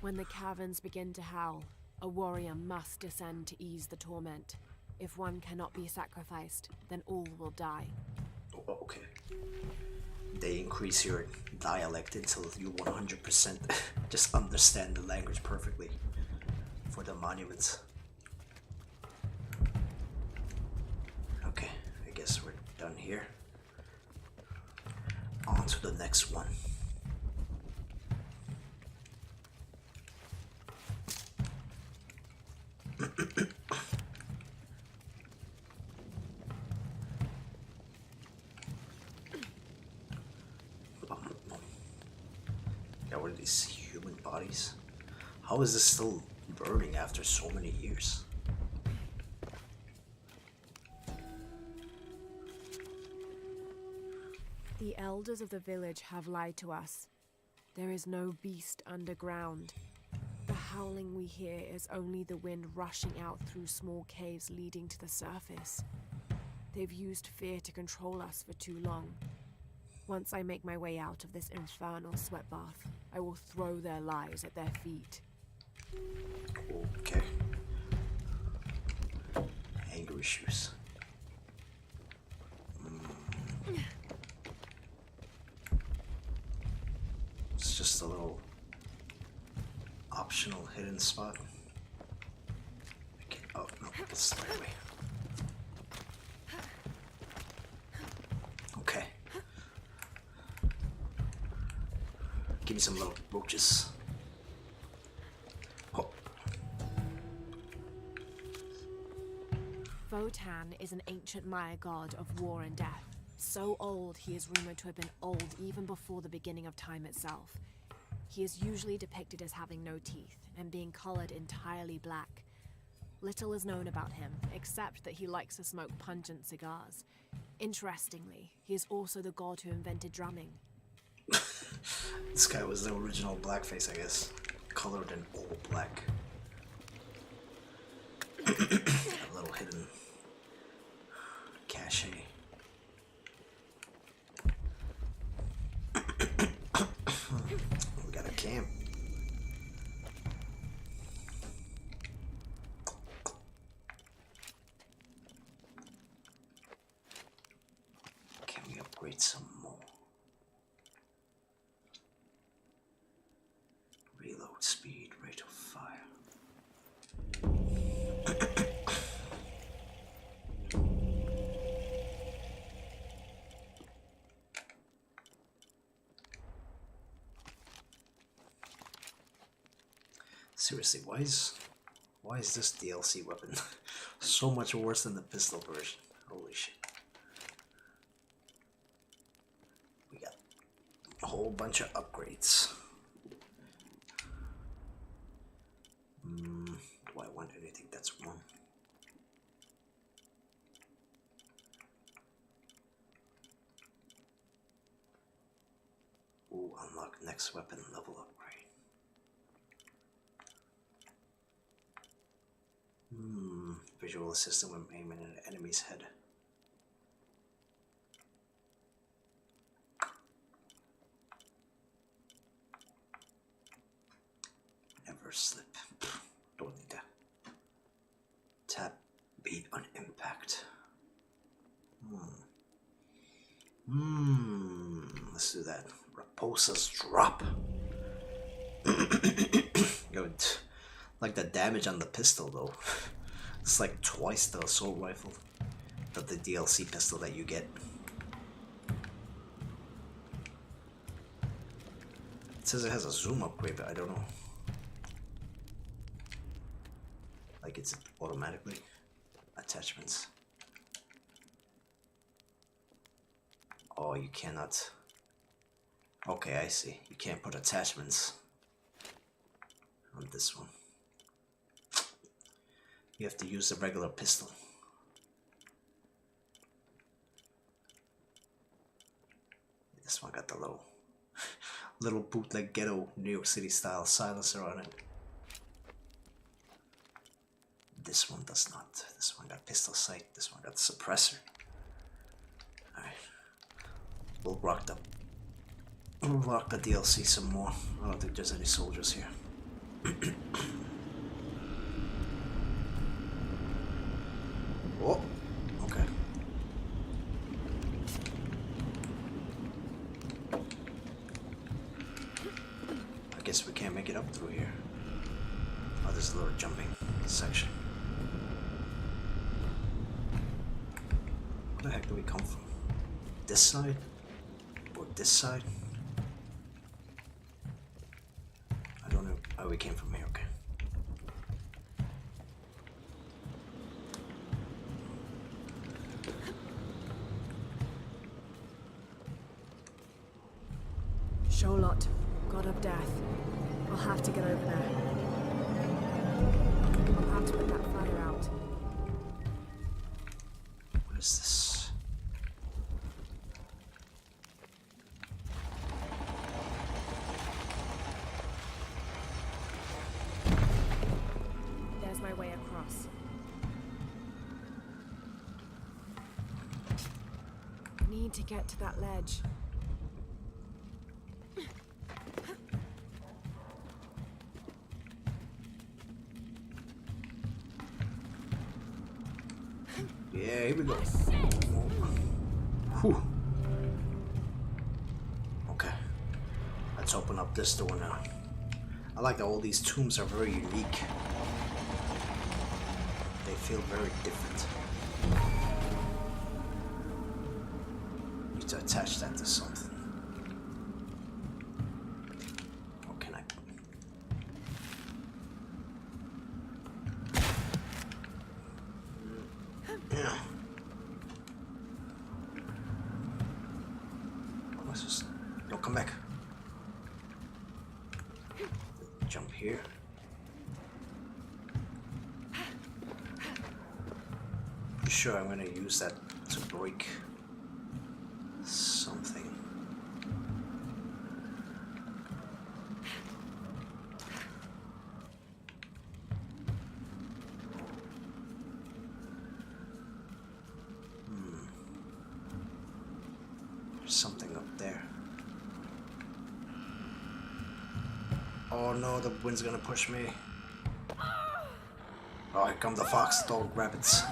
When the caverns begin to howl, a warrior must descend to ease the torment. If one cannot be sacrificed, then all will die. Oh, okay. They increase your dialect until you 100% just understand the language perfectly for the monuments. Okay, I guess we're done here. On to the next one. Yeah, what are these human bodies? How is this still burning after so many years? The elders of the village have lied to us. There is no beast underground. The howling we hear is only the wind rushing out through small caves leading to the surface. They've used fear to control us for too long. Once I make my way out of this infernal sweat bath, I will throw their lies at their feet. Okay. Anger issues. It's just a little optional hidden spot. Okay. Oh no, it's the right way. Okay. Give me some little roaches. Oh. Votan is an ancient Maya god of war and death. So old, he is rumored to have been old even before the beginning of time itself. He is usually depicted as having no teeth and being colored entirely black. Little is known about him, except that he likes to smoke pungent cigars. Interestingly, he is also the god who invented drumming. This guy was the original blackface, I guess. Colored in all black. A little hidden cachet. We got a camp. Can we upgrade some more? Reload speed, rate of fire. Seriously, why is this DLC weapon so much worse than the pistol version? Holy shit. We got a whole bunch of upgrades. Do I want anything that's one? Ooh, unlock next weapon level upgrade. Visual assistant when aiming at an enemy's head. Never slip. Don't need that. Tap beat on impact. Let's do that. Raposa's drop. Good. Like the damage on the pistol though. It's like twice the assault rifle of the DLC pistol that you get. It says it has a zoom upgrade, but I don't know. Like it's automatically. Attachments. Oh, you cannot. Okay, I see. You can't put attachments on this one. You have to use the regular pistol. This one got the little bootleg ghetto New York City style silencer on it. This one does not. This one got pistol sight. This one got suppressor. Alright. We'll rock the DLC some more. I don't think there's any soldiers here. Oh, okay. I guess we can't make it up through here. Oh, there's a little jumping section. Where the heck do we come from? This side? Or this side? I don't know. Oh, we came from here, okay. Sholot, god of death. I'll have to get over there. I'll have to put that fire out. What is this? There's my way across. Need to get to that ledge. Yeah, here we go. Whew. Okay. Let's open up this door now. I like that all these tombs are very unique. They feel very different. Need to attach that to something. Or can I? Yeah. What's this? Don't come back. Jump here. I'm sure I'm gonna use that to break something. There's something up there. Oh no, the wind's gonna push me. Oh, here come the fox dog rabbits.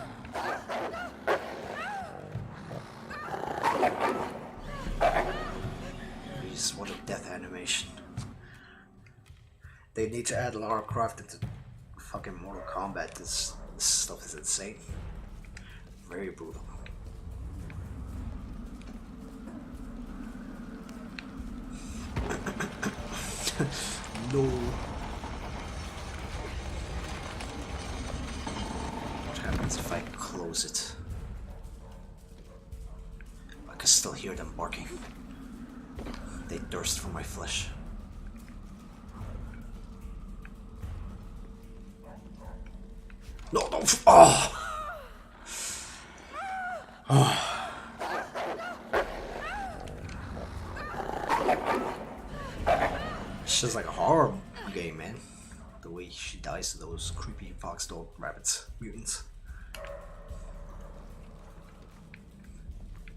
Jeez, what a death animation. They need to add Lara Croft into fucking Mortal Kombat. This stuff is insane. Very brutal. No. What happens if I close it? I can still hear them barking. They thirst for my flesh. No, no. Oh. Oh. It's just like a horror game, man. The way she dies to those creepy fox dog rabbits, mutants.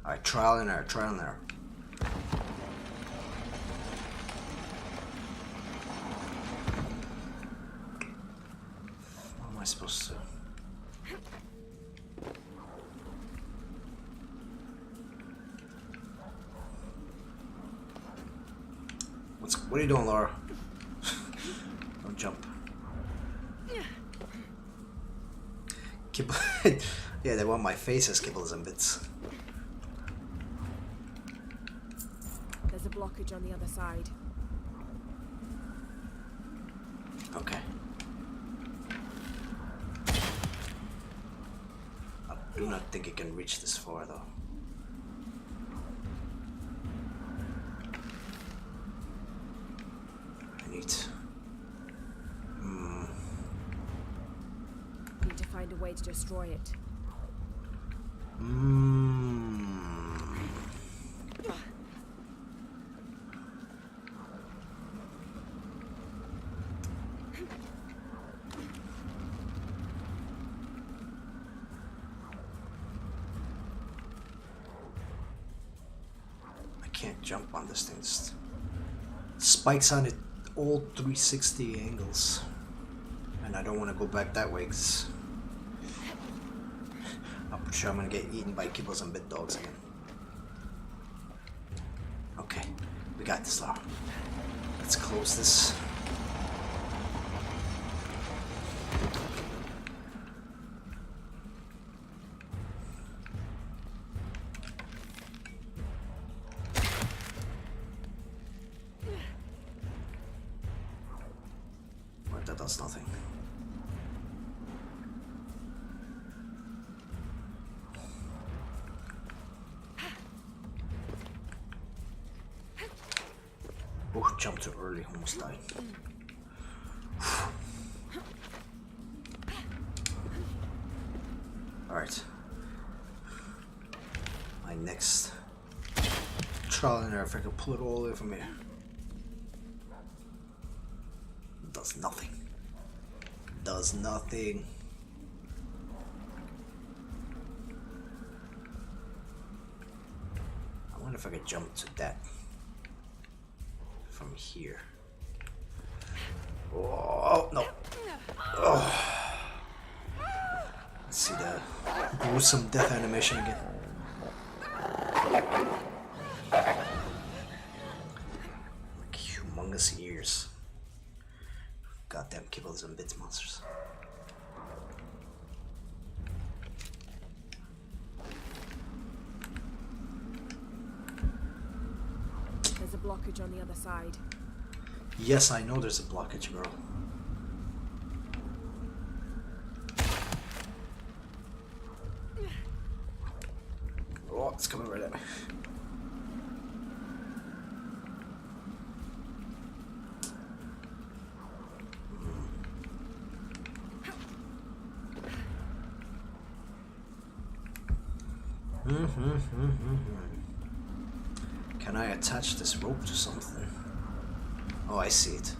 Alright, trial and error, trial and error. What am I supposed to? What are you doing, Laura? Don't jump. Kibble. Yeah, they want my face as kibbles and bits. There's a blockage on the other side. Okay. I do not think it can reach this far, though. Need to find a way to destroy it. jump on this thing. Just spikes on it, all 360 angles. And I don't want to go back that way because I'm sure I'm going to get eaten by kibbles and bit dogs again. Okay, we got this, Lara. Let's close this. What, that does nothing. Oh, jumped too early, almost died. Alright. My next trial and error, if I can pull it all the way from here. Does nothing. Does nothing. I wonder if I could jump to that from here. Oh no! Oh. Let's see the gruesome death animation again. Like humongous ears. Goddamn kibbles and bits monsters. There's a blockage on the other side. Yes, I know there's a blockage, girl. Oh, it's coming right at me. Can I attach this rope to something? Oh, I see it.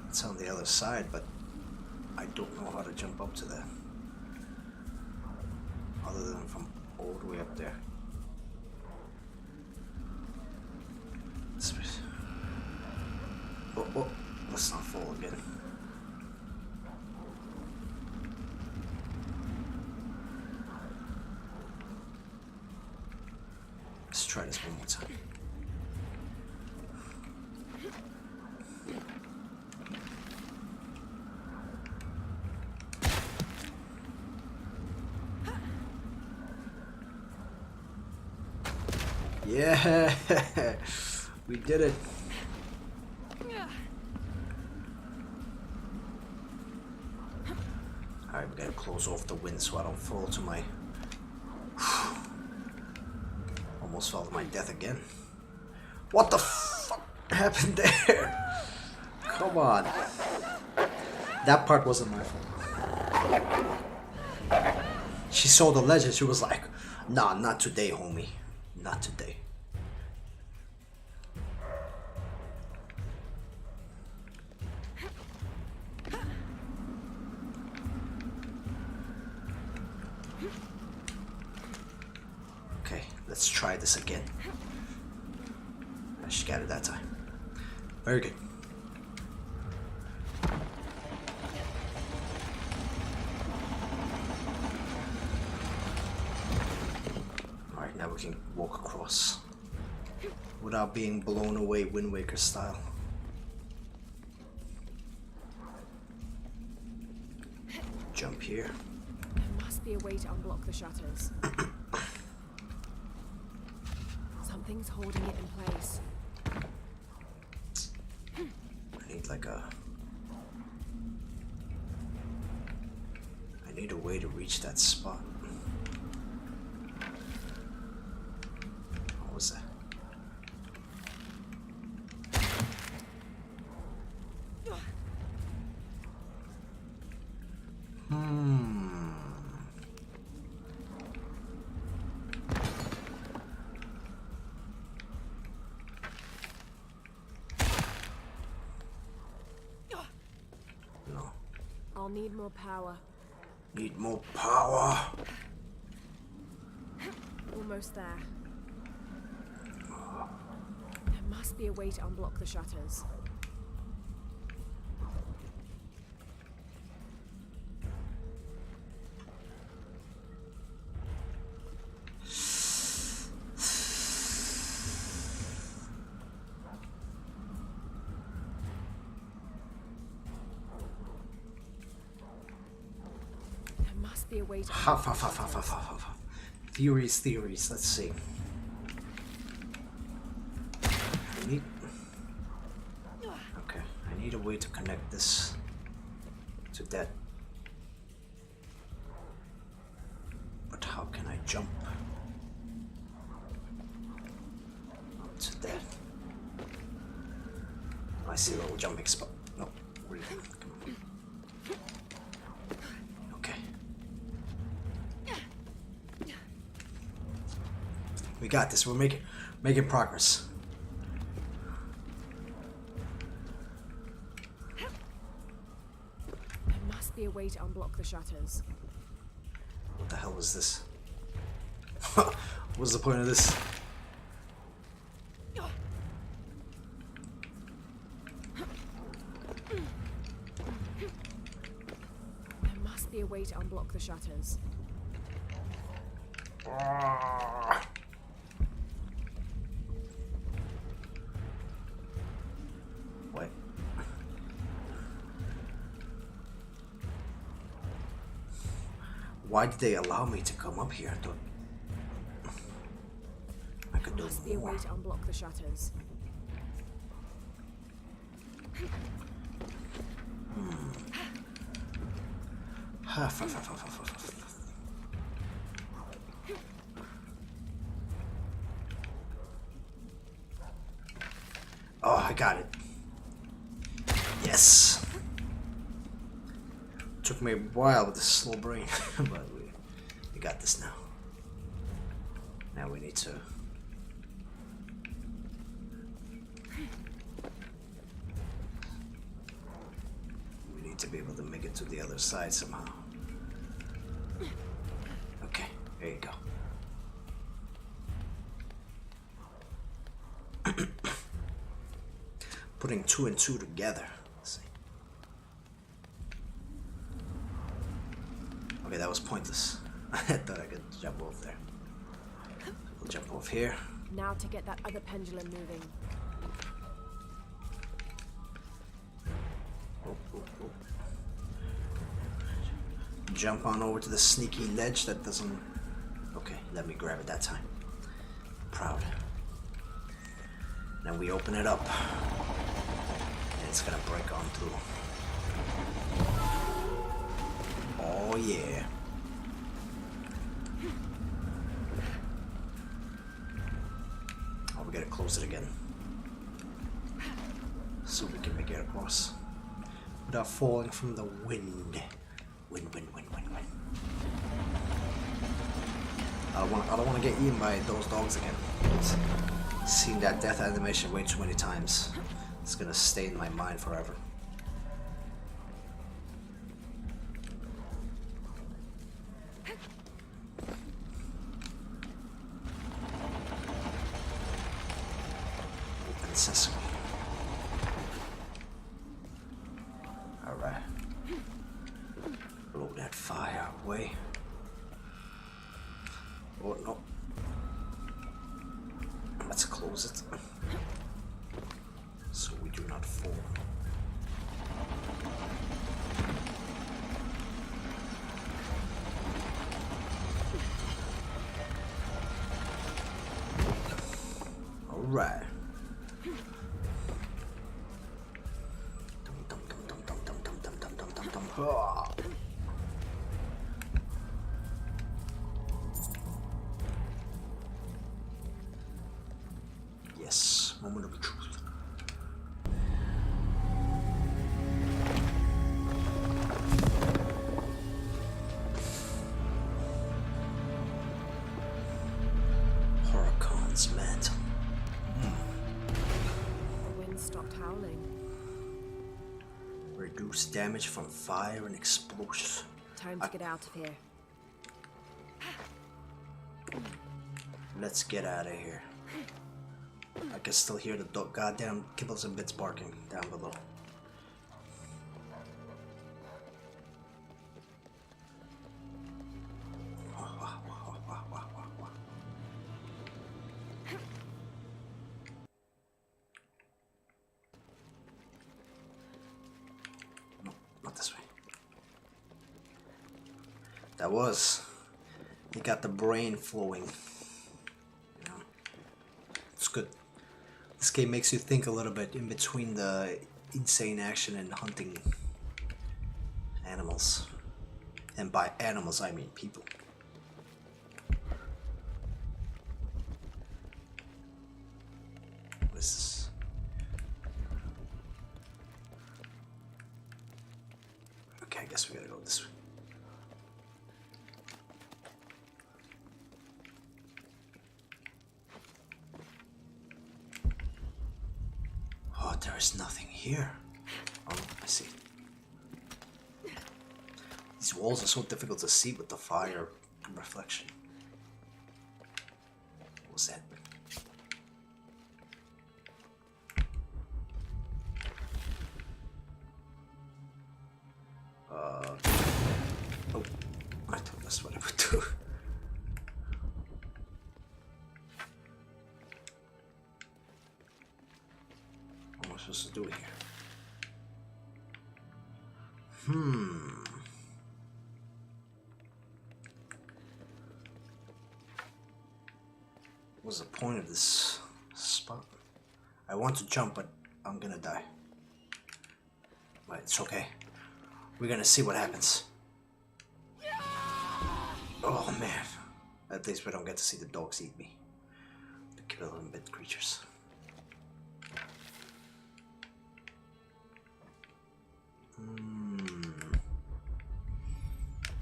It's on the other side, but I don't know how to jump up to that. Other than from all the way up there. Oh, oh, let's not fall again. Let's try this one more time. Yeah, we did it. Alright, we gotta close off the wind so I don't fall to my... Almost fell to my death again. What the fuck happened there? Come on. That part wasn't my fault. She saw the ledge and she was like, nah, not today, homie. Not today. Okay, let's try this again. She got it that time. Very good. Alright, now we can walk across without being blown away Wind Waker style. Jump here. There must be a way to unblock the shutters. Something's holding it in place. I need like a... I need a way to reach that spot. What was that? No. I'll need more power. Need more power. Almost there. must be a way to unblock the shutters. There must be a way to unblock the shutters. Theories. Let's see. Okay, I need a way to connect this to that. But how can I jump up to that? I see a little jumping spot. No, really. Come on. Okay. We got this. We're making progress. Be a way to unblock the shutters. What the hell was this? What's the point of this? There must be a way to unblock the shutters. What? Why did they allow me to come up here? I thought I could do more. There must be a way to unblock the shutters. Oh, I got it. Yes. Took me a while with this slow brain, but we got this now. Now we need to be able to make it to the other side somehow. Okay, there you go. Putting 2 and 2 together. Let's see. Okay, that was pointless. I thought I could jump off there. We'll jump off here. Now to get that other pendulum moving. Jump on over to the sneaky ledge that doesn't... Okay, let me grab it that time. Proud. Then we open it up. And it's gonna break on through. Oh yeah. Oh, we gotta close it again. So we can make it across. Without falling from the wind. Wind. I don't want to get eaten by those dogs again. Seen that death animation way too many times. It's gonna stay in my mind forever. Open sesame. Alright. Blow that fire away. Oh no. Let's close it. So we do not fall. Alright. Yes, moment of truth. Huracan's mantle. The wind stopped howling. Reduce damage from fire and explosions. Time to get out of here. Let's get out of here. I can still hear the goddamn kibbles and bits barking down below. No, not this way. That was. You got the brain flowing. You know, it's good. This game makes you think a little bit in between the insane action and hunting animals. And by animals, I mean people. What is this? Okay, I guess we gotta go this way. Oh, there is nothing here. Oh, I see. These walls are so difficult to see with the fire reflection. What was that? Oh, I thought that's what I would do. What am I supposed to do here? What's the point of this spot? I want to jump, but I'm gonna die. But it's okay. We're gonna see what happens. Oh man. At least we don't get to see the dogs eat me. The killer and bit creatures.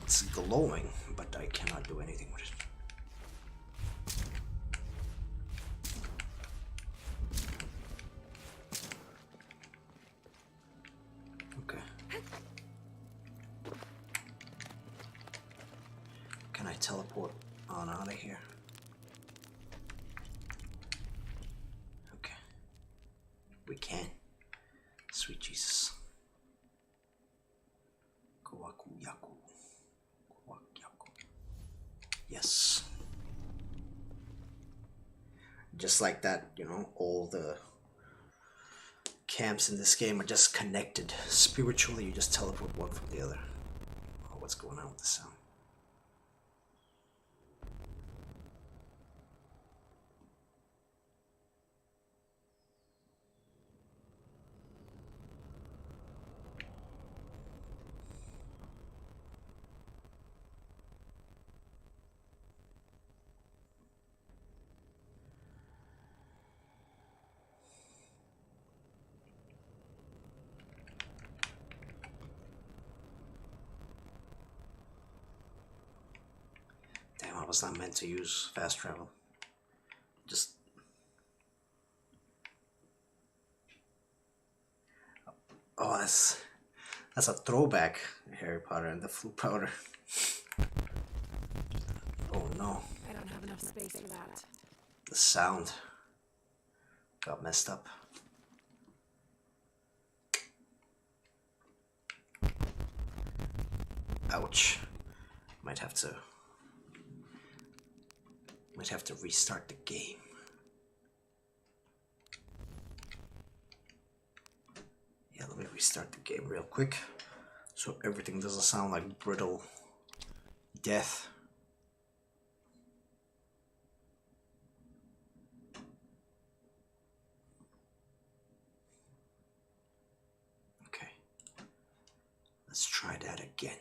It's glowing, but I cannot do anything with it. Okay. Can I teleport on out of here? Okay. We can. Sweet Jesus. Yes. Just like that, you know, all the camps in this game are just connected. Spiritually, you just teleport one from the other. Oh, what's going on with the sound? Damn, I was not meant to use fast travel. Just... Oh, that's a throwback, Harry Potter and the flu powder. Oh no. I don't have enough space for that. The sound got messed up. Ouch. Might have to restart the game. Yeah, let me restart the game real quick so everything doesn't sound like brittle death. Okay. Let's try that again.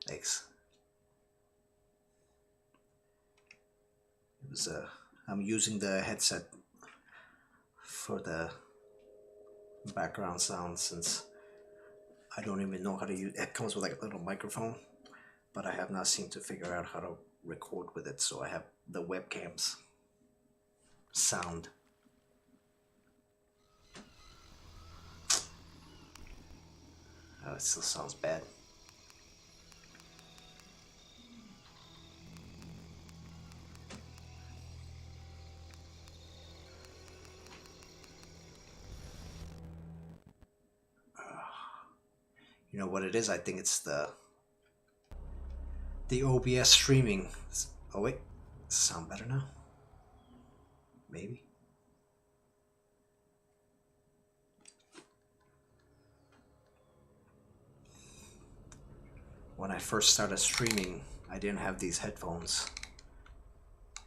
Thanks. It was I'm using the headset for the background sound since I don't even know how to use it. Comes with like a little microphone, but I have not seemed to figure out how to record with it, so I have the webcam's sound. Oh, it still sounds bad. You know what it is? I think it's the OBS streaming. Oh wait, does it sound better now? Maybe. When I first started streaming, I didn't have these headphones.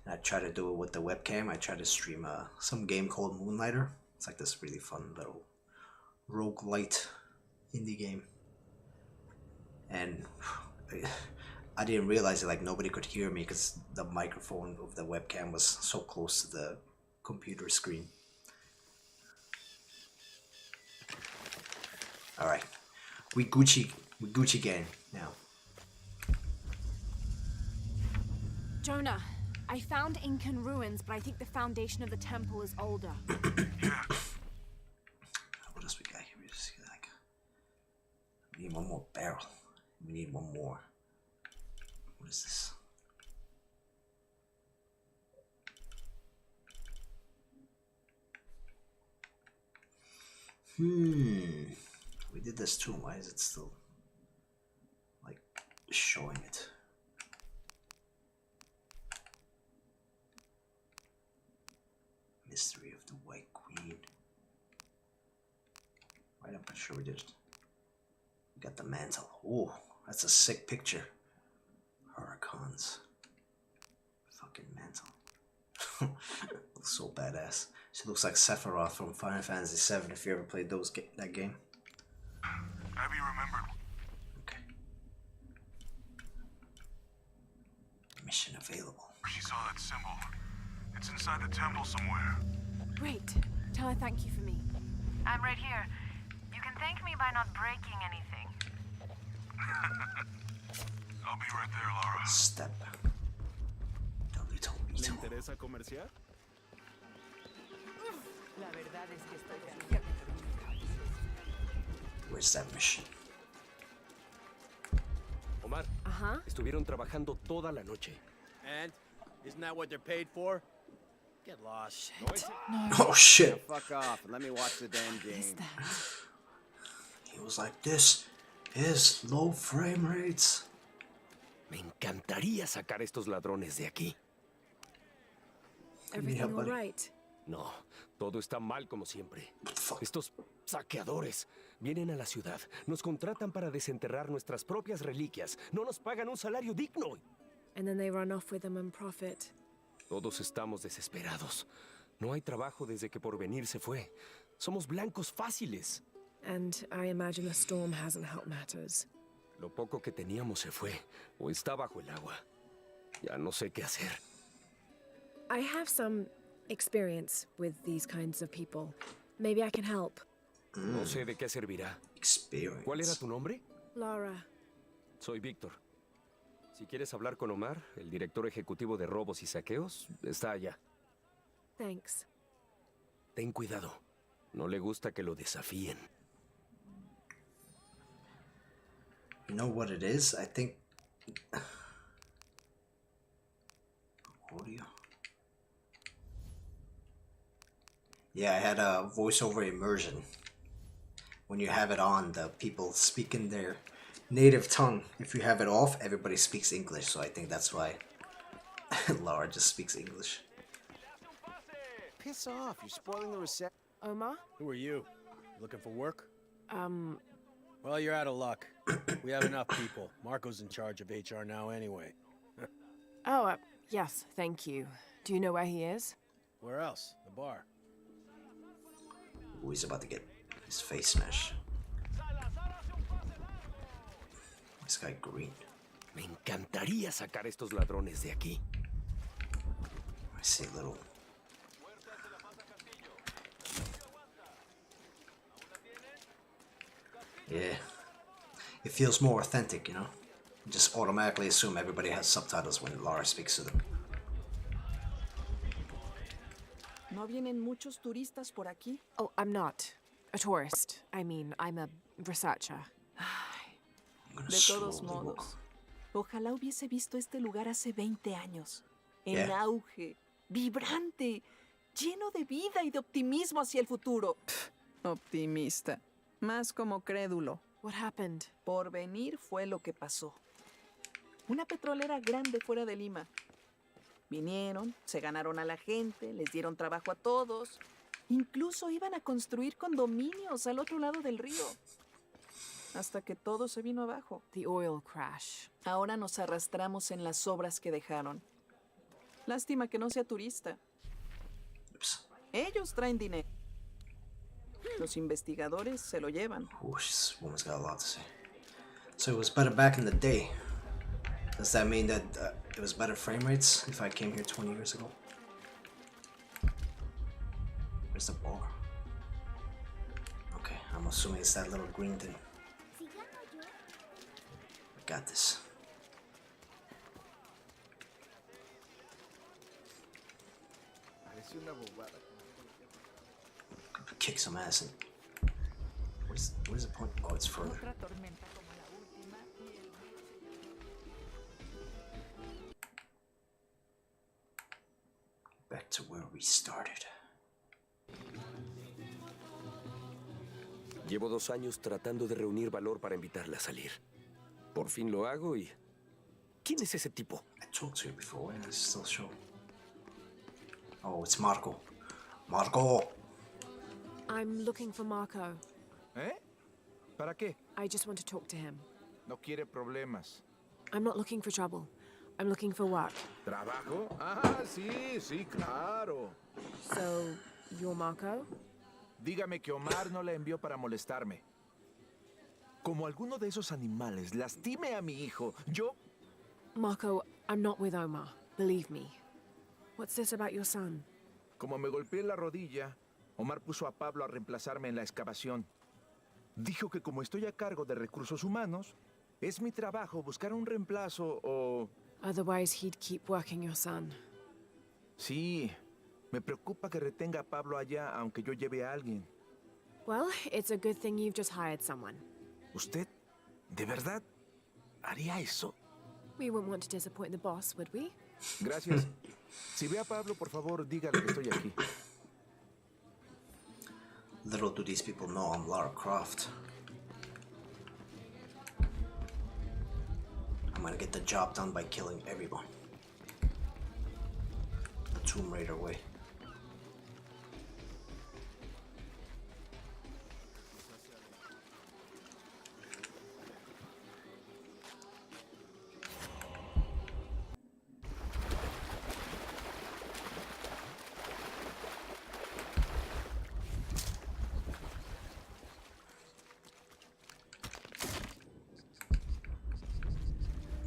I tried to do it with the webcam. I tried to stream some game called Moonlighter. It's like this really fun little roguelite indie game. And I didn't realize it, like nobody could hear me because the microphone of the webcam was so close to the computer screen. Alright. We Gucci gang now. Jonah, I found Incan ruins, but I think the foundation of the temple is older. What else we got here? We just like, we need one more barrel. We need one more. What is this? We did this too. Why is it still like showing it? Mystery of the White Queen. Right, I'm pretty sure we did it. We got the mantle. Oh, that's a sick picture. Hurricanes. Fucking mantle. Looks so badass. She looks like Sephiroth from Final Fantasy VII if you ever played that game. Abby remembered. Okay. Mission available. She saw that symbol. It's inside the temple somewhere. Great. Tell her thank you for me. I'm right here. You can thank me by not breaking anything. I'll be right there, Lara. Step. ¿Le interesa comerciar? La verdad es que estoy Where's that mission? Omar, estuvieron trabajando toda la noche. And? Isn't that what they're paid for? Get lost. Oh shit. Fuck off and let me watch the damn game. He was like, this is low frame rates. Me encantaría sacar estos ladrones de aquí. Everything all right? No, todo está mal como siempre. Estos saqueadores vienen a la ciudad, nos contratan para desenterrar nuestras propias reliquias, no nos pagan un salario digno. And then they run off with them and profit. Todos estamos desesperados. No hay trabajo desde que Porvenir se fue. Somos blancos fáciles. And I imagine the storm hasn't helped matters. Lo poco que teníamos se fue, o está bajo el agua. Ya no sé qué hacer. I have some experience with these kinds of people. Maybe I can help. No sé de qué servirá. Experience. ¿Cuál era tu nombre? Lara. Soy Víctor. Si quieres hablar con Omar, el director ejecutivo de robos y saqueos, está allá. Thanks. Ten cuidado. No le gusta que lo desafíen. You know what it is? I think... Audio? Yeah, I had a voiceover immersion. When you have it on, the people speak in their native tongue. If you have it off, everybody speaks English, so I think that's why Laura just speaks English. Piss off, you're spoiling the reception. Omar? Who are you? Looking for work? Well, you're out of luck. We have enough people. Marco's in charge of HR now anyway. Yes, thank you. Do you know where he is? Where else? The bar. Oh, he's about to get his face smashed. This guy green. Me encantaría sacar estos ladrones de aquí. I see a little... Yeah. It feels more authentic, you know? You just automatically assume everybody has subtitles when Lara speaks to them. ¿No vienen muchos turistas por aquí? Oh, I'm not a tourist. I mean, I'm a researcher. De todos modos, ojalá hubiese visto este lugar hace 20 años. En Yeah. auge, vibrante, lleno de vida y de optimismo hacia el futuro. Optimista. Más como crédulo. What happened? Por venir fue lo que pasó. Una petrolera grande fuera de Lima. Vinieron, se ganaron a la gente, les dieron trabajo a todos. Incluso iban a construir condominios al otro lado del río. Hasta que todo se vino abajo. The oil crash. Ahora nos arrastramos en las obras que dejaron. Lástima que no sea turista. Ellos traen dinero. Los investigadores se lo llevan. This woman's got a lot to say. So it was better back in the day. Does that mean that it was better frame rates if I came here 20 years ago? Where's the bar? Okay, I'm assuming it's that little green thing. I got this. Kick some ass and where's the point? Oh, it's further. Back to where we started. Llevo 2 años tratando de reunir valor para invitarla a salir. Por fin lo hago y... ¿Quién es ese tipo? I talked to you before, and it's still show. Oh, it's Marco. Marco! I'm looking for Marco. ¿Eh? ¿Para qué? I just want to talk to him. No quiere problemas. I'm not looking for trouble. I'm looking for work. ¿Trabajo? Ah, sí, sí, claro. So, you're Marco? Dígame que Omar no la envió para molestarme. Como alguno de esos animales lastime a mi hijo, yo... Marco, I'm not with Omar. Believe me. What's this about your son? Como me golpeé la rodilla, Omar puso a Pablo a reemplazarme en la excavación. Dijo que como estoy a cargo de recursos humanos, es mi trabajo buscar un reemplazo o... Otherwise, he'd keep working your son. Sí, me preocupa que retenga a Pablo allá aunque yo lleve a alguien. Well, it's a good thing you've just hired someone. ¿Usted, de verdad, haría eso? We wouldn't want to disappoint the boss, would we? Gracias. Si ve a Pablo, por favor, dígale que estoy aquí. Little do these people know I'm Lara Croft. I'm gonna get the job done by killing everyone. The Tomb Raider way.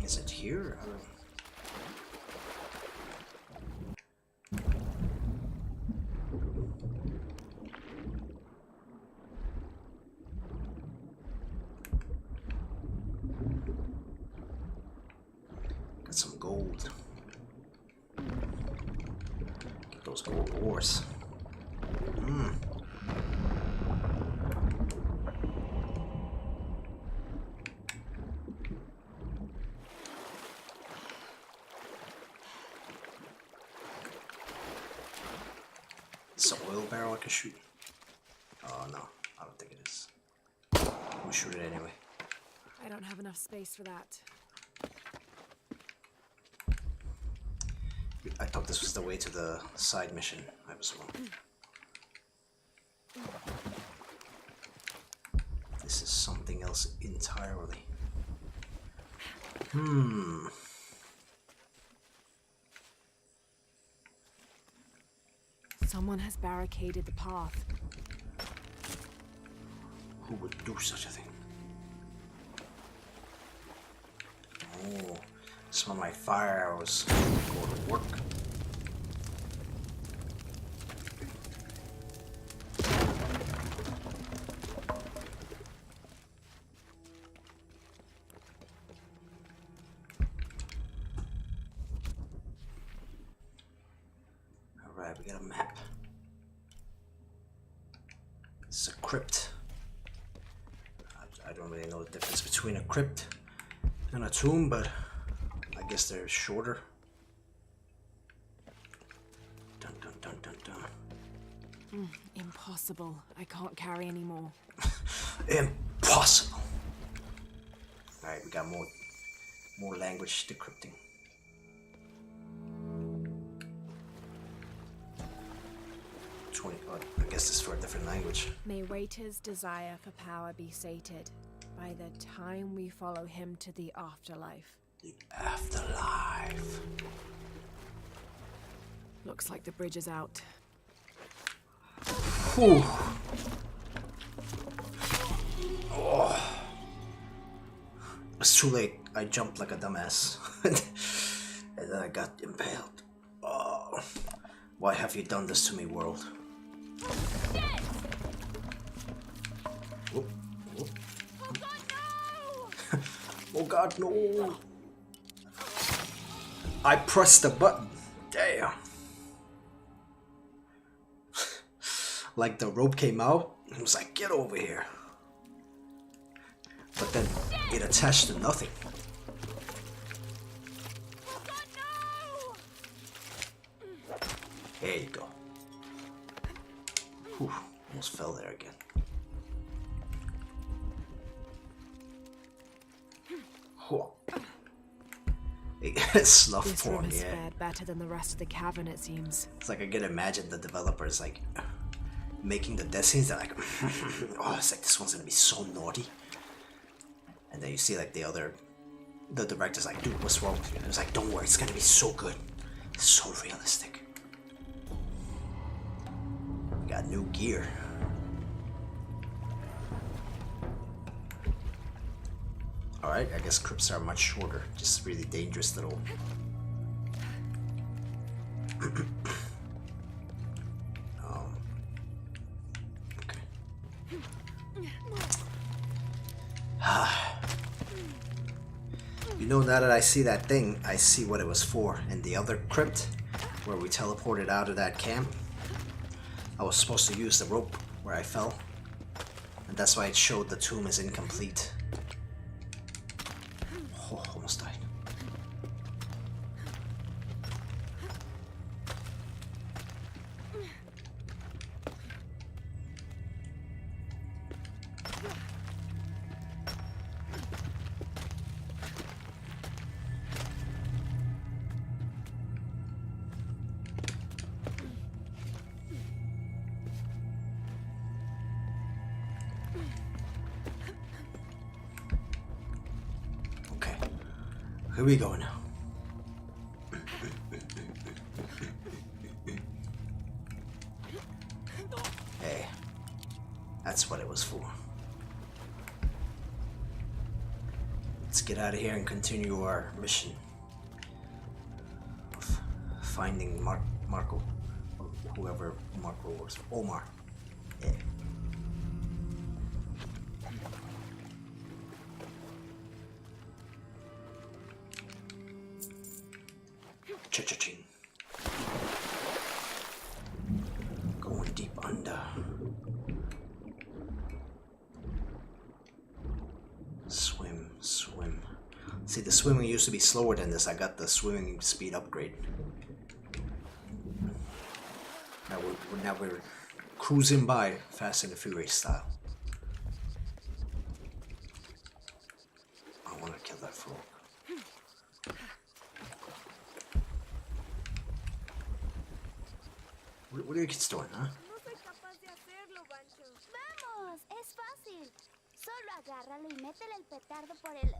Is it here? I don't... Got some gold. Get those gold ores. It's an oil barrel I can shoot. Oh no, I don't think it is. I'm gonna shoot it anyway. I don't have enough space for that. I thought this was the way to the side mission. I was wrong. This is something else entirely. Someone has barricaded the path. Who would do such a thing? Oh, some of my fire arrows go to work. Alright, we got a map. It's a crypt. I don't really know the difference between a crypt and a tomb, but I guess they're shorter. Dun dun dun dun dun. Impossible. I can't carry anymore. Impossible. Alright, we got more language decrypting. I guess it's for a different language. May Waiter's desire for power be sated by the time we follow him to the afterlife. The afterlife. Looks like the bridge is out. Whew. Oh. It's too late. I jumped like a dumbass. And then I got impaled. Oh. Why have you done this to me, world? Whoop, whoop. Oh god, no! I pressed the button. Damn. Like the rope came out, it was like, get over here. But then it attached to nothing. There you go. Whew, almost fell there again. It's snuff This porn, room is yeah. fared better than the rest of the cavern, it seems. It's like I can imagine the developers like making the death scenes. They're like, oh, it's like this one's gonna be so naughty. And then you see like the director's like, dude, what's wrong with you? And it's like, don't worry, it's gonna be so good, so realistic. We got new gear. Alright, I guess crypts are much shorter. Just really dangerous little... You know, now that I see that thing, I see what it was for. In the other crypt, where we teleported out of that camp, I was supposed to use the rope where I fell. And that's why it showed the tomb is incomplete. Oh, almost died. Here we go now. Hey, that's what it was for. Let's get out of here and continue our mission of finding Marco, or whoever Marco was. Omar. Yeah. Cha-cha-ching. Going deep under. Swim, swim. See, the swimming used to be slower than this. I got the swimming speed upgrade. Now we're cruising by Fast and the Furious style. I want to kill that frog. What are you kids doing, huh? No soy capaz de hacerlo, Bancho. ¡Vamos! Es fácil. Solo agárralo y métele el petardo por el...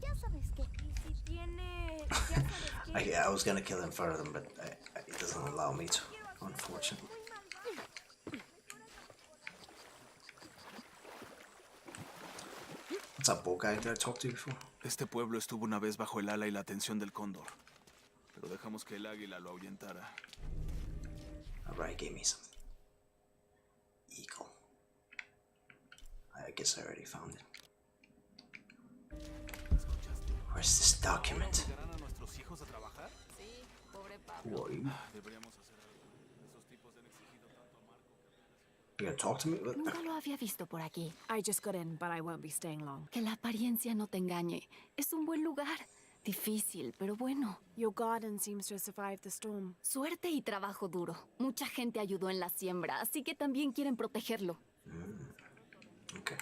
Ya sabes qué. Y si tiene... Ya sabes qué. I was gonna kill him for them, but it doesn't allow me to, unfortunately. What's up, bull guy? Did I talk to you before? Este pueblo estuvo una vez bajo el ala y la atención del cóndor, pero dejamos que el águila lo ahuyentara. Alright, give me some. Eagle. I guess I already found it. Where's this document? Who are you? You gonna talk to me? Nunca lo había visto por aquí. I just got in, but I won't be staying long. Que la apariencia no te engañe. Es un buen lugar. Difícil, pero bueno. Your garden seems to have survived the storm. Suerte y trabajo duro. Mucha gente ayudó en la siembra, así que también quieren protegerlo. Okay.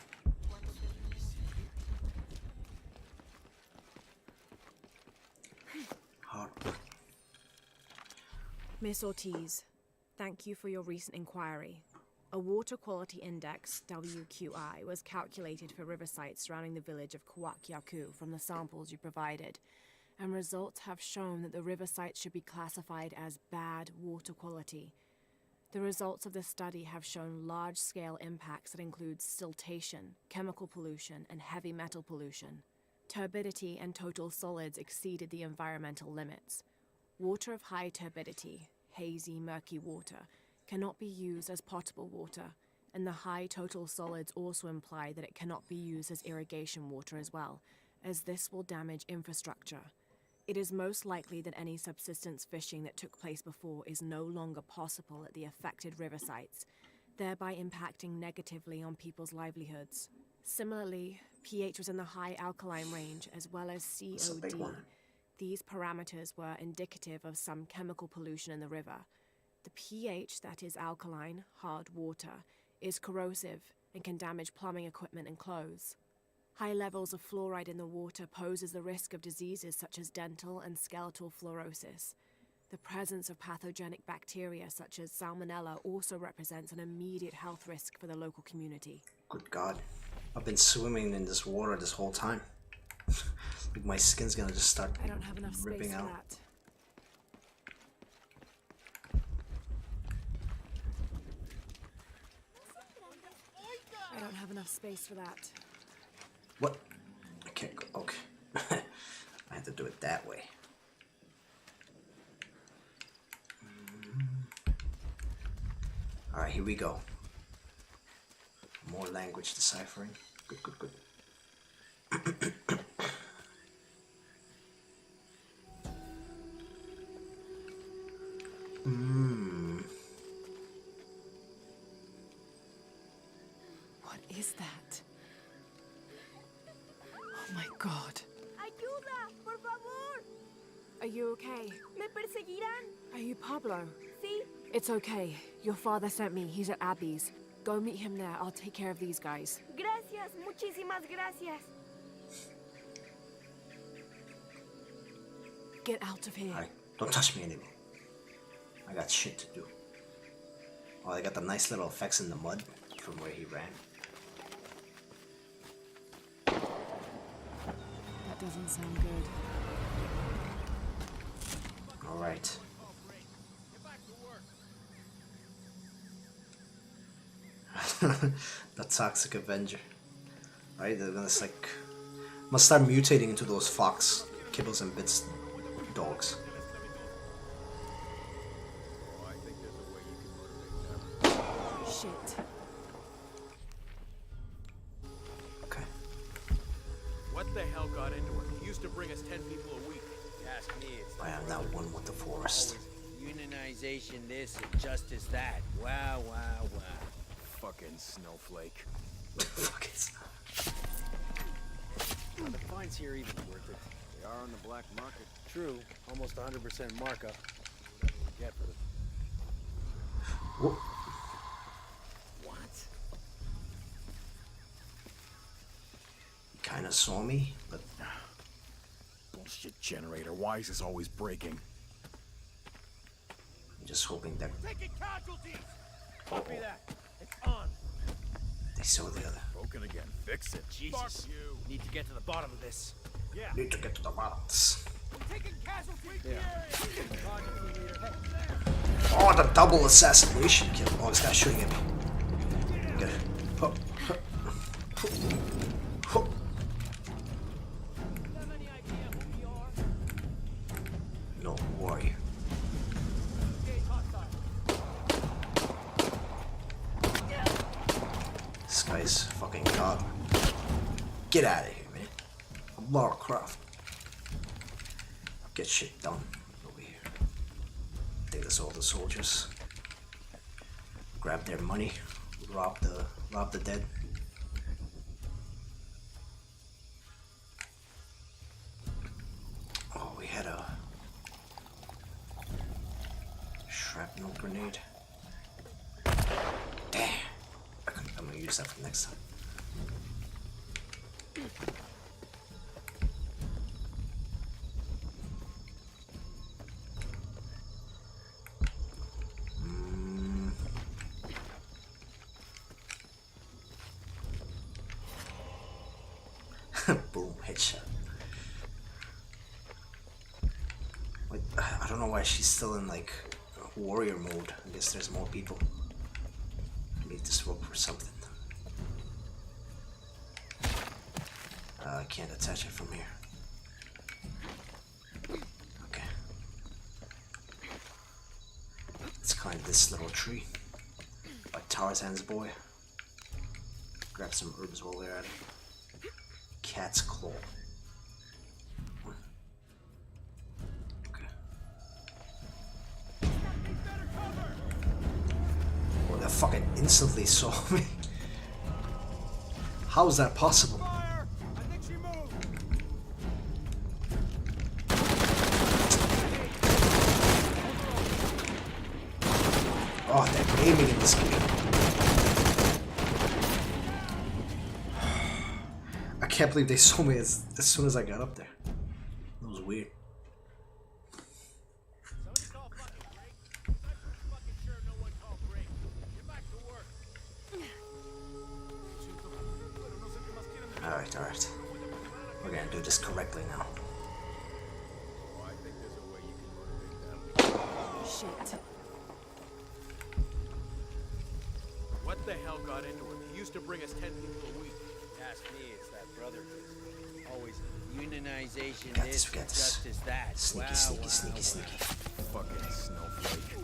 Hard work. Miss Ortiz, thank you for your recent inquiry. A water quality index, WQI, was calculated for river sites surrounding the village of Kwakyaku from the samples you provided, and results have shown that the river sites should be classified as bad water quality. The results of this study have shown large-scale impacts that include siltation, chemical pollution, and heavy metal pollution. Turbidity and total solids exceeded the environmental limits. Water of high turbidity, hazy, murky water, cannot be used as potable water, and the high total solids also imply that it cannot be used as irrigation water as well, as this will damage infrastructure. It is most likely that any subsistence fishing that took place before is no longer possible at the affected river sites, thereby impacting negatively on people's livelihoods. Similarly, pH was in the high alkaline range as well as COD. These parameters were indicative of some chemical pollution in the river. The pH that is alkaline, hard water, is corrosive and can damage plumbing equipment and clothes. High levels of fluoride in the water poses the risk of diseases such as dental and skeletal fluorosis. The presence of pathogenic bacteria such as salmonella also represents an immediate health risk for the local community. Good God. I've been swimming in this water this whole time. Like my skin's gonna just start I don't have enough ripping space for out. that. I don't have enough space for that. What? I can't go. Okay. I have to do it that way. Alright, here we go. More language deciphering. Good, good, good. What is that? Oh my God. ¡Ayuda! ¡Por favor! Are you okay? ¿Me perseguirán? Are you Pablo? Sí. It's okay. Your father sent me. He's at Abby's. Go meet him there. I'll take care of these guys. Gracias, muchísimas gracias. Get out of here. Alright, don't touch me anymore. I got shit to do. Oh, they got the nice little effects in the mud from where he ran. That doesn't sound good. Alright. The Toxic Avenger. Right, they're gonna like must start mutating into those fox kibbles and bits dogs. Shit. Okay. What the hell got into her? He used to bring us 10 people a week. Ask me, it's I am now one with the forest. unionization this and justice that. Wow, wow, wow. Fucking snowflake. Fucking Are the fines here even worth it? They are on the black market. True, almost 100% markup. Whatever we get for them. Whoop. What? Kinda saw me, but Bullshit generator. Why is this always breaking? I'm just hoping that Taking casualties! Copy that. It's on. they saw the other. Broken again. Fix it. Jesus. You. Need to get to the bottom of this. Yeah. Need to get to the bottoms. Taking casualties. Oh, the double assassination kill. Oh, this guy's shooting at me. Get it. Huh. Huh. Huh. Huh. No, who are you? This guy's fucking god. Get out of here, man. I'm Lara Croft. Get shit done over here. I think that's all the soldiers. Grab their money, rob the dead. Oh, we had a shrapnel grenade. Damn. I'm gonna use that for next time. Boom, headshot. Wait, I don't know why she's still in like warrior mode. I guess there's more people. I need this rope for something. I can't attach it from here. Okay. Let's climb this little tree. Like Tarzan's boy. Grab some herbs while we're at it. Cat's claw. Okay. Oh, that fucking instantly saw me. How is that possible? Oh, that aiming in this game. I can't believe they saw me as soon as I got up there. That was weird. Alright. We're gonna do this correctly now. Shit. What the hell got into him? He used to bring us 10 people a week. Ask me, it's that brother. Always unionization Got this, this, we got this. justice that. Sneaky. Fucking snowflake.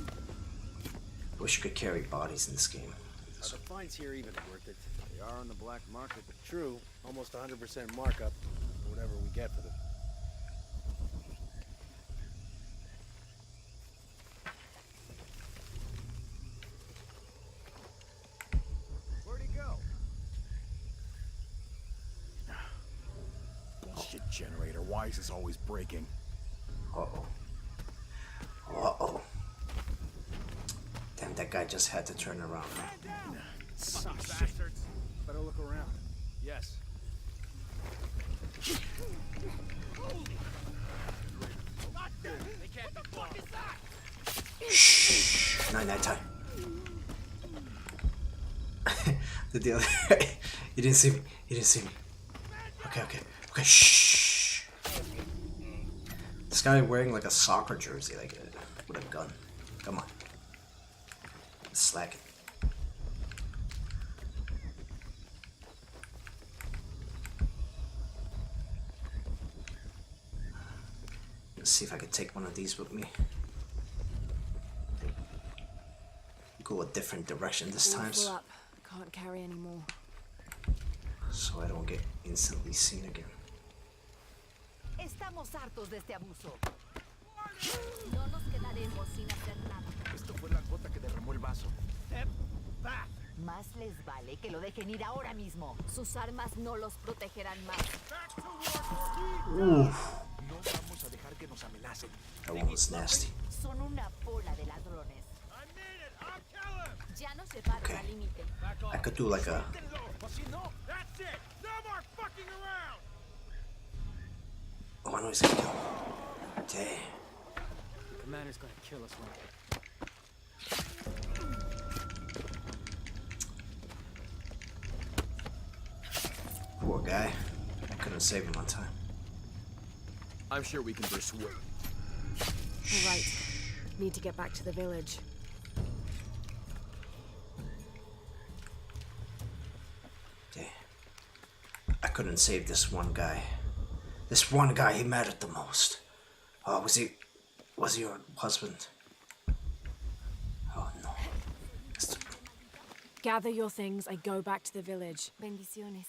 Wish you could carry bodies in this game. Are the fines here even worth it? They are on the black market, but true, almost 100% markup for whatever we get for them. Where'd he go? Bullshit generator. Why is this always breaking? Uh-oh. Uh-oh. Damn, that guy just had to turn around. Some bastards. Better look around. Yes. They can't be far. Shh. Night time. The other he didn't see me. Okay. Shh. This guy wearing like a soccer jersey, like with a gun. Come on. Slack it. Let's see if I can take one of these with me. Go a different direction this time, Full up. Can't carry anymore. so I don't get instantly seen again. Estamos hartos de este abuso. No nos quedaremos sin hacer nada. Esto fue la gota que derramó el vaso. Más les vale que lo dejen ir ahora mismo. Sus armas no los protegerán más. No vamos a dejar que nos amenacen. That one was nasty. Son una bola de ladrones. Ya no se paran al límite. I could do like a... Oh, I know he's gonna kill me. Damn. The commander's gonna kill us one. Poor guy. I couldn't save him on time. I'm sure we can persuade. All right. Need to get back to the village. Damn. I couldn't save this one guy. This one guy, he mattered the most. Oh, was he your husband? Oh no. Gather your things and go back to the village. Bendiciones.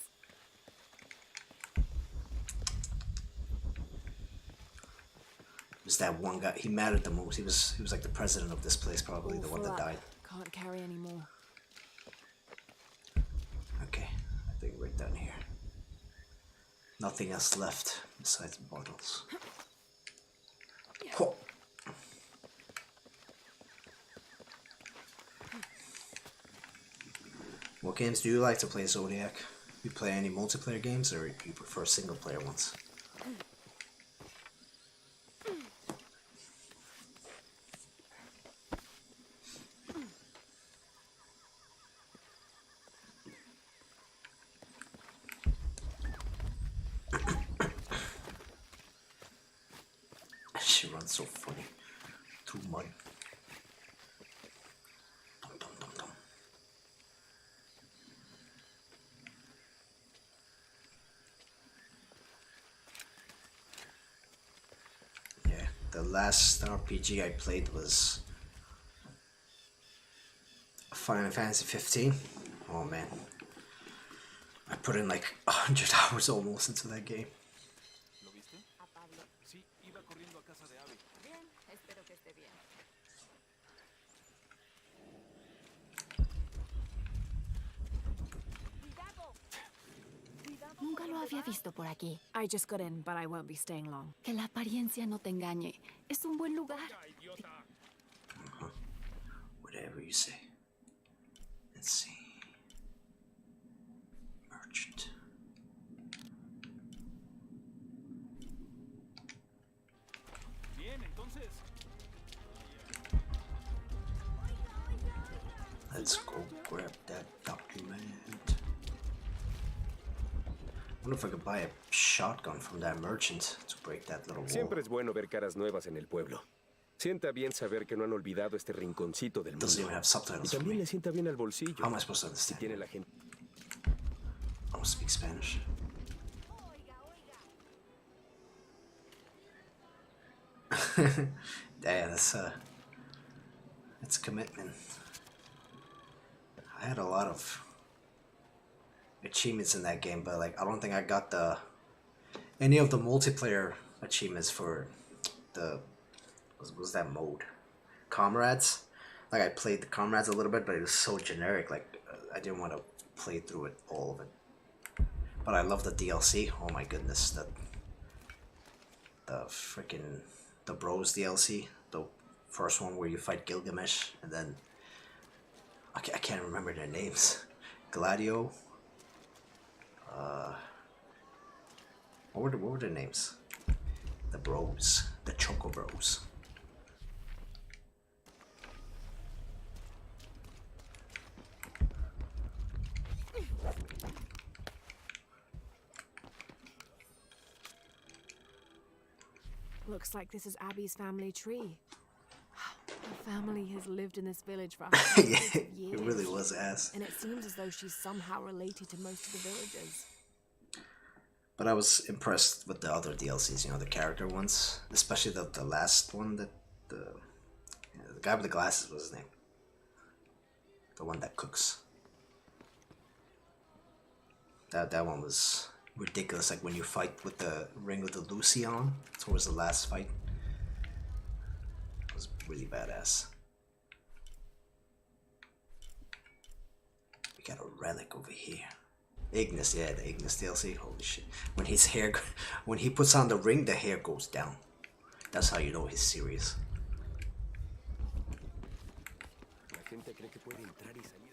It was that one guy. He mattered the most. He was like the president of this place, probably the one that died. Can't carry anymore. Nothing else left besides bottles. Cool. What games do you like to play, Zodiac? You play any multiplayer games, or you prefer single player ones? She runs so funny through mud. Dum, dum, dum, dum. Yeah, the last RPG I played was Final Fantasy 15. Oh man, I put in like 100 hours almost into that game. ¿Lo viste? A Pablo. Sí, iba corriendo a casa de Abby. Bien, espero que esté bien. Nunca lo había visto por aquí. I just got in, but I won't be staying long. Que la apariencia no te engañe. Es un buen lugar. Whatever you say. Let's see. Merchant. Bien, entonces. Let's go grab that document. I wonder if I could buy a shotgun from that merchant to break that little wall. Siempre es bueno ver caras nuevas en el pueblo. Sienta bien saber que no han olvidado este rinconcito del mundo. Doesn't even have subtitles Y for también me. le sienta bien al bolsillo. How am I supposed to Si understand? tiene la gente. I don't speak Spanish. Damn, that's commitment. I had a lot of achievements in that game, but like I don't think I got any of the multiplayer achievements for the was that mode, Comrades. Like I played the Comrades a little bit, but it was so generic. Like I didn't want to play through it, all of it. But I love the DLC. Oh my goodness, the freaking the Bros DLC, the first one where you fight Gilgamesh, and then I can't remember their names. Gladio. What were their names? The Bros, the Choco Bros. Looks like this is Abby's family tree. Her family has lived in this village for Yeah, hundreds of it years. really was ass. And it seems as though she's somehow related to most of the villagers. But I was impressed with the other DLCs, you know, the character ones, especially the last one, that the guy with the glasses, was his name? The one that cooks. That one was ridiculous. Like when you fight with the Ring of the Lucy on towards the last fight, it was really badass. We got a relic over here. Ignis, yeah, the Ignis DLC. Holy shit! When his hair, when he puts on the ring, the hair goes down. That's how you know he's serious. La gente cree que puede entrar y salir.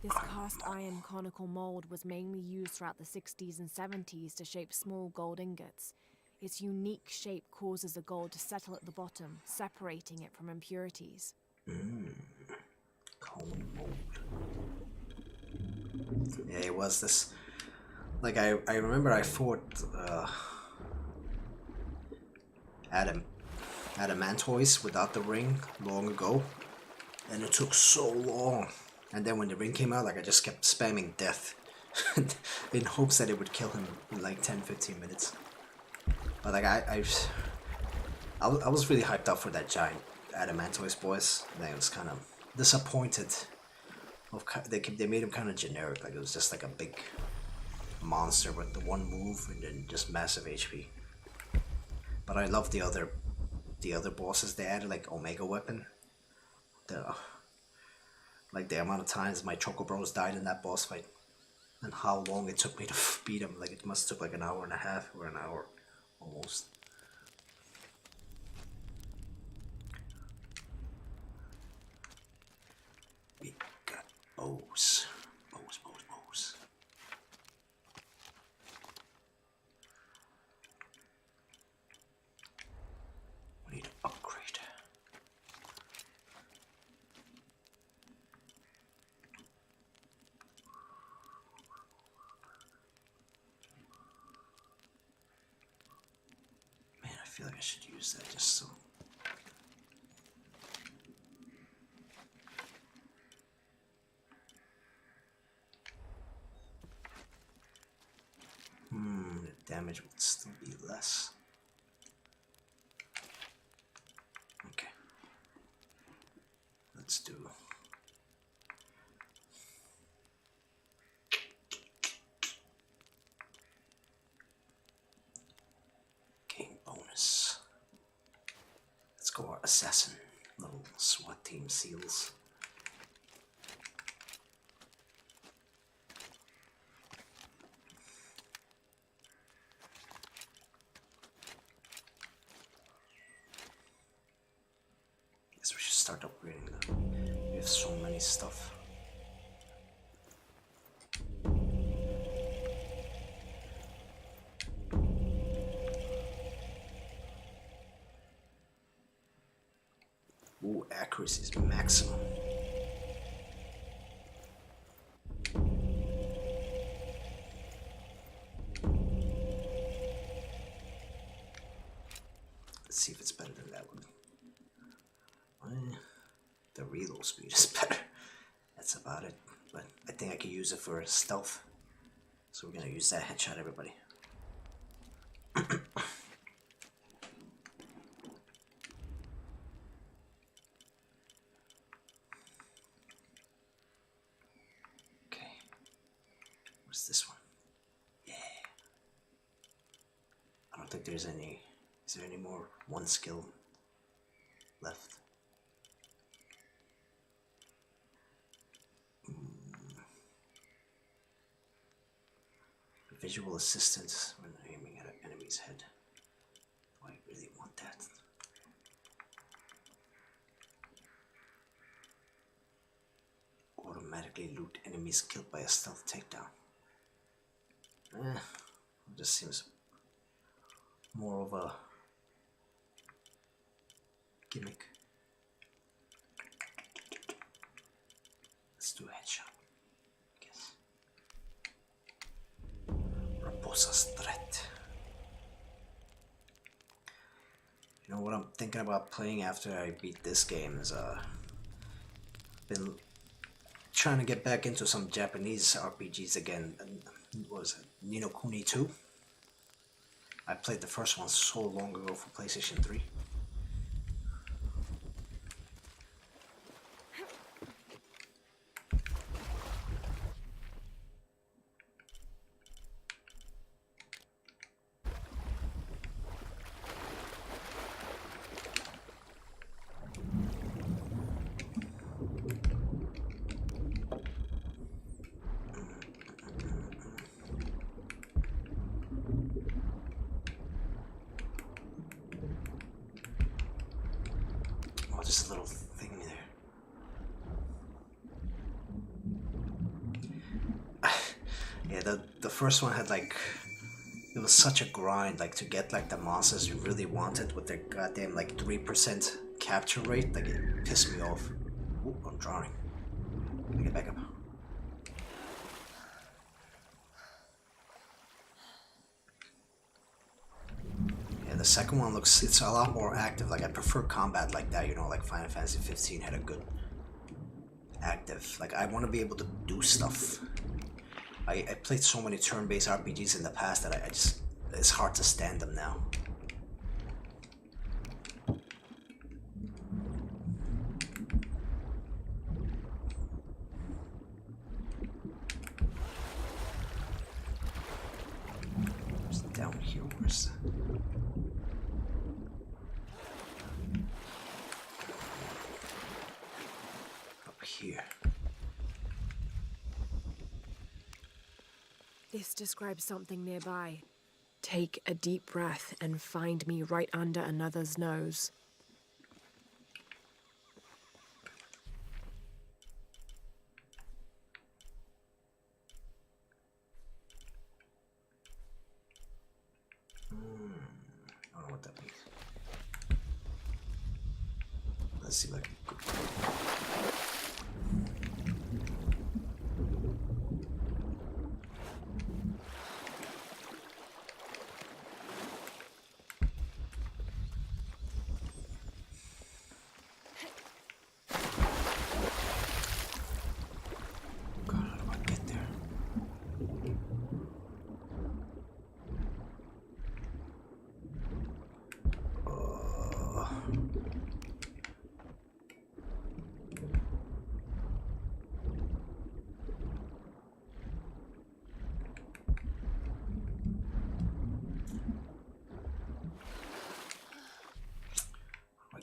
This cast iron conical mold was mainly used throughout the 60s and 70s to shape small gold ingots. Its unique shape causes the gold to settle at the bottom, separating it from impurities. Cone mold. Yeah, it was this. Like I remember I fought Adamantoise without the ring long ago, and it took so long. And then when the ring came out, like I just kept spamming death in hopes that it would kill him in like 10-15 minutes. But like I was really hyped up for that giant Adamantoise boss, and I was kind of disappointed. They made him kind of generic, like it was just like a big monster with the one move and then just massive HP. But I love the other bosses they added, like Omega Weapon. Like the amount of times my Choco Bros died in that boss fight, and how long it took me to beat him. Like it must have took like an hour and a half or an hour almost. We got bows. Bows. We need to upgrade. Man, I feel like I should use that just so. The damage would still be less. Okay. Let's do. Game bonus. Let's go our assassin. Little SWAT team seals. Guess we should start upgrading them. We have so many stuff. Ooh, accuracy is maximum. Let's see if it's better than that one. The reload speed is better. That's about it. But I think I could use it for stealth. So we're gonna use that headshot, everybody. Okay. What's this one? Yeah. I don't think there's any. Is there any more one skill left? Visual assistance when aiming at an enemy's head. Do I really want that? Automatically loot enemies killed by a stealth takedown. It just seems more of a gimmick. Let's do a headshot. Raposa's threat. You know what I'm thinking about playing after I beat this game is been trying to get back into some Japanese RPGs again. What was it? Ni no Kuni 2? I played the first one so long ago for PlayStation 3. Just a little thing there. Yeah, the first one had like, it was such a grind, like to get like the monsters you really wanted with their goddamn like 3% capture rate. Like it pissed me off. Ooh, I'm drowning. Let me get back up. The second one looks, it's a lot more active. Like I prefer combat like that, you know, like Final Fantasy 15 had a good active. Like I want to be able to do stuff. I played so many turn-based RPGs in the past that I just, it's hard to stand them now. Down here, where's the... Up here. This describes something nearby. Take a deep breath and find me right under another's nose. I don't know what that means. Let's see if I can...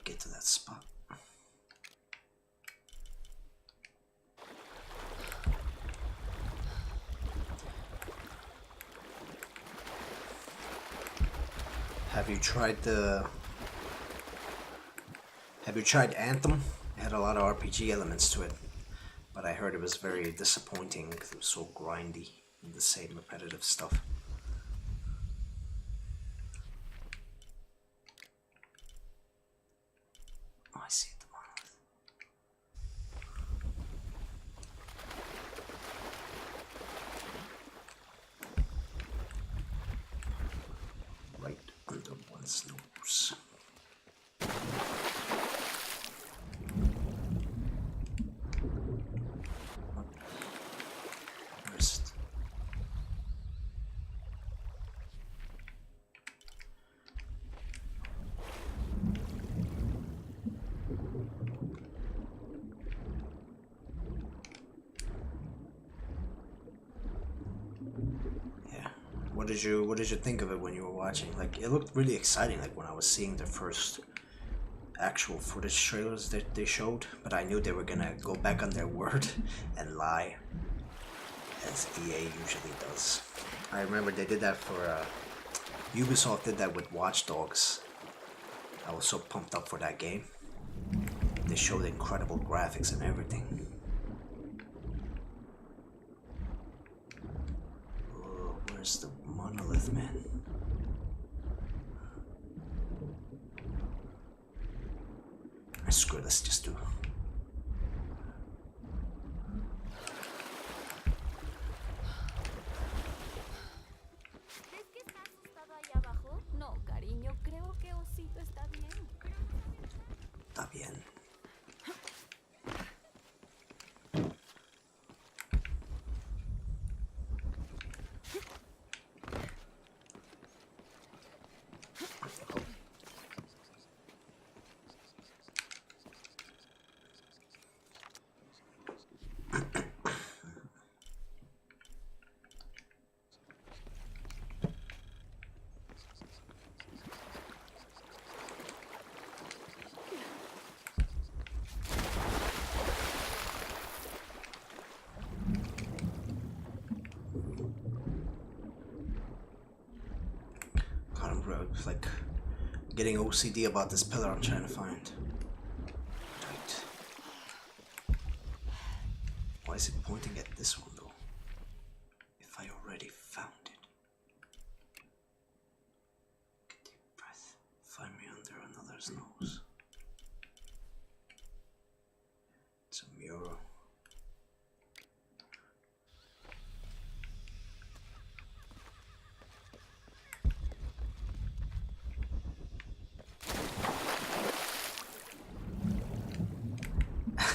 Get to that spot. Have you tried Anthem? It had a lot of RPG elements to it, but I heard it was very disappointing because it was so grindy and the same repetitive stuff. Oh, I see the monolith. Right under one's nose. Where is it? What did you think of it when you were watching? Like, it looked really exciting, like when I was seeing the first actual footage trailers that they showed, but I knew they were gonna go back on their word and lie, as EA usually does. I remember they did that for Ubisoft did that with Watch Dogs. I was so pumped up for that game. They showed incredible graphics and everything. Where's the monolith, man? Screw it, let's just do. ¿Ves que está asustado ahí abajo? No, cariño, creo que Osito está bien. Está bien. Like getting OCD about this pillar I'm trying to find. Right. Why is it pointing at this one though? If I already found it. Get deep breath. Find me under another's nose. It's a mural.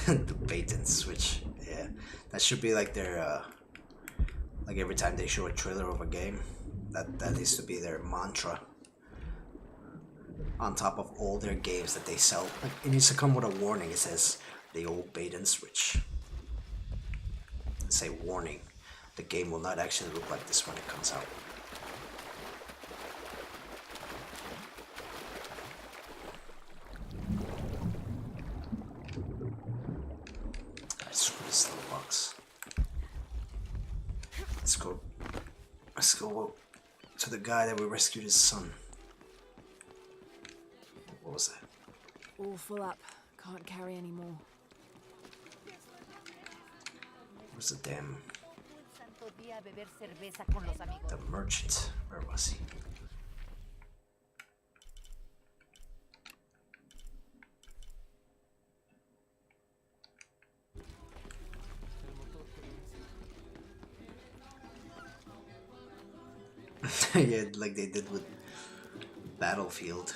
The bait and switch, yeah, that should be like their like every time they show a trailer of a game, that needs to be their mantra on top of all their games that they sell. Like, it needs to come with a warning. It says the old bait and switch. Say warning, the game will not actually look like this when it comes out. go to the guy that we rescued his son. What was that? All full up. Can't carry any more. Where's the damn... The merchant. Where was he? Yeah, like they did with Battlefield.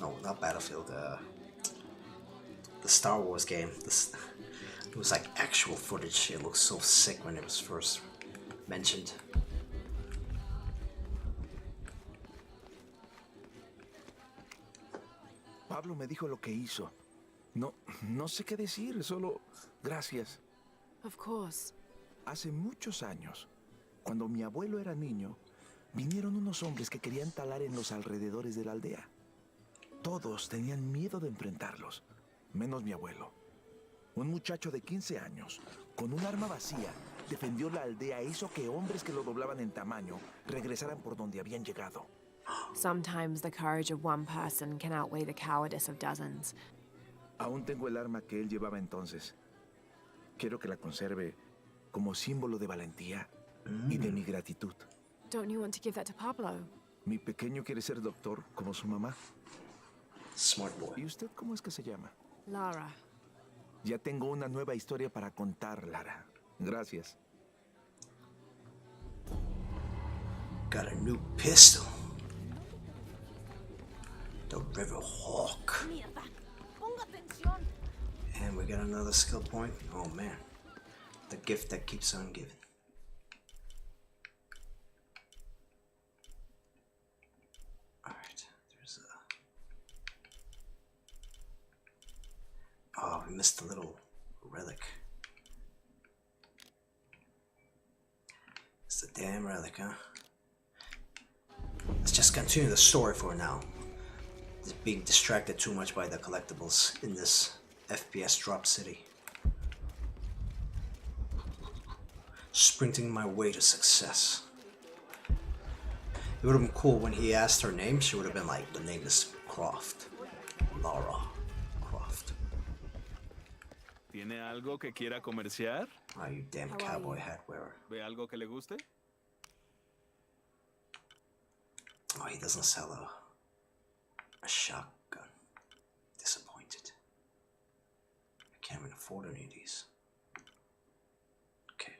No, not Battlefield. The Star Wars game. It was like actual footage. It looked so sick when it was first mentioned. Pablo me dijo lo que hizo. No sé qué decir, solo gracias. Of course. Hace muchos años, cuando mi abuelo era niño, vinieron unos hombres que querían talar en los alrededores de la aldea. Todos tenían miedo de enfrentarlos, menos mi abuelo. Un muchacho de 15 años, con un arma vacía, defendió la aldea e hizo que hombres que lo doblaban en tamaño regresaran por donde habían llegado. Sometimes the courage of one person can outweigh the cowardice of dozens. Aún tengo el arma que él llevaba entonces. Quiero que la conserve como símbolo de valentía y de mi gratitud. Don't you want to give that to Pablo? Mi pequeño quiere ser doctor como su mamá. Smart boy. ¿Y usted cómo es que se llama? Lara. Ya tengo una nueva historia para contar, Lara. Gracias. Got a new pistol. The River Hawk. And we got another skill point. Oh man. The gift that keeps on giving. Alright, there's a... Oh, we missed a little relic. It's the damn relic, huh? Let's just continue the story for now. Just being distracted too much by the collectibles in this FPS drop city. Sprinting my way to success. It would have been cool when he asked her name, she would have been like, the name is Croft. Lara Croft. ¿Tiene algo que quiera comerciar? Oh, you damn cowboy hat wearer. ¿Ve algo que le guste? Oh, he doesn't sell a shotgun. Disappointed. I can't even afford any of these. Okay.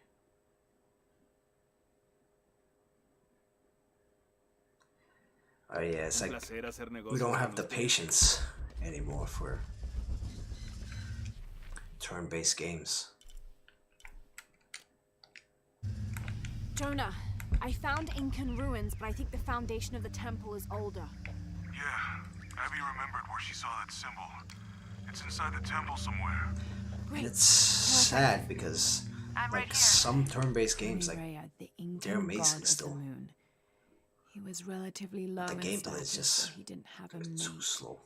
Oh yeah, it's like we don't have the patience anymore for turn-based games. Jonah, I found Incan ruins, but I think the foundation of the temple is older. Yeah, Abby remembered where she saw that symbol. It's inside the temple somewhere. And it's sad because like some turn-based games, like they're amazing still. He was relatively low The in gameplay is status, just so he didn't have a too mate. slow.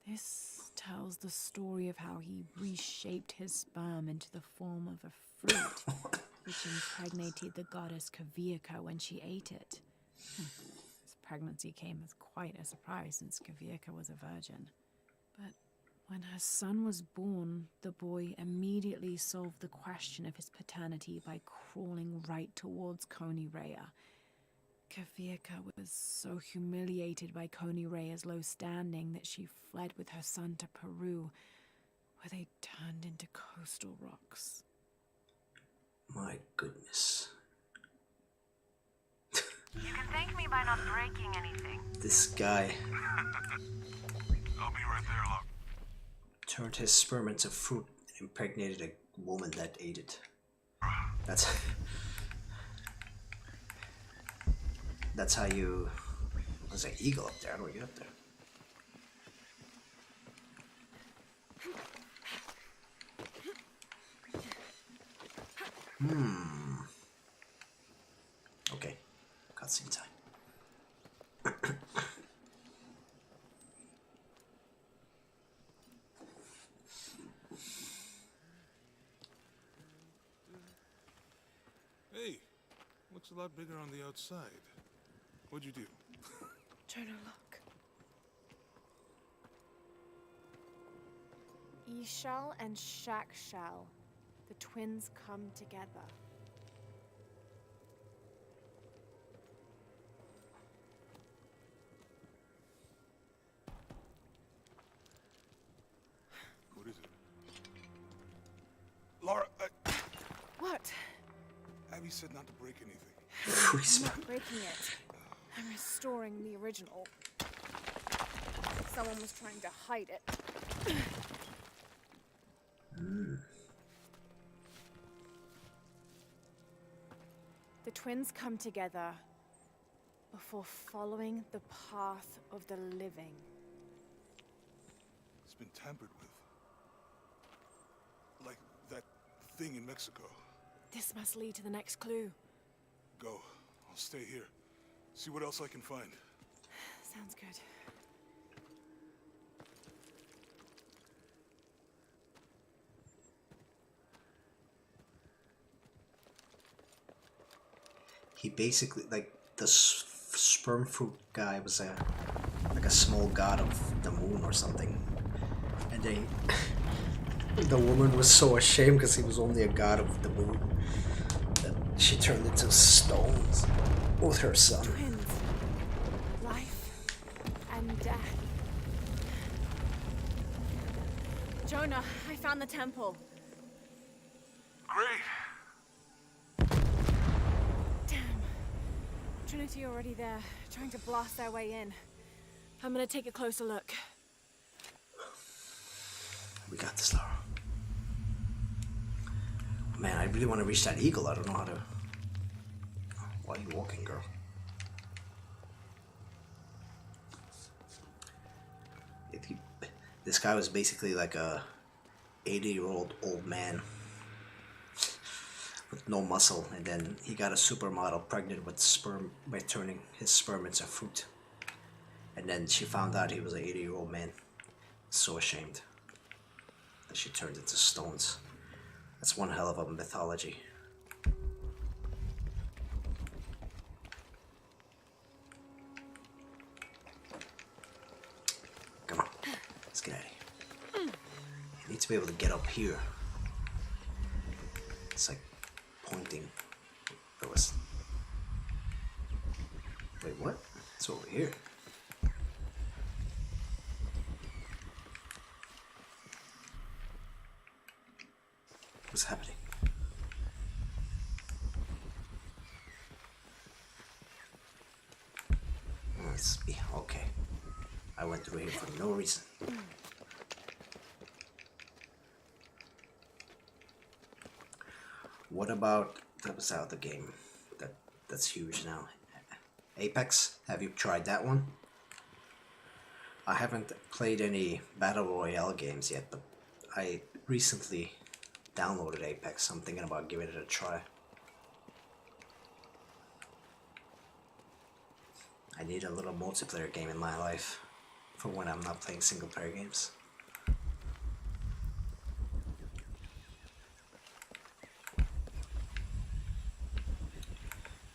This tells the story of how he reshaped his sperm into the form of a fruit, which impregnated the goddess Kavika when she ate it. His pregnancy came as quite a surprise since Kavika was a virgin. But when her son was born, the boy immediately solved the question of his paternity by crawling right towards Koni Rhea. Kavika was so humiliated by Koni Rhea's low standing that she fled with her son to Peru, where they turned into coastal rocks. My goodness. You can thank me by not breaking anything. This guy I'll be right there, Locke. turned his sperm into fruit and impregnated a woman that ate it. That's how you... There's an eagle up there. How do we get up there? Okay. Cutscene time. Hey, looks a lot lot bigger on the outside. What'd you do? Jonah, look. Ishal and Shakshal, the twins come together. What is it? Laura, What? Abby said not to break anything. I'm not breaking it. I'm restoring the original. Someone was trying to hide it. The twins come together before following the path of the living. It's been tampered with. Like that thing in Mexico. This must lead to the next clue. Go. I'll stay here. See what else I can find. Sounds good. He basically, like, the sperm fruit guy was like a small god of the moon or something. And they, the woman was so ashamed because he was only a god of the moon that she turned into stones with her son. Twins. Life and death. Jonah, I found the temple. Great. Trinity already there, trying to blast their way in. I'm gonna take a closer look. We got this, Laura. Man, I really want to reach that eagle. I don't know how to. Why are you walking, girl? This guy was basically like a 80-year-old old man with no muscle, and then he got a supermodel pregnant with sperm by turning his sperm into fruit. And then she found out he was an 80-year-old man. So ashamed that she turned into stones. That's one hell of a mythology. Come on, let's get out of here. You need to be able to get up here. It's like pointing. There was. Wait, what? It's over here. What's happening? Let's be okay. I went through here for no reason. What about that was out of the game? That's huge now. Apex, have you tried that one? I haven't played any Battle Royale games yet, but I recently downloaded Apex. I'm thinking about giving it a try. I need a little multiplayer game in my life for when I'm not playing single player games.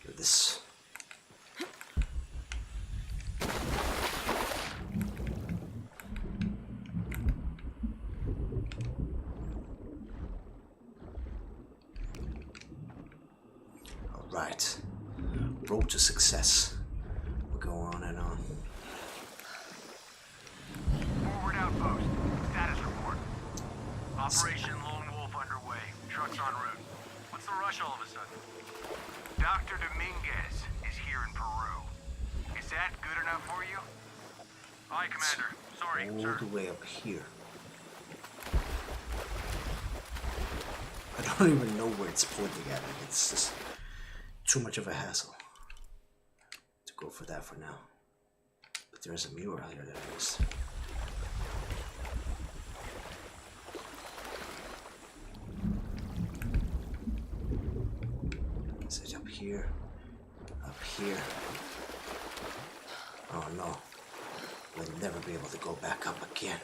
Give this. Alright. Road to success. We'll go on and on. Forward outpost. Status report. Operation Lone Wolf underway. Trucks en route. What's the rush all of a sudden? Dr. Dominguez is here in Peru. Is that good enough for you? Aye, Commander. Sorry, all sir. the way up here. I don't even know where it's pointing at. Like, it's just too much of a hassle to go for that for now. But there's a mural here that I missed. Is it up here? Up here? Oh no. We'll never be able to go back up again.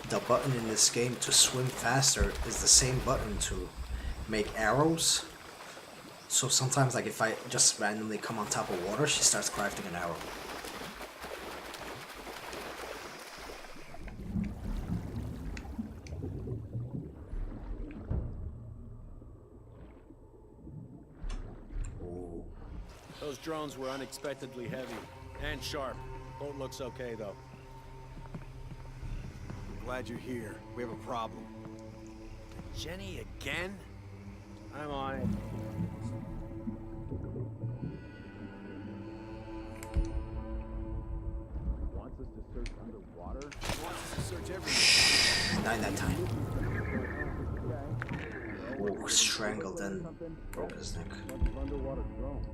the button in this game to swim faster is the same button to make arrows. So sometimes, like, if I just randomly come on top of water, she starts crafting an arrow. Those drones were unexpectedly heavy and sharp. Boat looks okay, though. I'm glad you're here. We have a problem. Jenny again? I'm on it. Wants us to search underwater? Wants us to search everything. Not that time. Oh, strangled and broke his neck. Underwater drone.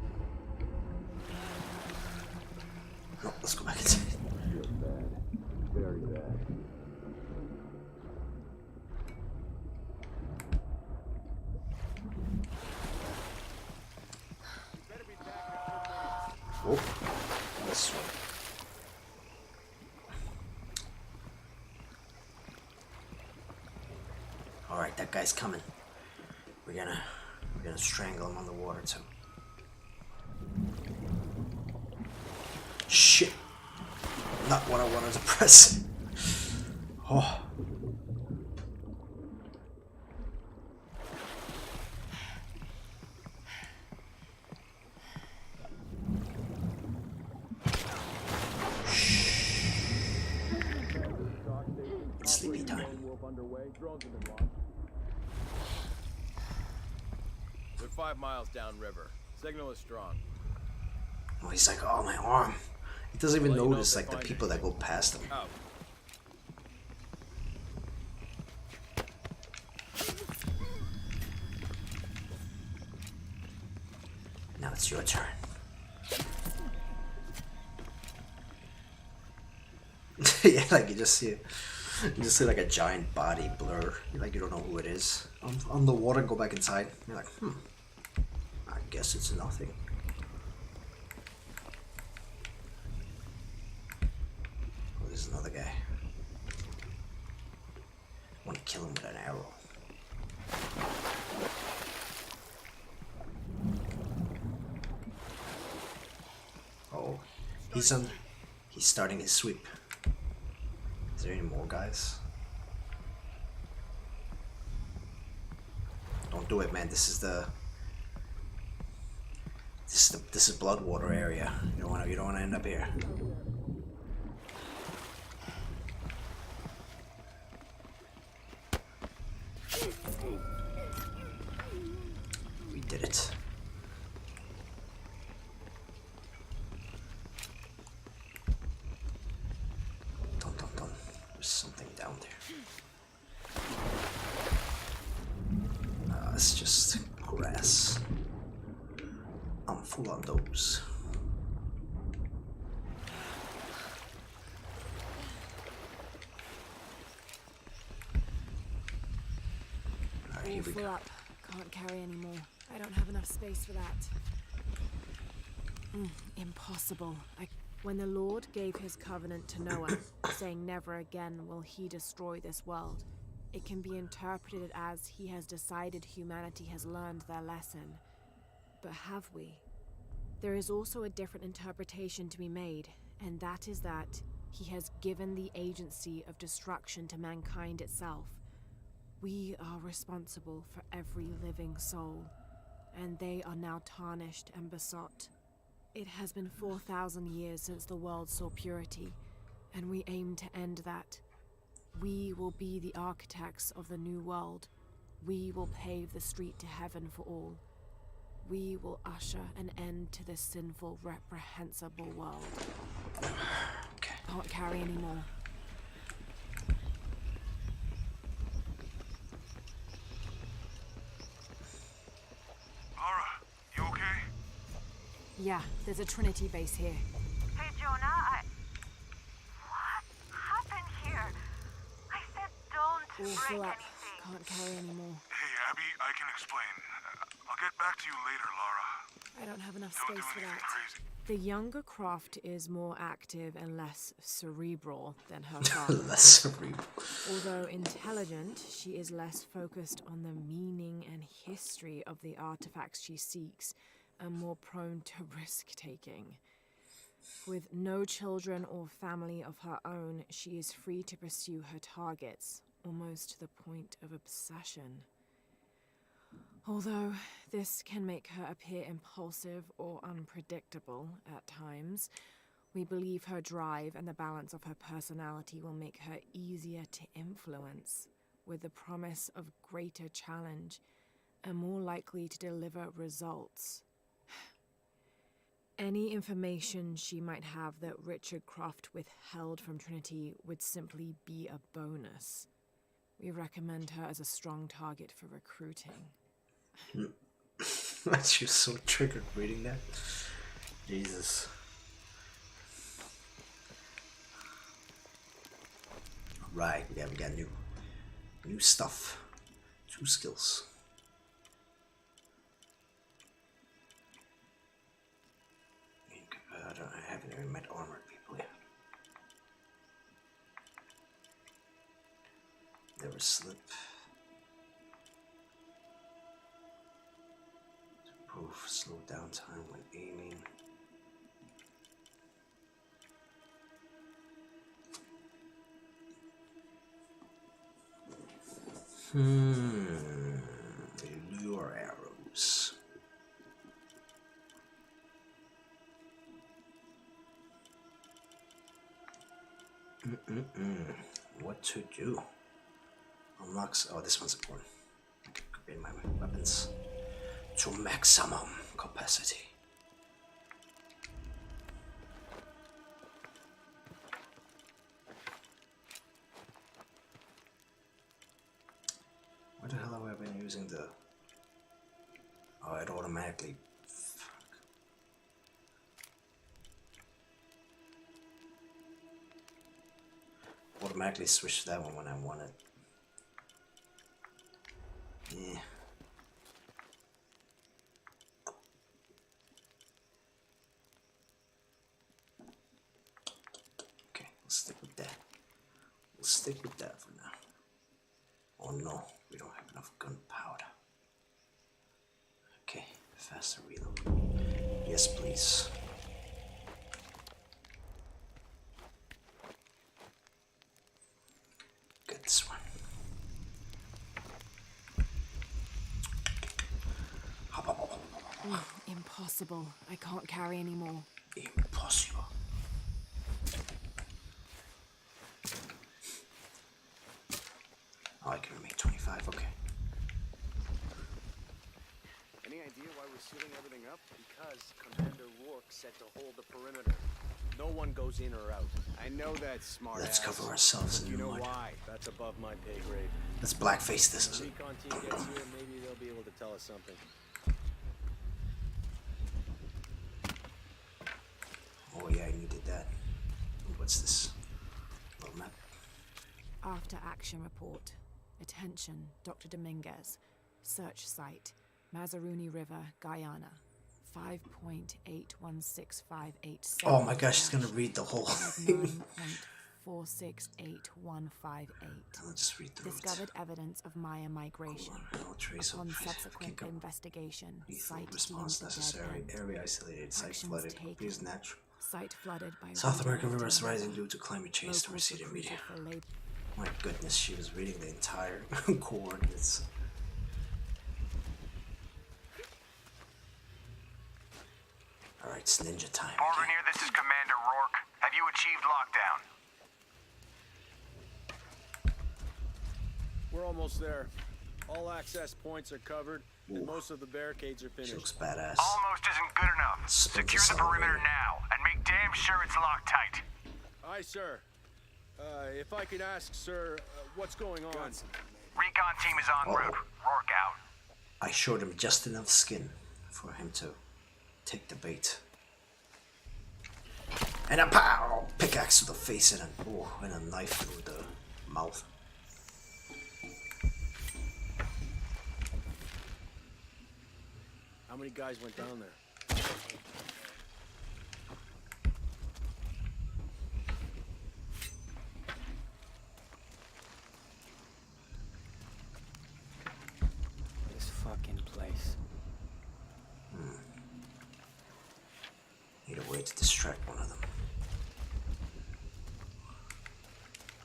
No, let's go back inside. Bad. Very bad. Oh, this one. All right, that guy's coming. We're gonna strangle him on the water too. Shit! Not what I wanted to press. Oh. It's sleepy time. We're 5 miles downriver. Signal is strong. Oh, he's like, oh, my arm. He doesn't even notice, like, the people that go past him. Out. Now it's your turn. Yeah, like you just see like a giant body blur. Like you don't know who it is. On the water, go back inside. You're like, I guess it's nothing. Oh, there's another guy. I want to kill him with an arrow. Oh, he's starting his sweep. Is there any more guys? Don't do it, man. This is Bloodwater area. You don't want to end up here. We did it. There's something down there. It's just grass. I'm full on those. Alright, here we Full go. up. Can't carry anymore. I don't have enough space for that. Impossible. When the Lord gave his covenant to Noah, saying never again will he destroy this world, it can be interpreted as he has decided humanity has learned their lesson. But have we? There is also a different interpretation to be made, and that is that he has given the agency of destruction to mankind itself. We are responsible for every living soul, and they are now tarnished and besought. It has been 4,000 years since the world saw purity, and we aim to end that. We will be the architects of the new world. We will pave the street to heaven for all. We will usher an end to this sinful, reprehensible world. Okay. Can't carry anymore. Lara, you okay? Yeah, there's a Trinity base here. Hey, Jonah, what happened here? I said don't All break full up. anything. Can't carry anymore. Hey, Abby, I can explain. I'll get back to you later, Lara. I don't have enough Don't space do for anything that. crazy. The younger Croft is more active and less cerebral than her father. Less cerebral. Although intelligent, she is less focused on the meaning and history of the artifacts she seeks and more prone to risk-taking. With no children or family of her own, she is free to pursue her targets, almost to the point of obsession. Although this can make her appear impulsive or unpredictable at times, we believe her drive and the balance of her personality will make her easier to influence, with the promise of greater challenge and more likely to deliver results. Any information she might have that Richard Croft withheld from Trinity would simply be a bonus. We recommend her as a strong target for recruiting. She was so triggered reading that. Jesus. Right, yeah, we got new stuff. 2 skills. I haven't even met armored people yet. Never slip. Improve slow down time when aiming. Lure arrows. What to do? Unlocks. Oh, this one's important. Upgrade my weapons to maximum capacity. Where the hell have I been using the... Oh, it automatically... Fuck. Automatically switched that one when I want it. Yeah. Okay, we'll stick with that. We'll stick with that for now. Oh no, we don't have enough gunpowder. Okay, faster reload. Yes, please. Get this one. Impossible. I can't carry anymore. Impossible. Oh, I can make 25, okay. Any idea why we're sealing everything up? Because Commander Rourke said to hold the perimeter. No one goes in or out. I know that's smart. Let's cover ourselves in You know mud. why? That's above my pay grade. Let's blackface this. When the recon team gets here, maybe they'll be able to tell us something. Oh yeah, I needed that. What's this? Little map. After action report. Attention, Dr. Dominguez. Search site, Mazaruni River, Guyana. 5.816587. Oh my gosh, she's gonna read the whole thing. 9.468158. I'll just read through Discovered evidence of Maya migration. Upon subsequent investigation, site response deemed necessary. dead end. Area isolated. Site Actions flooded. taken. Appears natural. Site flooded by South American radioactive rivers rising matter. due to climate change to Locals receding media. recruited for labor. My goodness, she was reading the entire coordinates. Alright, it's ninja time. Borgonier, this is Commander Rourke. Have you achieved lockdown? We're almost there. All access points are covered, and most of the barricades are finished. Looks badass. Almost isn't good enough. Secure the perimeter now, and make damn sure it's locked tight. Aye, sir. If I could ask, sir, what's going on? Recon team is en route. Rourke out. I showed him just enough skin for him to take the bait. And a pow! Pickaxe to the face and a knife through the mouth. How many guys went down there? need to distract one of them.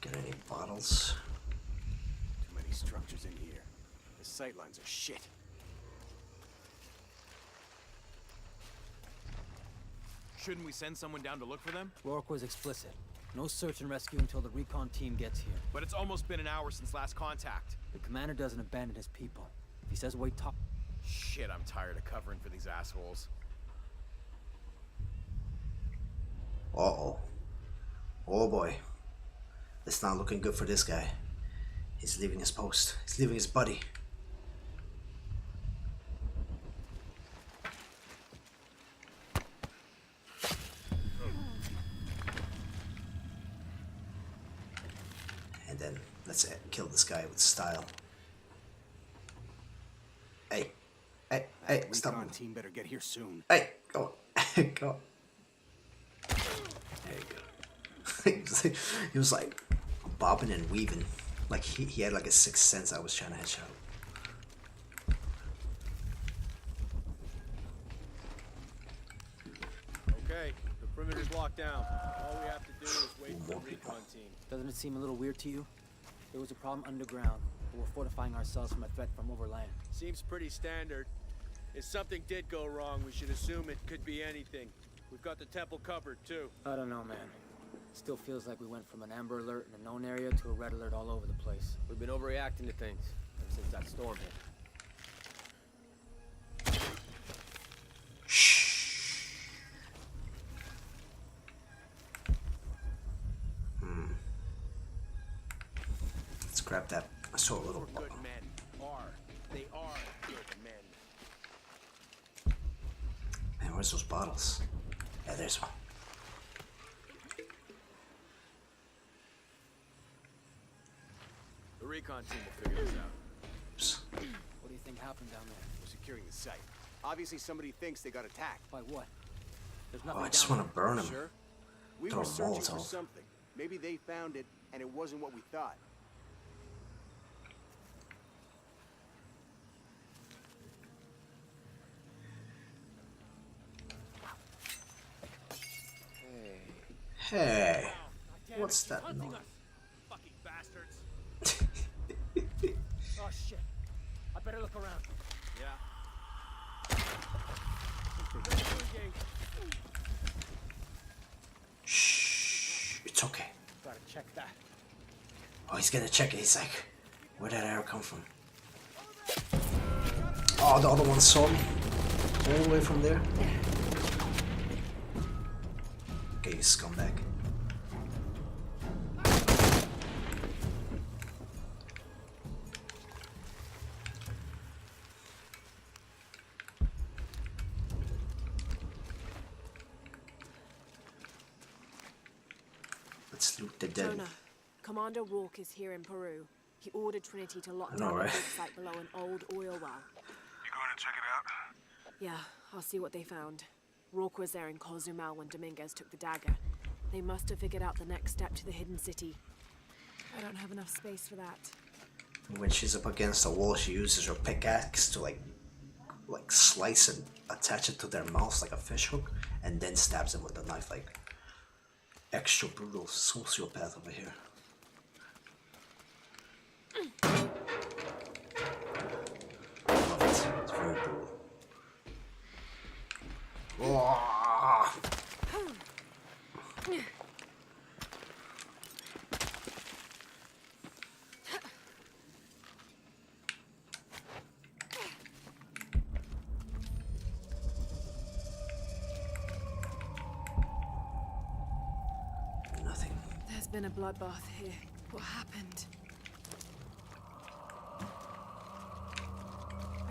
Get any bottles? Too many structures in here. The sightlines are shit. Shouldn't we send someone down to look for them? Rourke was explicit. No search and rescue until the recon team gets here. But it's almost been an hour since last contact. The commander doesn't abandon his people. If he says wait top... Shit, I'm tired of covering for these assholes. Uh-oh. Oh boy. It's not looking good for this guy. He's leaving his post. He's leaving his buddy. And then let's kill this guy with style. Hey. Hey, hey, stop. Recon team better get here soon. Hey, go on. Go on. There you go. he was like bobbing and weaving. Like he had like a sixth sense I was trying to headshot. Okay, the perimeter's locked down. All we have to do is wait for the recon team. Doesn't it seem a little weird to you? There was a problem underground, but we're fortifying ourselves from a threat from overland. Seems pretty standard. If something did go wrong, we should assume it could be anything. We've got the temple covered, too. I don't know, man. Still feels like we went from an amber alert in a known area to a red alert all over the place. We've been overreacting to things ever since that storm hit. Let's grab that. I saw a little. Good men. They are good men. Man, where's those bottles? Yeah, there's one. The recon team will figure this out. What do you think happened down there? We're securing the site. Obviously somebody thinks they got attacked. By what? There's Oh, nothing I just down want to burn him. Sure. We Throw were a searching for Molotov. something. Maybe they found it and it wasn't what we thought. Hey, what's that noise? Fucking bastards. Oh shit. I better look around. Yeah. Shh, it's okay. Gotta check that. Oh, he's gonna check it. He's like, where'd that arrow come from? Oh, the other one saw me. All the way from there. Okay, you scumbag. Let's loot the dead. Jonah, Commander Rourke is here in Peru. He ordered Trinity to lock I know, down the right? dig site below an old oil well. You going to check it out? Yeah, I'll see what they found. Rourke was there in Cozumel when Dominguez took the dagger. They must have figured out the next step to the hidden city. I don't have enough space for that. When she's up against the wall, she uses her pickaxe to like slice and attach it to their mouths like a fish hook, and then stabs them with the knife. Like extra brutal sociopath over here. Love it. It's very brutal. Oh. Nothing. There's been a bloodbath here. What happened?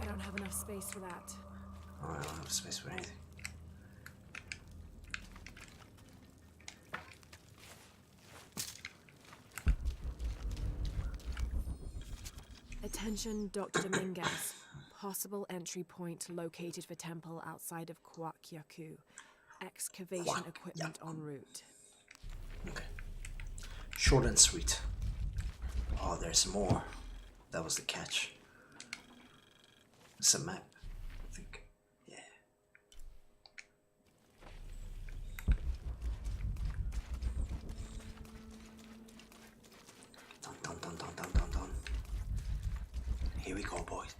I don't have enough space for that. Oh, I don't have space for anything. Attention, Dr. Dominguez. Possible entry point located for temple outside of Kwakyaku. Excavation equipment en route. Okay. Short and sweet. Oh, there's more. That was the catch. It's a map, I think. Yeah. Here we go, boys.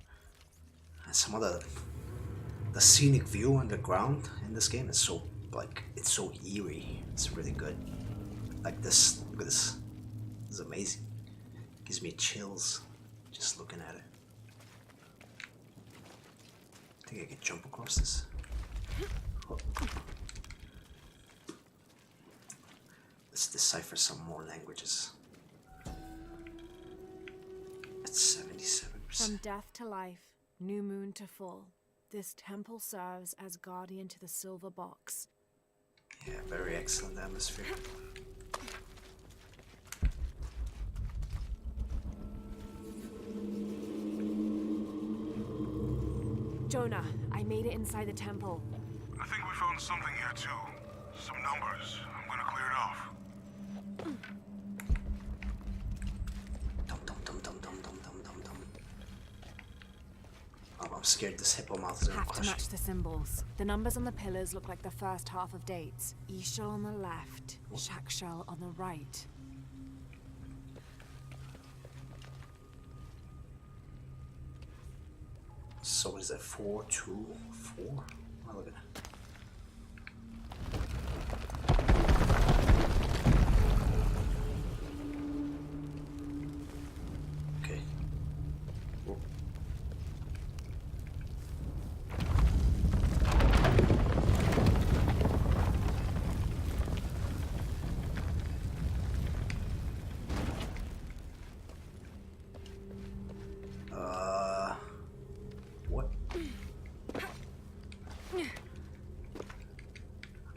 And some of the scenic view on the ground in this game is so like it's so eerie. It's really good. Like this, look at this. This is amazing. Gives me chills just looking at it. I think I can jump across this. Oh. Let's decipher some more languages. It's 77%. From death to life, new moon to full, this temple serves as guardian to the silver box. Yeah, very excellent atmosphere. Jonah, I made it inside the temple. I think we found something here too. Some numbers. I'm gonna clear it off. Oh, I'm scared this hippo mouth is gonna Have to crush. match the symbols. The numbers on the pillars look like the first half of dates. Ishal on the left, Shakshal on the right. So is that 4, 2, 4? Oh, look at that. Okay. Whoa. What?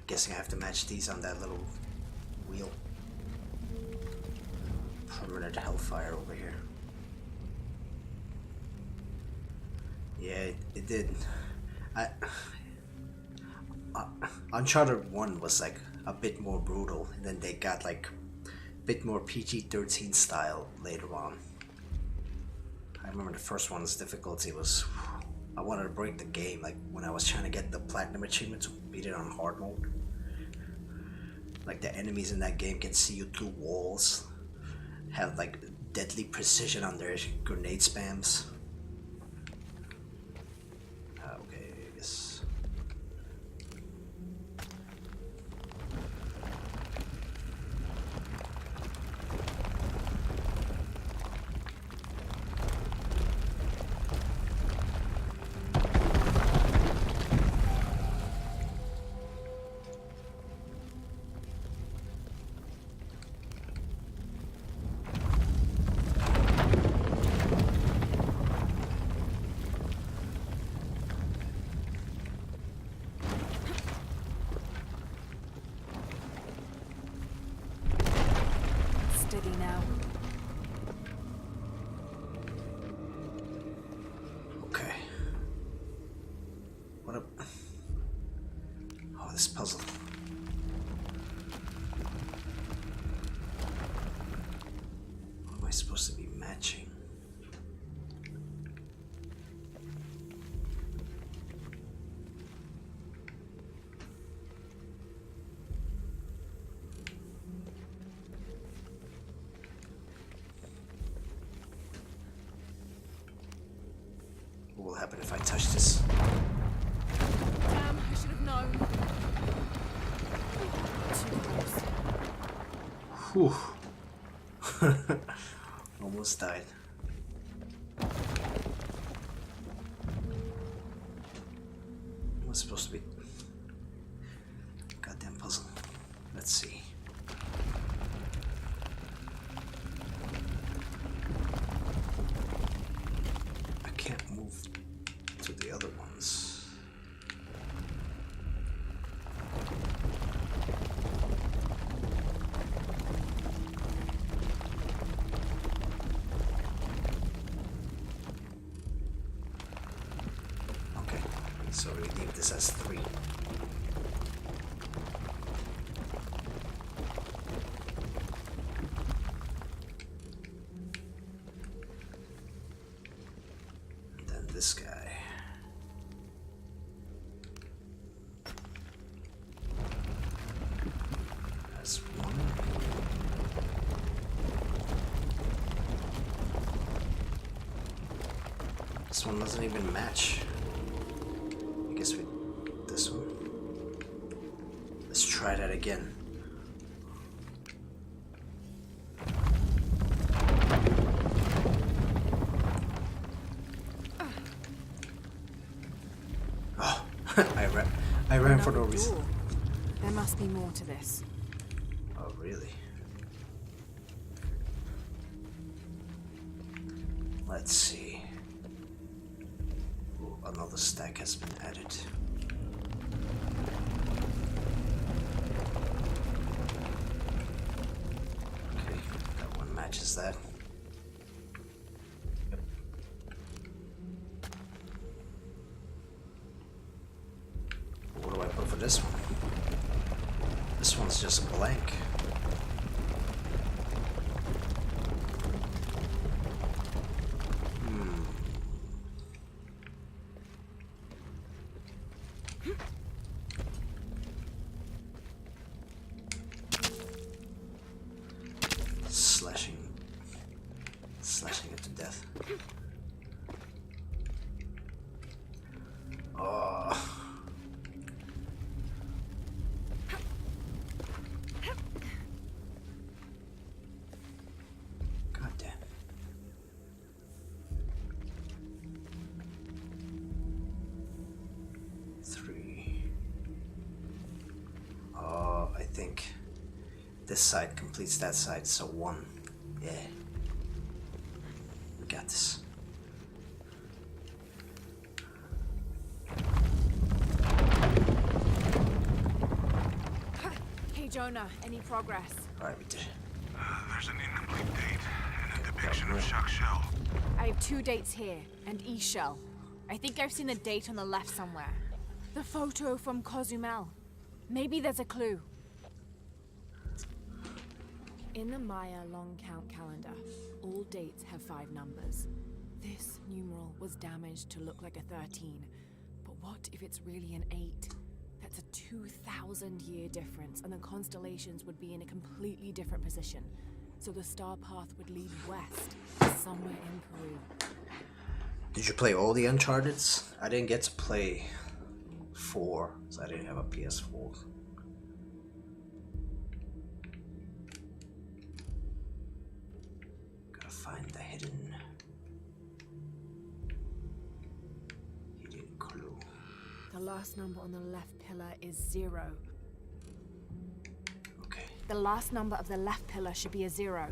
Guessing I have to match these on that little wheel. Permanent hellfire over here. Yeah, it did. Uncharted 1 was like a bit more brutal, and then they got like a bit more PG-13 style later on. I remember the first one's difficulty was, I wanted to break the game, like when I was trying to get the platinum achievement to beat it on hard mode. Like the enemies in that game can see you through walls, have like deadly precision on their grenade spams. Okay, I guess. Steady now. Okay. What a... Oh, this puzzle. What am I supposed to be matching? What will happen if I touch this? Damn, I should have known. Too close. Whew. Almost died. What's supposed to be? Goddamn puzzle. Let's see. I can't move to the other ones. Okay, so we leave this as 3. And then this guy. That's 1. This one doesn't even match. I guess we this one. Let's try that again. Oh, I ran for no reason. There must be more to this. Oh, really? Let's see. Ooh, another stack has been added. Okay, that one matches that. Yep. What do I put for this one? This one's just blank. Slashing it to death. Oh. God damn. Three. Oh, I think this side completes that side, so one. Yeah. We got this. Hey Jonah, any progress? Alright, we did it. There's an incomplete date and a depiction of Jacques Shell. I have 2 dates here, and E-Shell. I think I've seen the date on the left somewhere. The photo from Cozumel. Maybe there's a clue. In the Maya long count calendar, all dates have 5 numbers. This numeral was damaged to look like a 13. But what if it's really an 8? That's a 2,000-year difference, and the constellations would be in a completely different position. So the star path would lead west, somewhere in Peru. Did you play all the Uncharted's? I didn't get to play 4, so I didn't have a PS4. Gotta find the hidden clue. The last number on the left pillar is 0. Okay. The last number of the left pillar should be a 0.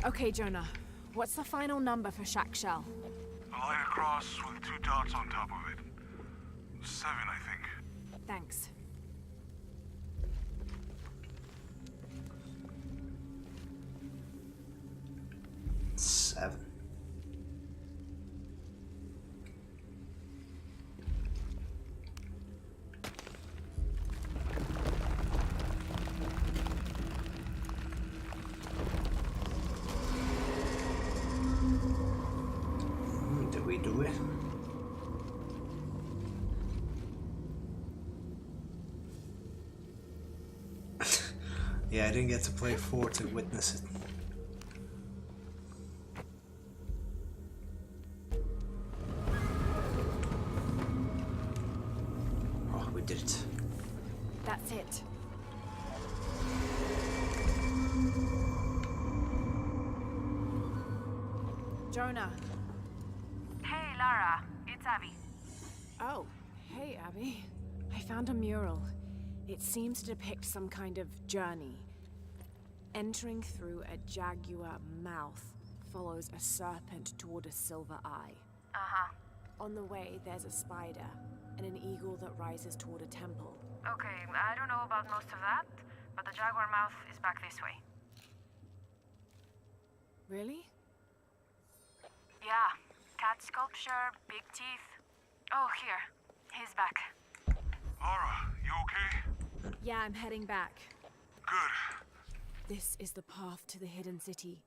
Okay, Jonah. What's the final number for Jacques Shell? A line across with 2 dots on top of it. 7, I think. Thanks. Seven. Did we do it? Yeah, I didn't get to play 4 to witness it. Oh, we did it. That's it. Jonah. Hey, Lara. It's Abby. Oh, hey, Abby. I found a mural. It seems to depict some kind of journey. Entering through a jaguar mouth follows a serpent toward a silver eye. Uh-huh. On the way, there's a spider and an eagle that rises toward a temple. Okay, I don't know about most of that, but the jaguar mouth is back this way. Really? Yeah. Cat sculpture, big teeth. Oh, here. He's back. Laura, you okay? Yeah, I'm heading back. Good. This is the path to the hidden city.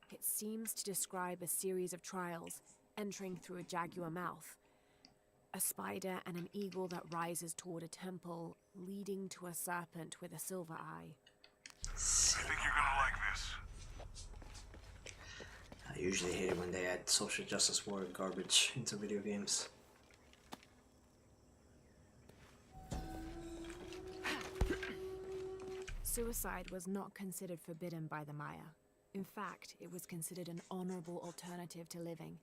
It seems to describe a series of trials, entering through a jaguar mouth. A spider and an eagle that rises toward a temple, leading to a serpent with a silver eye. I think you're gonna like this. I usually hate it when they add social justice warrior garbage into video games. Suicide was not considered forbidden by the Maya. In fact, it was considered an honorable alternative to living.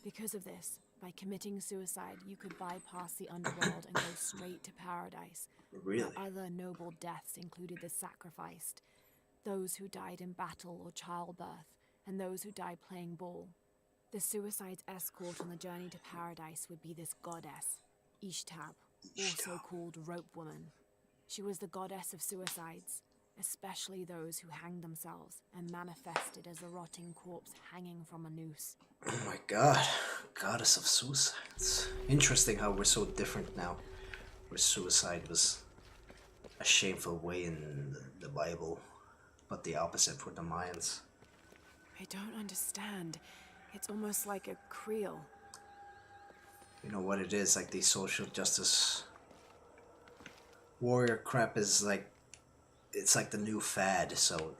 Because of this, by committing suicide, you could bypass the underworld and go straight to paradise. Really? While other noble deaths included the sacrificed, those who died in battle or childbirth, and those who died playing ball. The suicide's escort on the journey to paradise would be this goddess, Ishtab, also called Rope Woman. She was the goddess of suicides, especially those who hanged themselves and manifested as a rotting corpse hanging from a noose. Oh my god, goddess of suicide. It's interesting how we're so different now, where suicide was a shameful way in the Bible, but the opposite for the Mayans. I don't understand. It's almost like a creel. You know what it is, like the social justice warrior crap is like, it's like the new fad, so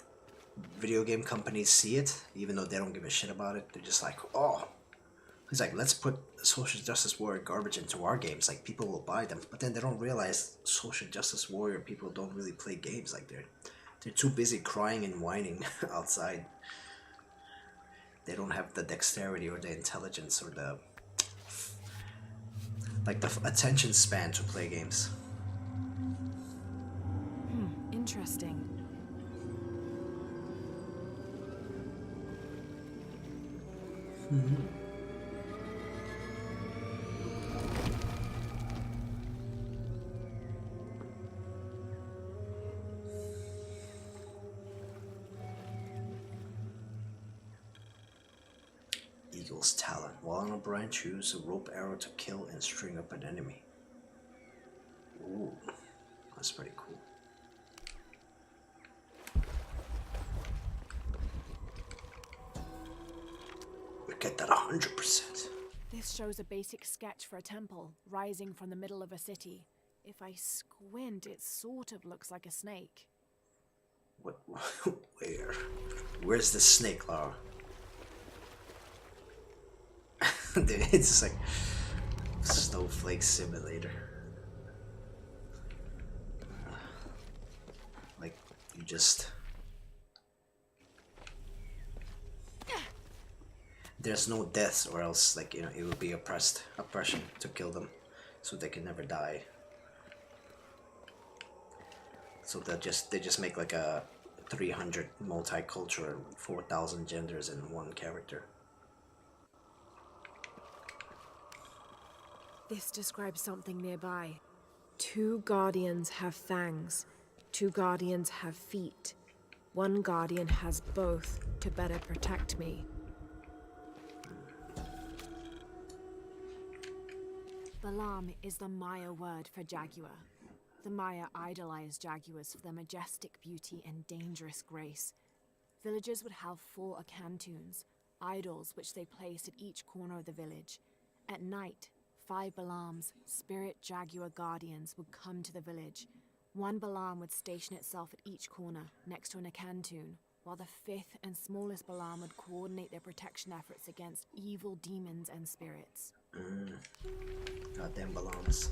video game companies see it, even though they don't give a shit about it. They're just like, oh, it's like, let's put social justice warrior garbage into our games, like people will buy them. But then they don't realize social justice warrior people don't really play games, like they're too busy crying and whining outside. They don't have the dexterity or the intelligence or the attention span to play games. Interesting. Eagle's talon. While on a branch, use a rope arrow to kill and string up an enemy. Ooh, that's pretty cool. We get that 100%. This shows a basic sketch for a temple rising from the middle of a city. If I squint, it sort of looks like a snake. What? Where? Where's the snake, Laura? It's just like Snowflake Simulator. Like, you just... There's no deaths, or else, like, you know, it would be oppression to kill them, so they can never die. So they just make like a 300 multicultural, 4,000 genders in one character. This describes something nearby. 2 guardians have fangs. 2 guardians have feet. 1 guardian has both to better protect me. Balam is the Maya word for jaguar. The Maya idolized jaguars for their majestic beauty and dangerous grace. Villagers would have 4 akantuns, idols which they placed at each corner of the village. At night, 5 Balams, spirit jaguar guardians, would come to the village. 1 Balam would station itself at each corner, next to an akantun, while the 5th and smallest Balam would coordinate their protection efforts against evil demons and spirits. Goddamn Balams.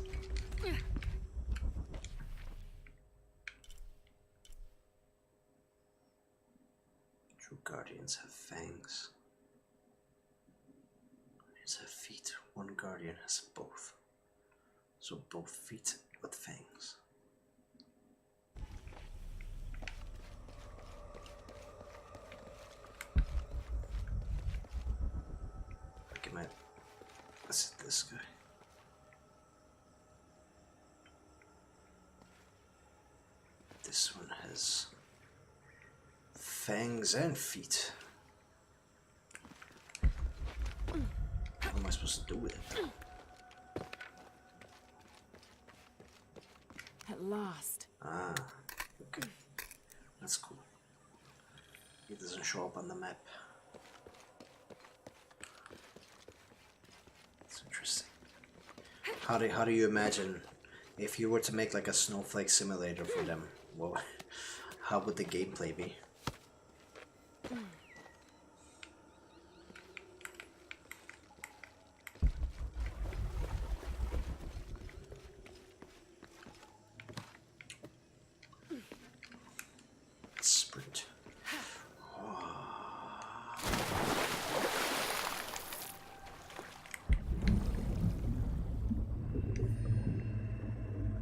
True guardians have fangs. Guardians have feet. 1 guardian has both. So both feet with fangs. Look at my... What's this guy? This one has fangs and feet. What am I supposed to do with it? At last. Ah, okay. That's cool. It doesn't show up on the map. how do you imagine if you were to make like a snowflake simulator for them? Well, how would the gameplay be? Sprint.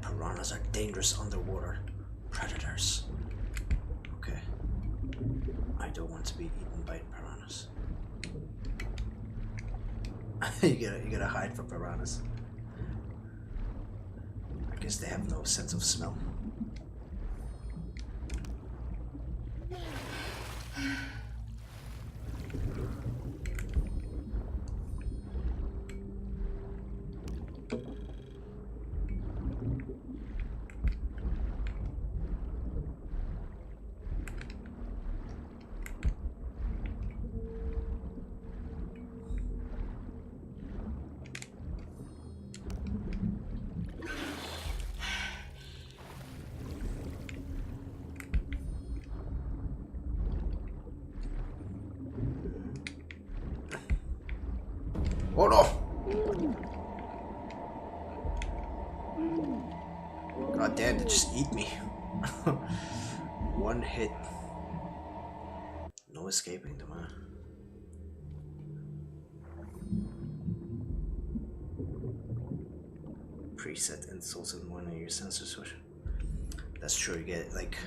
Piranhas are dangerous underwater predators. Okay. I don't want to be eaten by piranhas. you gotta hide from piranhas. I guess they have no sense of smell. Oh no! God damn, they just eat me. One hit. No escaping them, huh? Preset insults in one of your sensor switch. That's true, you get like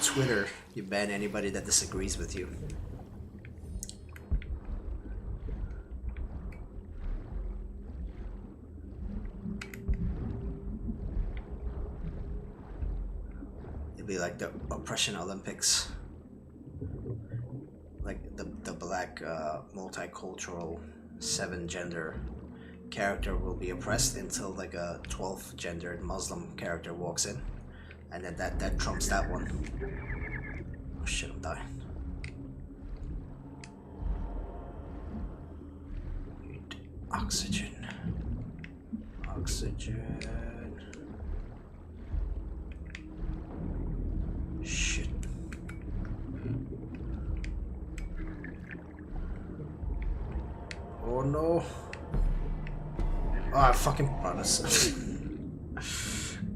Twitter, you ban anybody that disagrees with you. Be like the Oppression Olympics, like the black multicultural 7-gender character will be oppressed until like a 12th gendered Muslim character walks in, and then that trumps that one. Oh shit, I'm dying. Need oxygen. Oxygen. Shit. Oh no. Oh, I fucking promise.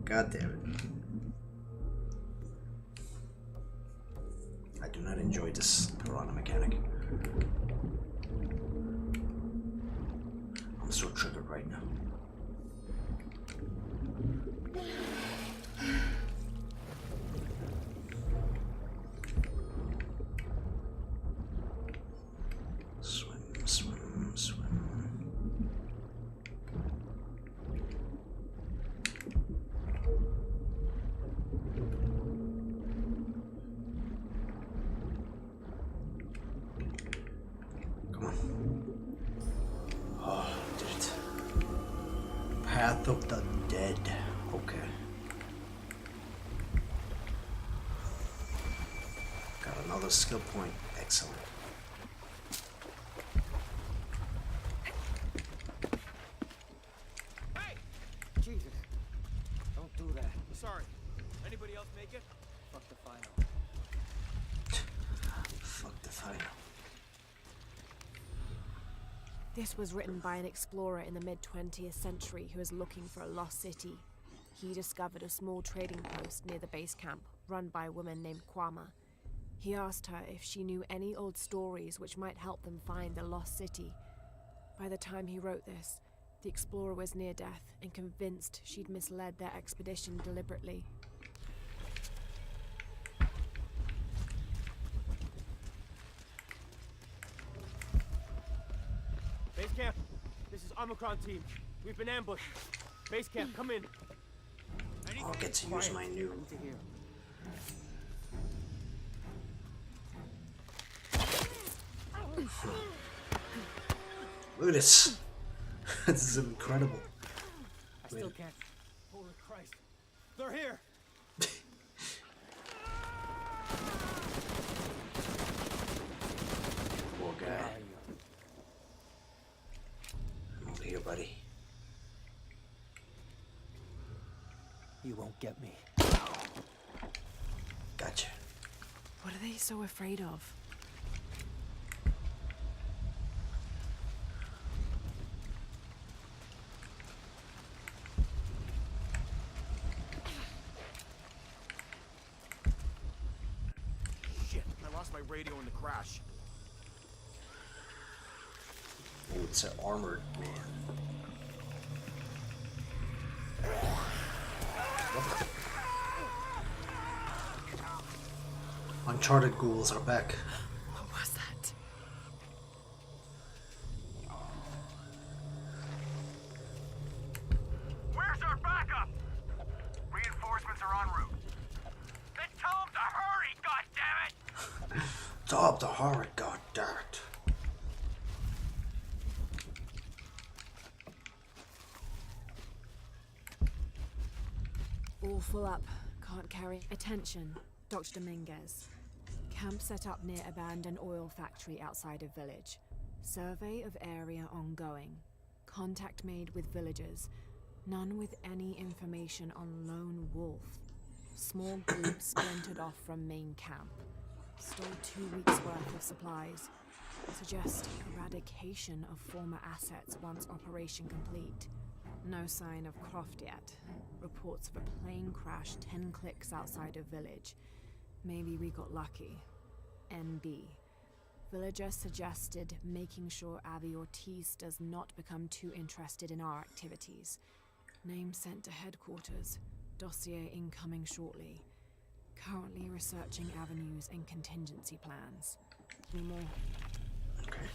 God damn it. I do not enjoy this piranha mechanic. I'm so triggered right now. Path of the Dead. Okay. Got another skill point. Excellent. Hey! Jesus. Don't do that. Sorry. Anybody else make it? Fuck the final. Fuck the final. This was written by an explorer in the mid-20th century who was looking for a lost city. He discovered a small trading post near the base camp, run by a woman named Kwama. He asked her if she knew any old stories which might help them find the lost city. By the time he wrote this, the explorer was near death and convinced she'd misled their expedition deliberately. Base camp, this is Omicron team. We've been ambushed. Base camp, come in. I'll get to use my new. Look at this. This is incredible. I still can't. Holy Christ. They're here. Poor guy. I'm over here, buddy. You won't get me. Gotcha. What are they so afraid of? Shit, I lost my radio in the crash. Oh, it's an armored man. Uncharted ghouls are back. What was that? Where's our backup? Reinforcements are en route. Then tell them to hurry, goddammit! Stop the horror, goddammit. All full up. Can't carry. Attention, Dr. Dominguez. Camp set up near abandoned oil factory outside of village. Survey of area ongoing. Contact made with villagers. None with any information on lone wolf. Small group splintered off from main camp. Stole 2 weeks worth of supplies. Suggest eradication of former assets once operation complete. No sign of Croft yet. Reports of a plane crash 10 clicks outside of village. Maybe we got lucky. NB. Villager suggested making sure Abby Ortiz does not become too interested in our activities. Name sent to headquarters. Dossier incoming shortly. Currently researching avenues and contingency plans. Any more? Okay.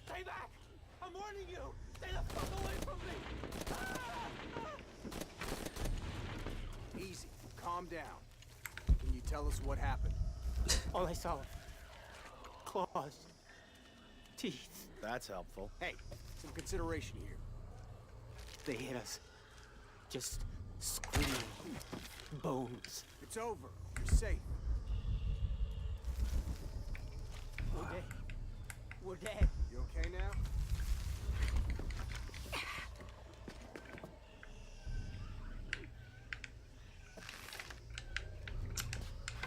Stay back! I'm warning you! Stay the fuck away from me! Easy. Calm down. Can you tell us what happened? All I saw was claws, teeth. That's helpful. Hey, some consideration here. They hit us. Just screaming. Bones. It's over. You're safe. We're dead. We're dead. You okay now?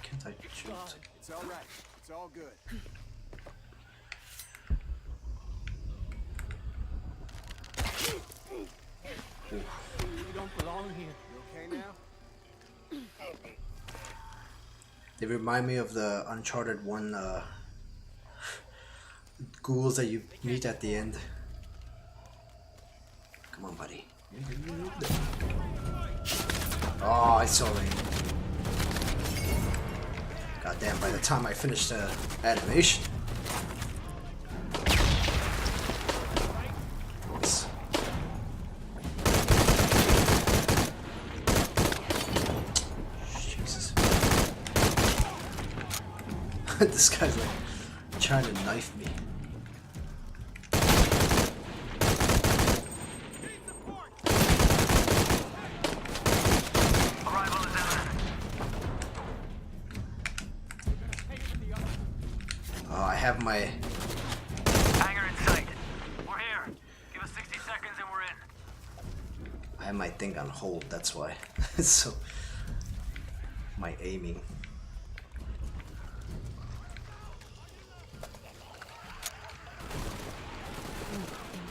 Can't I shoot? It's all right. It's all good. You don't belong here. You okay now? They remind me of the Uncharted 1 ghouls that you meet at the end. Come on, buddy. Oh, I saw it. Goddamn, by the time I finished the animation. Nice. Jesus. This guy's like trying to knife me. I have my Hangar in sight. We're here. Give us 60 seconds and we're in. I have my thing on hold, that's why. So my aiming.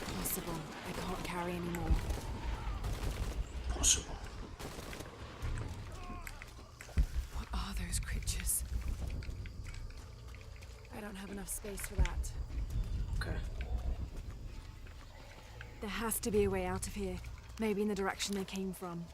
Impossible. I can't carry anymore. Possible. What are those creatures? I don't have enough space for that. Okay. There has to be a way out of here. Maybe in the direction they came from.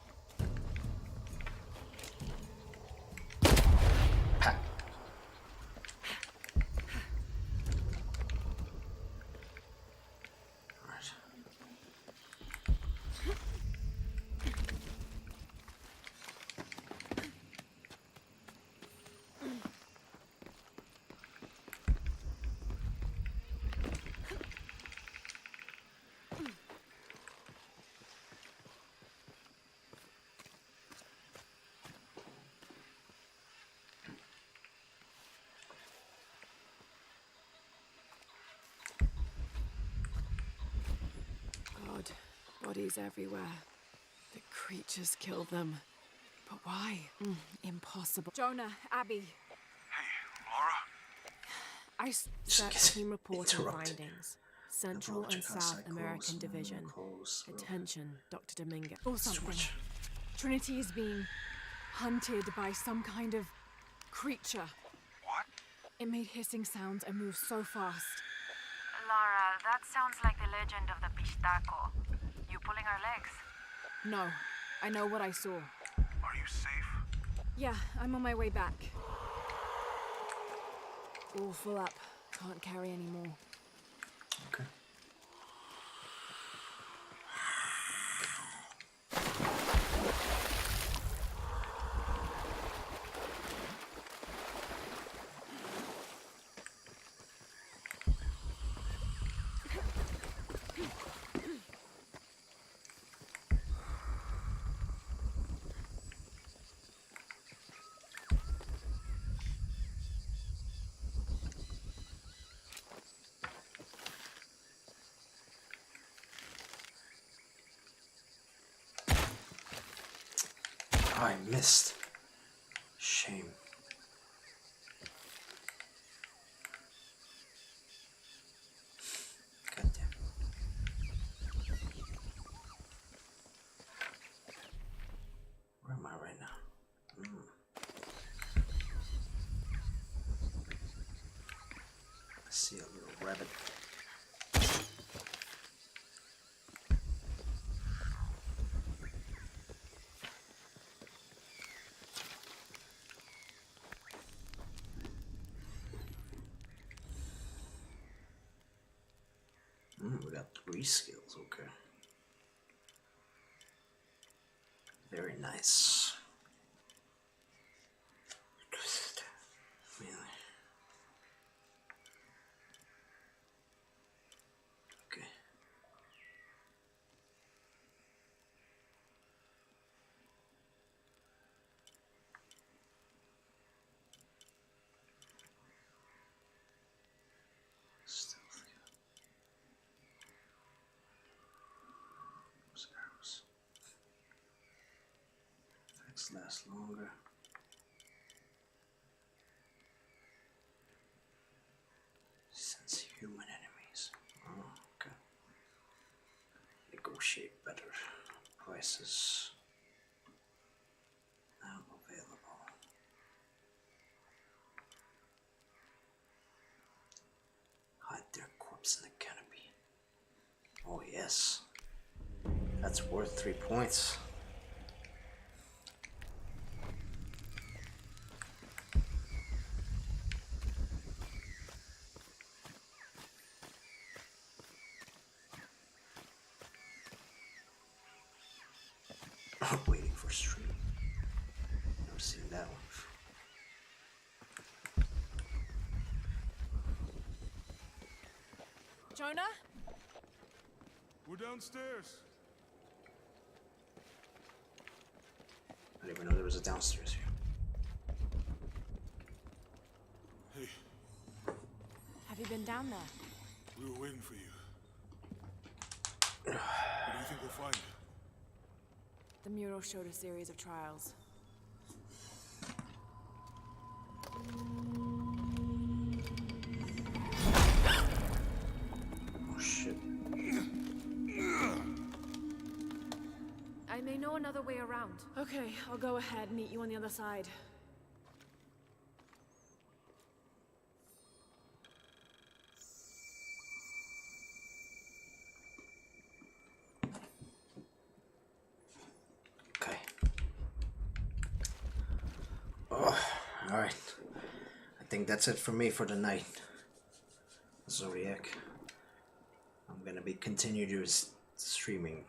Bodies everywhere. The creatures kill them. But why? Impossible. Jonah, Abby. Laura? I searched team report and interrupted. findings. Central and South American Division. Attention, Dr. Dominguez. Or something. Trinity is being hunted by some kind of creature. What? It made hissing sounds and moved so fast. Lara, that sounds like the legend of the Pistaco. You pulling our legs? No, I know what I saw. Are you safe? Yeah, I'm on my way back. All full up. Can't carry anymore. Okay. I missed. Shame. Goddamn. Where am I right now? I see a little rabbit. We got 3 skills, okay. Very nice. Really? Okay. Last longer. Sense human enemies. Oh, okay. Negotiate better. Prices now available. Hide their corpse in the canopy. Oh yes. That's worth 3 points. Waiting for stream. Never seen that one before. Jonah? We're downstairs. I didn't even know there was a downstairs here. Hey, Have you been down there? we were waiting for you. What do you think we'll find? The mural showed a series of trials. Oh shit. I may know another way around. Okay, I'll go ahead, meet you on the other side. Okay. Oh, alright. I think that's it for me for the night. Zodiac. I'm gonna be continuing streaming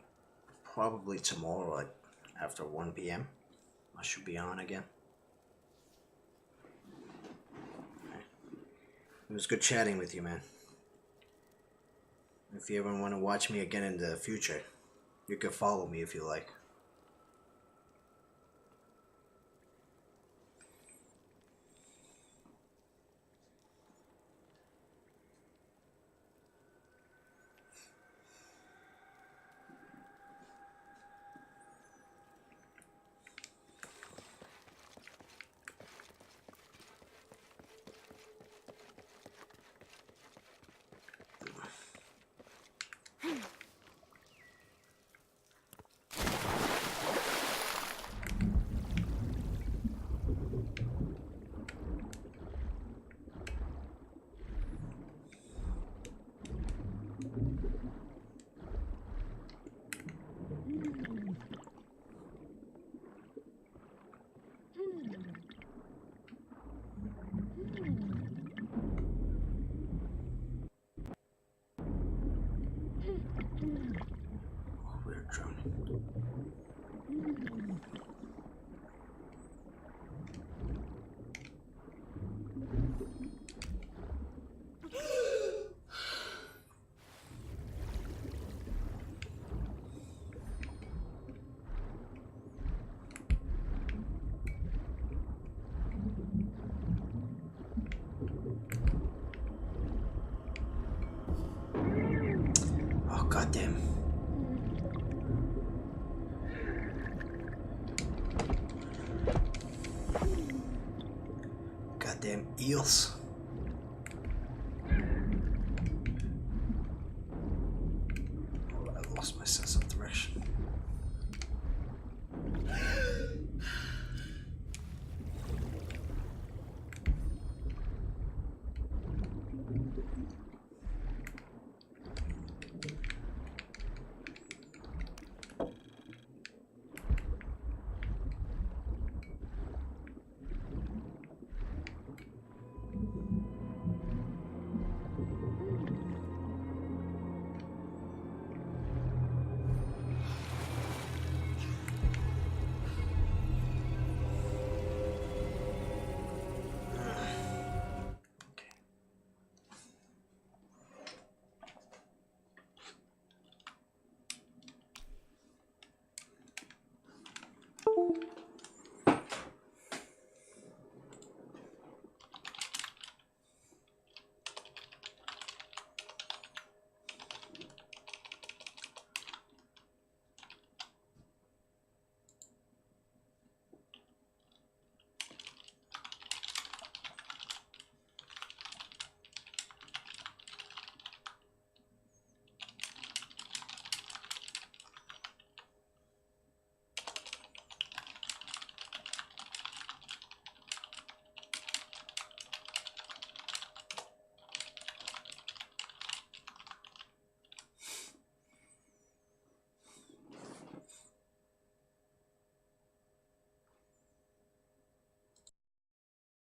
probably tomorrow after 1 p.m. I should be on again. Okay. It was good chatting with you, man. If you ever want to watch me again in the future, you can follow me if you like. Eels.